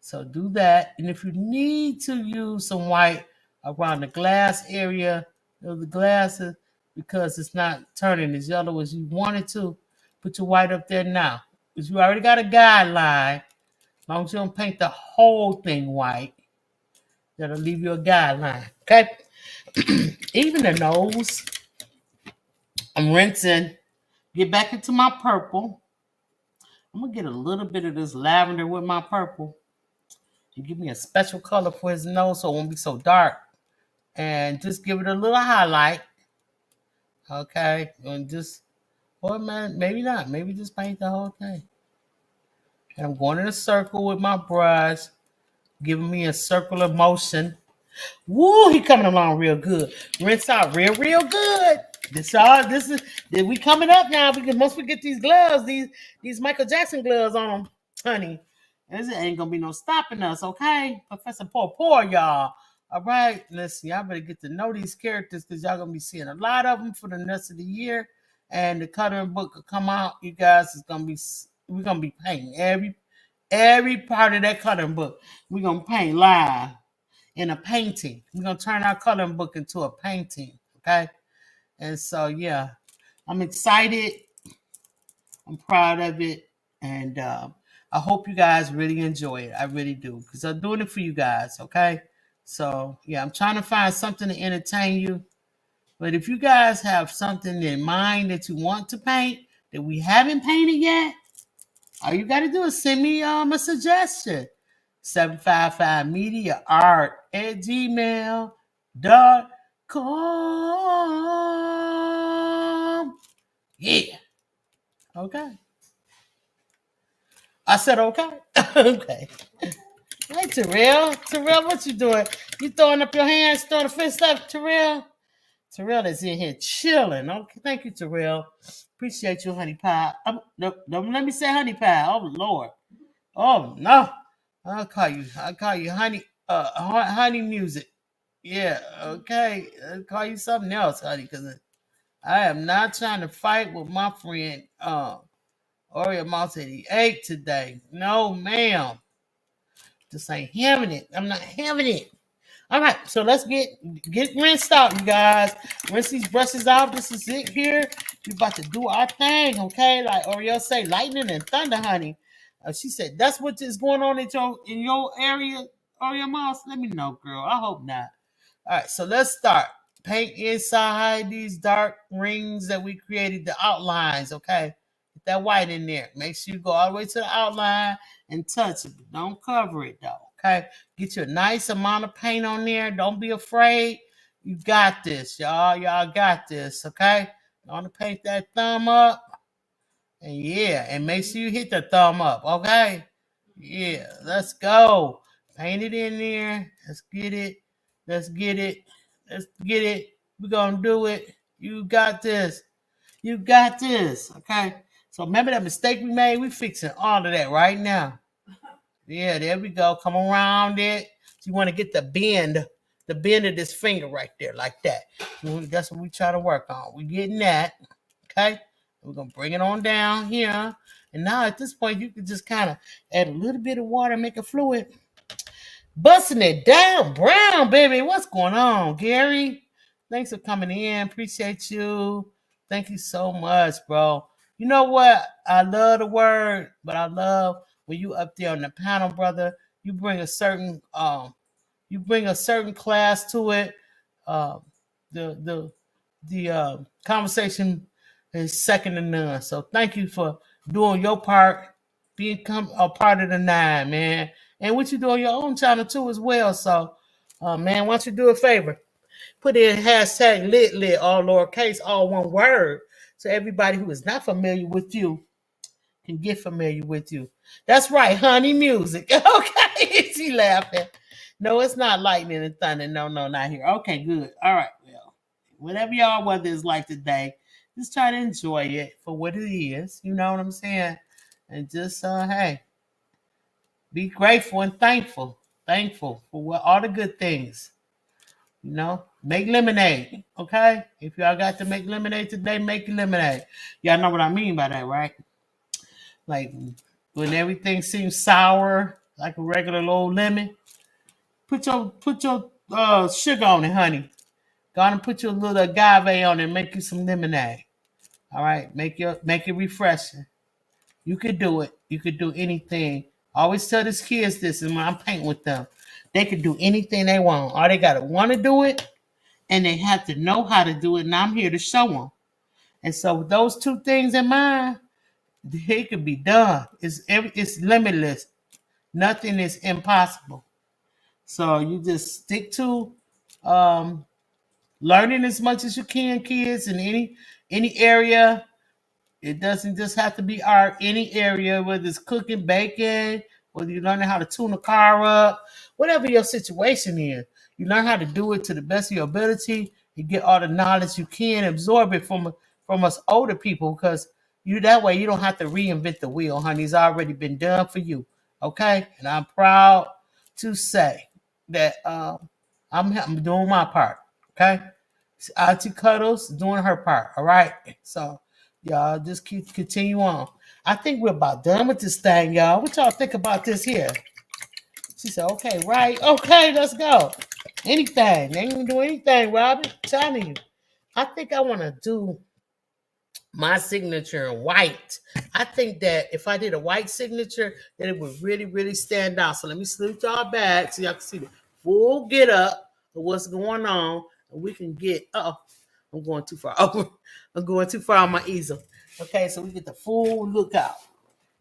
So do that. And if you need to use some white around the glass area of the glasses because it's not turning as yellow as you want it to, Put your white up there now. Because you already got a guideline. As long as you don't paint the whole thing white, that'll leave you a guideline. Okay? Even the nose, I'm rinsing. Get back into my purple. I'm going to get a little bit of this lavender with my purple. And give me a special color for his nose so it won't be so dark. And just give it a little highlight. Okay? And just, or man, maybe not. Maybe just paint the whole thing. And I'm going in a circle with my brush, giving me a circular motion. Woo, he coming along real good. Rinse out real good. This is we coming up now because once we get these gloves, these Michael Jackson gloves on them, honey. This ain't gonna be no stopping us, okay? Professor Poor, y'all. All right, listen, y'all better get to know these characters because y'all gonna be seeing a lot of them for the rest of the year. And the coloring book will come out. You guys we're gonna be painting every part of that coloring book. We're gonna paint live in a painting. We're gonna turn our coloring book into a painting, okay? And so yeah, I'm excited. I'm proud of it, and I hope you guys really enjoy it. I really do because I'm doing it for you guys, okay? So yeah, I'm trying to find something to entertain you. But if you guys have something in mind that you want to paint that we haven't painted yet, all you got to do is send me a suggestion. 755mediaart@gmail.com. Yeah. Okay. I said okay. Okay. Hey, Terrell. Terrell, what you doing? You throwing up your hands, throwing a fist up, Terrell? Terrell is in here chilling. Okay, thank you, Terrell. Appreciate you, honey pie. Don't let me say honey pie. Oh Lord. Oh no. I'll call you honey. Honey music. Yeah. Okay. I'll call you something else, honey, because I am not trying to fight with my friend Oreo Mouse 88 today. No, ma'am. Just ain't having it. I'm not having it. All right, so let's get rinsed out, you guys. Rinse these brushes out. This is it here. We about to do our thing, okay? Like Oriel say, lightning and thunder, honey. She said, that's what is going on in your area, Oriel Mouse? Let me know, girl. I hope not. All right, so let's start. Paint inside these dark rings that we created, the outlines, okay? Get that white in there. Make sure you go all the way to the outline and touch it. Don't cover it, though. Okay, get you a nice amount of paint on there. Don't be afraid. You got this, y'all. Y'all got this, okay? You want to paint that thumb up? And yeah, and make sure you hit the thumb up, okay? Yeah, let's go. Paint it in there. Let's get it. Let's get it. Let's get it. We're going to do it. You got this. You got this, okay? So remember that mistake we made? We're fixing all of that right now. Yeah, there we go. Come around it. So you want to get the bend of this finger right there, like that. That's what we try to work on. We're getting that. Okay. We're going to bring it on down here. And now at this point, you can just kind of add a little bit of water, make it fluid. Busting it down. Brown, baby. What's going on, Gary? Thanks for coming in. Appreciate you. Thank you so much, bro. You know what? I love the word, but I love when you up there on the panel, brother, you bring a certain class to it. The conversation is second to none. So thank you for doing your part, become a part of the 9, man. And what you do on your own channel too as well. So man, why don't you do a favor? Put in hashtag lit, all lowercase, all one word. So everybody who is not familiar with you can get familiar with you. That's right, honey music. Okay, she laughing. No, it's not lightning and thunder. No, not here. Okay, good. All right, well, whatever y'all weather is like today, just try to enjoy it for what it is. You know what I'm saying? And just, hey, be grateful and thankful. Thankful for all the good things. You know, make lemonade, okay? If y'all got to make lemonade today, make lemonade. Y'all know what I mean by that, right? Like when everything seems sour, like a regular old lemon, put your sugar on it, honey. Go on and put your little agave on it and make you some lemonade. All right, make it refreshing. You could do it. You could do anything. I always tell these kids this, and when I'm painting with them, they could do anything they want. All they gotta want to do it, and they have to know how to do it. And I'm here to show them. And so with those two things in mind, it could be done. It's limitless. Nothing is impossible. So you just stick to um, learning as much as you can, kids, in any area. It doesn't just have to be art. Any area, whether it's cooking, baking, whether you're learning how to tune a car up, whatever your situation is, you learn how to do it to the best of your ability. You get all the knowledge you can, absorb it from us older people, because you that way you don't have to reinvent the wheel, honey. It's already been done for you. Okay, and I'm proud to say that I'm doing my part. Okay, Auntie Cuddles doing her part. All right, so y'all just continue on. I think we're about done with this thing, y'all. What y'all think about this here? She said, okay, right. Okay, let's go. Anything. They ain't gonna do anything, Robin. I'm telling you. I think I want to do my signature in white. I think that if I did a white signature, then it would really, really stand out. So let me salute y'all back so y'all can see the full get up of what's going on. And we can get, I'm going too far over. I'm going too far on my easel. Okay, so we get the full lookout.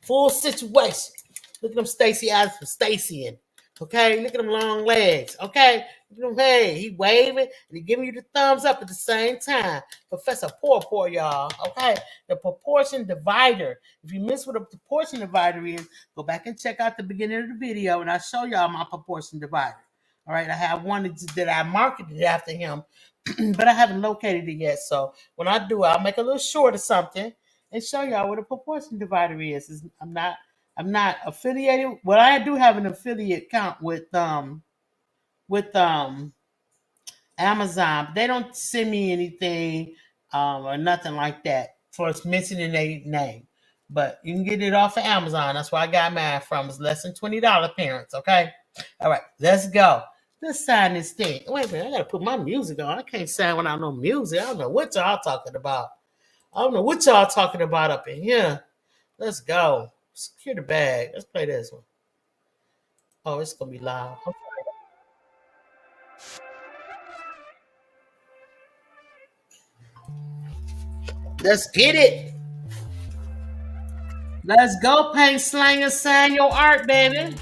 Full situation. Look at them Stacy Adams from Stacy in. Okay, look at them long legs. Okay, look at them, hey, he waving and he giving you the thumbs up at the same time. Professor Poor, y'all. Okay, the proportion divider. If you miss what a proportion divider is, go back and check out the beginning of the video, and I'll show y'all my proportion divider. All right, I have one that I marketed after him, but I haven't located it yet. So when I do, I'll make a little short or something and show y'all what a proportion divider is. I'm not affiliated. Well, I do have an affiliate account with Amazon. But they don't send me anything or nothing like that for us mentioning their name. But you can get it off of Amazon. That's where I got mine from. It's less than $20, parents. Okay. All right, let's go. Let's sign this thing. Wait a minute, I gotta put my music on. I can't sign without no music. I don't know what y'all talking about. I don't know what y'all talking about up in here. Let's go. Secure the bag. Let's play this one. Oh, it's gonna be loud. Okay. Let's get it. Let's go, paint slanger. Sign your art, baby.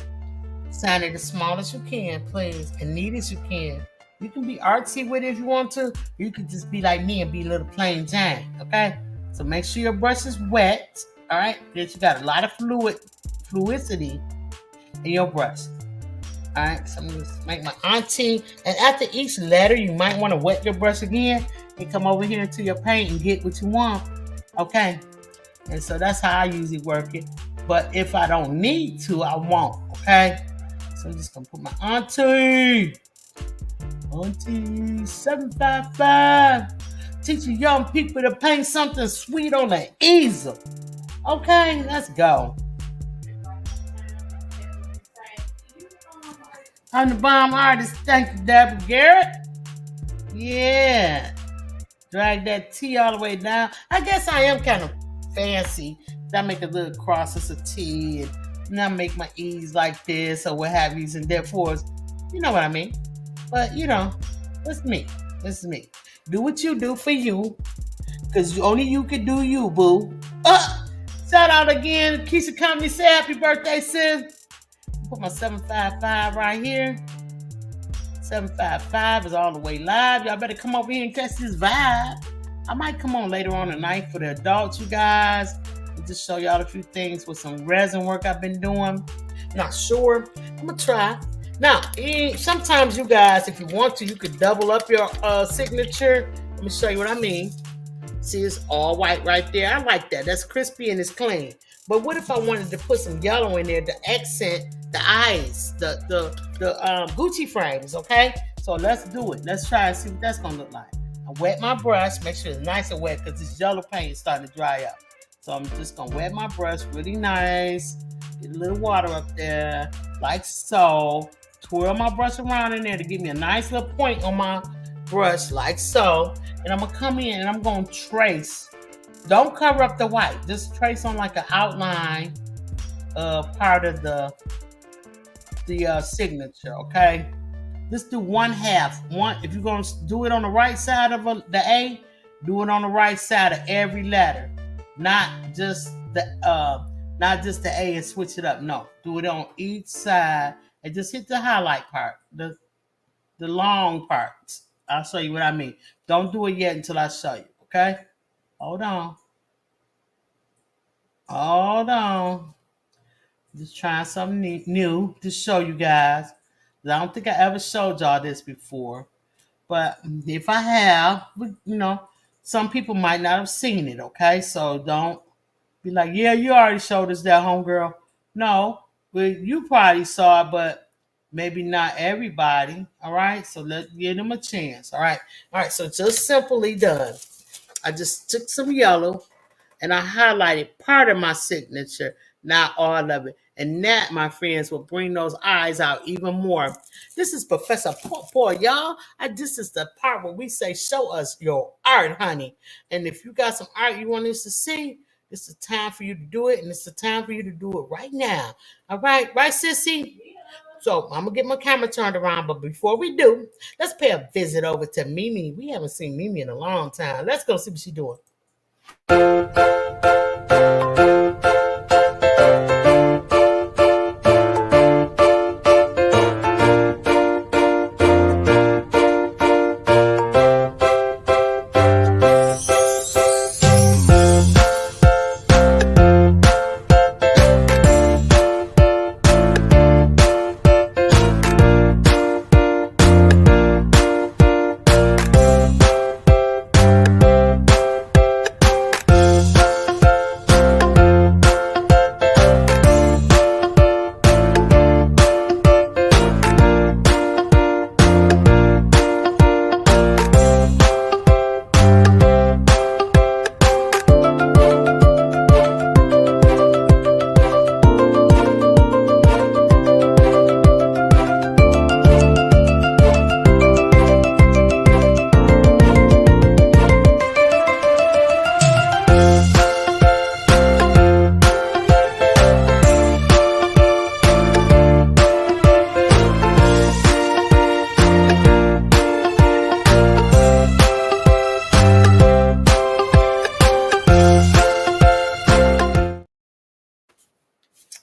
Sign it as small as you can, please, and neat as you can. You can be artsy with it if you want to. You can just be like me and be a little plain Jane, okay? So make sure your brush is wet, all right? That you got a lot of fluidity in your brush. All right, so I'm going to make my auntie. And after each letter, you might want to wet your brush again and come over here into your paint and get what you want, okay? And so that's how I usually work it. But if I don't need to, I won't, okay? So I'm just going to put my auntie 755, teaching young people to paint something sweet on the easel. Okay, let's go. I'm the bomb artist. Thank you, Deborah Garrett. Yeah. Drag that T all the way down. I guess I am kind of fancy. I make a little cross as a T, and I make my E's like this or what have yous, and therefore, you know what I mean. But you know, it's me. It's me. Do what you do for you, because only you can do you, boo. Shout out again, Keisha Company. Say happy birthday, sis. Put my 755 right here. 755 is all the way live. Y'all better come over here and catch this vibe. I might come on later on tonight for the adults, you guys, and just show y'all a few things with some resin work I've been doing. Not sure. I'm gonna try. Now, sometimes you guys, if you want to, you could double up your signature. Let me show you what I mean. See, it's all white right there. I like that. That's crispy and it's clean. But what if I wanted to put some yellow in there to accent the eyes, the Gucci frames, okay? So let's do it. Let's try and see what that's gonna look like. I wet my brush, make sure it's nice and wet because this yellow paint is starting to dry up. So I'm just gonna wet my brush really nice. Get a little water up there, like so. Twirl my brush around in there to give me a nice little point on my brush, like so. And I'm gonna come in and I'm gonna trace Don't cover up the white. Just trace on like an outline of part of the signature. Okay. Just do one half. One. If you're gonna do it on the right side of the A, do it on the right side of every letter, not just the A and switch it up. No, do it on each side and just hit the highlight part, the long parts. I'll show you what I mean. Don't do it yet until I show you. Okay? Hold on. Hold on. Just trying something new to show you guys. I don't think I ever showed y'all this before. But if I have, some people might not have seen it, okay? So don't be like, yeah, you already showed us that, homegirl. No, you probably saw it, but maybe not everybody, all right? So let's give them a chance, all right? All right, so just simply done. I just took some yellow and I highlighted part of my signature, not all of it. And that, my friends, will bring those eyes out even more. This is Professor Paul, y'all. This is the part where we say, show us your art, honey. And if you got some art you want us to see, it's the time for you to do it, and it's the time for you to do it right now. All right, right, sissy? So I'm gonna get my camera turned around, but before we do, let's pay a visit over to Mimi. We haven't seen Mimi in a long time. Let's go see what she's doing.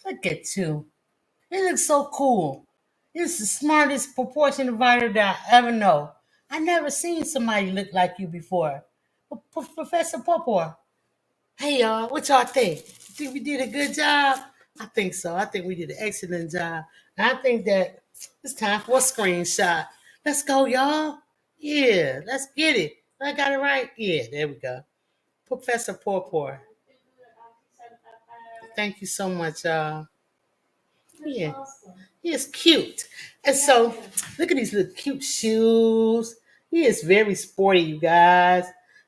Look at you. It looks so cool. It's the smartest proportion divider that I ever know. I never seen somebody look like you before. Professor Popor. Hey y'all, what y'all think? Think we did a good job? I think so. I think we did an excellent job. And I think that it's time for a screenshot. Let's go, y'all. Yeah, let's get it. I got it right. Yeah, there we go. Professor Popor. Thank you so much, y'all. Yeah. He is cute. And so, look at these little cute shoes. He is very sporty, you guys.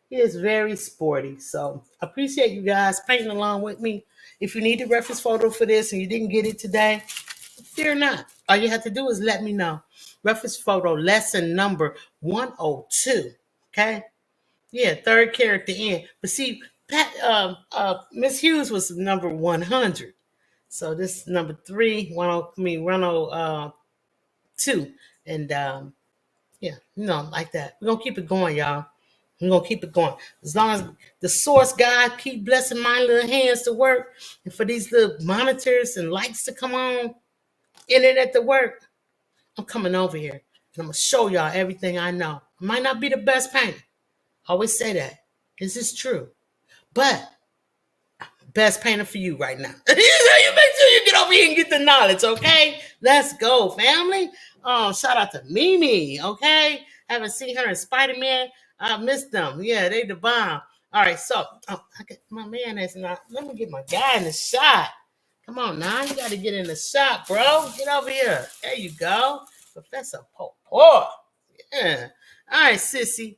He is very sporty. So, appreciate you guys painting along with me. If you need a reference photo for this and you didn't get it today, fear not. All you have to do is let me know. Reference photo lesson number 102. Okay? Yeah, third character in. But see, Miss Hughes was number 100. So this is number 102. And yeah, like that. We're gonna keep it going, y'all. We're gonna keep it going. As long as the source God keep blessing my little hands to work and for these little monitors and lights to come on, internet to work, I'm coming over here and I'm gonna show y'all everything I know. I might not be the best painter. I always say that. This is true. But best painter for you right now. You make sure you get over here and get the knowledge, okay? Let's go, family. Shout out to Mimi, okay? Haven't seen her in Spider-Man. I missed them. Yeah, they the bomb. All right, so I got my man is not. Let me get my guy in the shot. Come on now, you got to get in the shot, bro. Get over here. There you go, Professor Popo. Yeah. All right, sissy.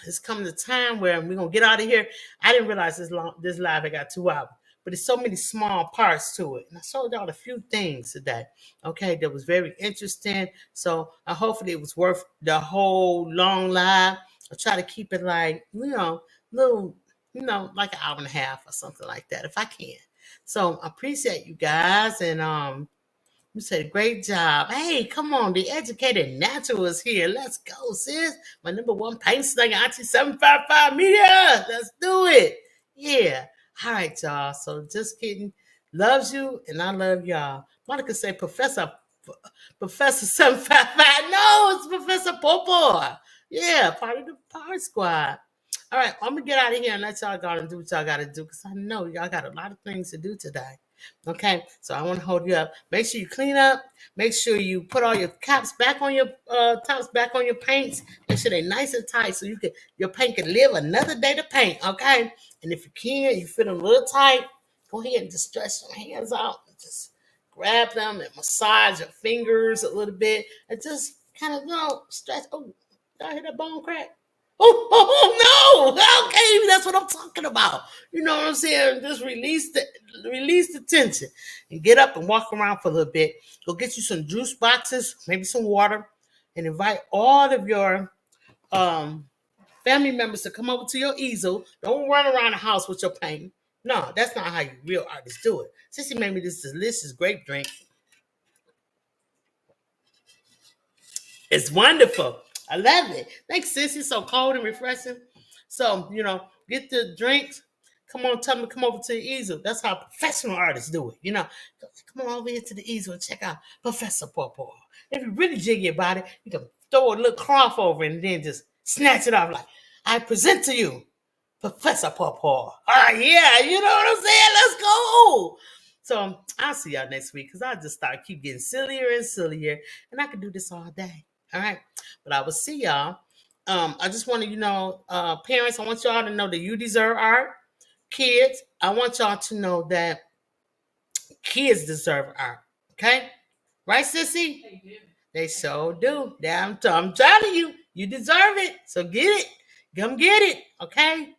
It's coming the time where we're gonna get out of here. I didn't realize this live I got 2 hours, but there's so many small parts to it. And I showed y'all a few things today. Okay, that was very interesting. So hopefully it was worth the whole long live. I'll try to keep it like, little like an hour and a half or something like that, if I can. So I appreciate you guys, and you said great job. Hey, come on, the educated natural is here. Let's go, sis. My number one paint slinger, Auntie 755 Media. Let's do it. Yeah. All right, y'all. So just kidding. Loves you, and I love y'all. Monica say Professor 755. No, it's Professor Popo. Yeah, part of the Power Squad. All right, I'm gonna get out of here and let y'all go and do what y'all gotta do, because I know y'all got a lot of things to do today. Okay, so I want to hold you up. Make sure you clean up. Make sure you put all your caps back on your tops back on your paints. Make sure they're nice and tight so your paint can live another day to paint. Okay, and if you can, you fit them a little tight. Go ahead and just stretch your hands out and just grab them and massage your fingers a little bit and just kind of stretch. Oh, did I hear that bone crack? Oh no! Okay, that's what I'm talking about. You know what I'm saying? Just release the tension and get up and walk around for a little bit. Go get you some juice boxes, maybe some water, and invite all of your family members to come over to your easel. Don't run around the house with your paint. No, that's not how you real artists do it. Sissy made me this delicious grape drink. It's wonderful. I love it. Thanks, sis. It's so cold and refreshing. So, get the drinks. Come on, tell me, come over to the easel. That's how professional artists do it. Come on over here to the easel and check out Professor Pawpaw. If you really jiggy about it, you can throw a little cloth over and then just snatch it off like, I present to you Professor Pawpaw. Yeah, you know what I'm saying? Let's go. So I'll see y'all next week, because I just keep getting sillier and sillier, and I can do this all day. All right, but I will see y'all. I just want to, parents, I want y'all to know that you deserve art. Kids, I want y'all to know that kids deserve art. Okay? Right, sissy? They sure do. I'm telling you, you deserve it. So get it. Come get it. Okay?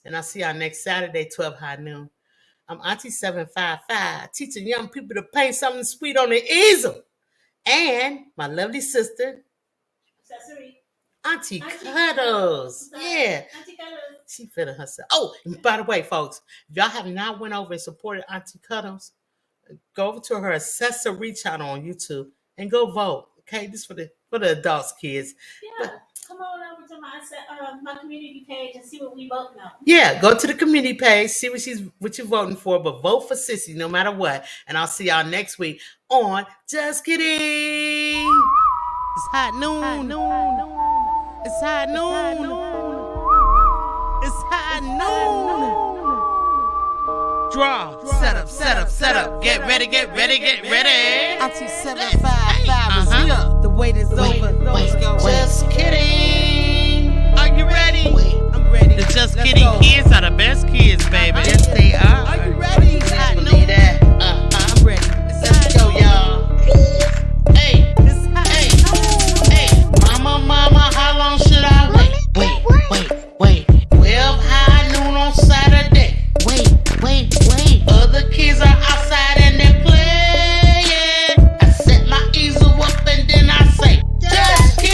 And I'll see y'all next Saturday, 12 high noon. I'm Auntie 755, teaching young people to paint something sweet on the easel. And my lovely sister, Auntie Cuddles. Yeah. Auntie Cuddles. She feeling herself. Oh, and by the way, folks, if y'all have not went over and supported Auntie Cuddles, go over to her accessory channel on YouTube and go vote. Okay, this for the adults, kids. Yeah, come on over to my community page and see what we voting on. Yeah, go to the community page, see what you're voting for, but vote for Sissy no matter what. And I'll see y'all next week on Just Kidding. It's hot noon. It's hot noon. It's hot noon. Draw. Set up. Get ready. Auntie 755 is here. The wait is over. Let's go. Just kidding. Are you ready? I'm ready. The Just Kidding kids are the best kids, baby. Yes, they are. Are you ready? It's hot noon. Believe that. I'm ready. Let's go, y'all. Hey. Mama, how long should I wait? 12 high noon on Saturday. Wait. Other kids are outside and they're playing. I set my easel up and then I say, just kidding.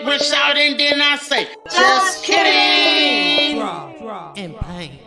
licorice out and then I say, just kidding. And paint.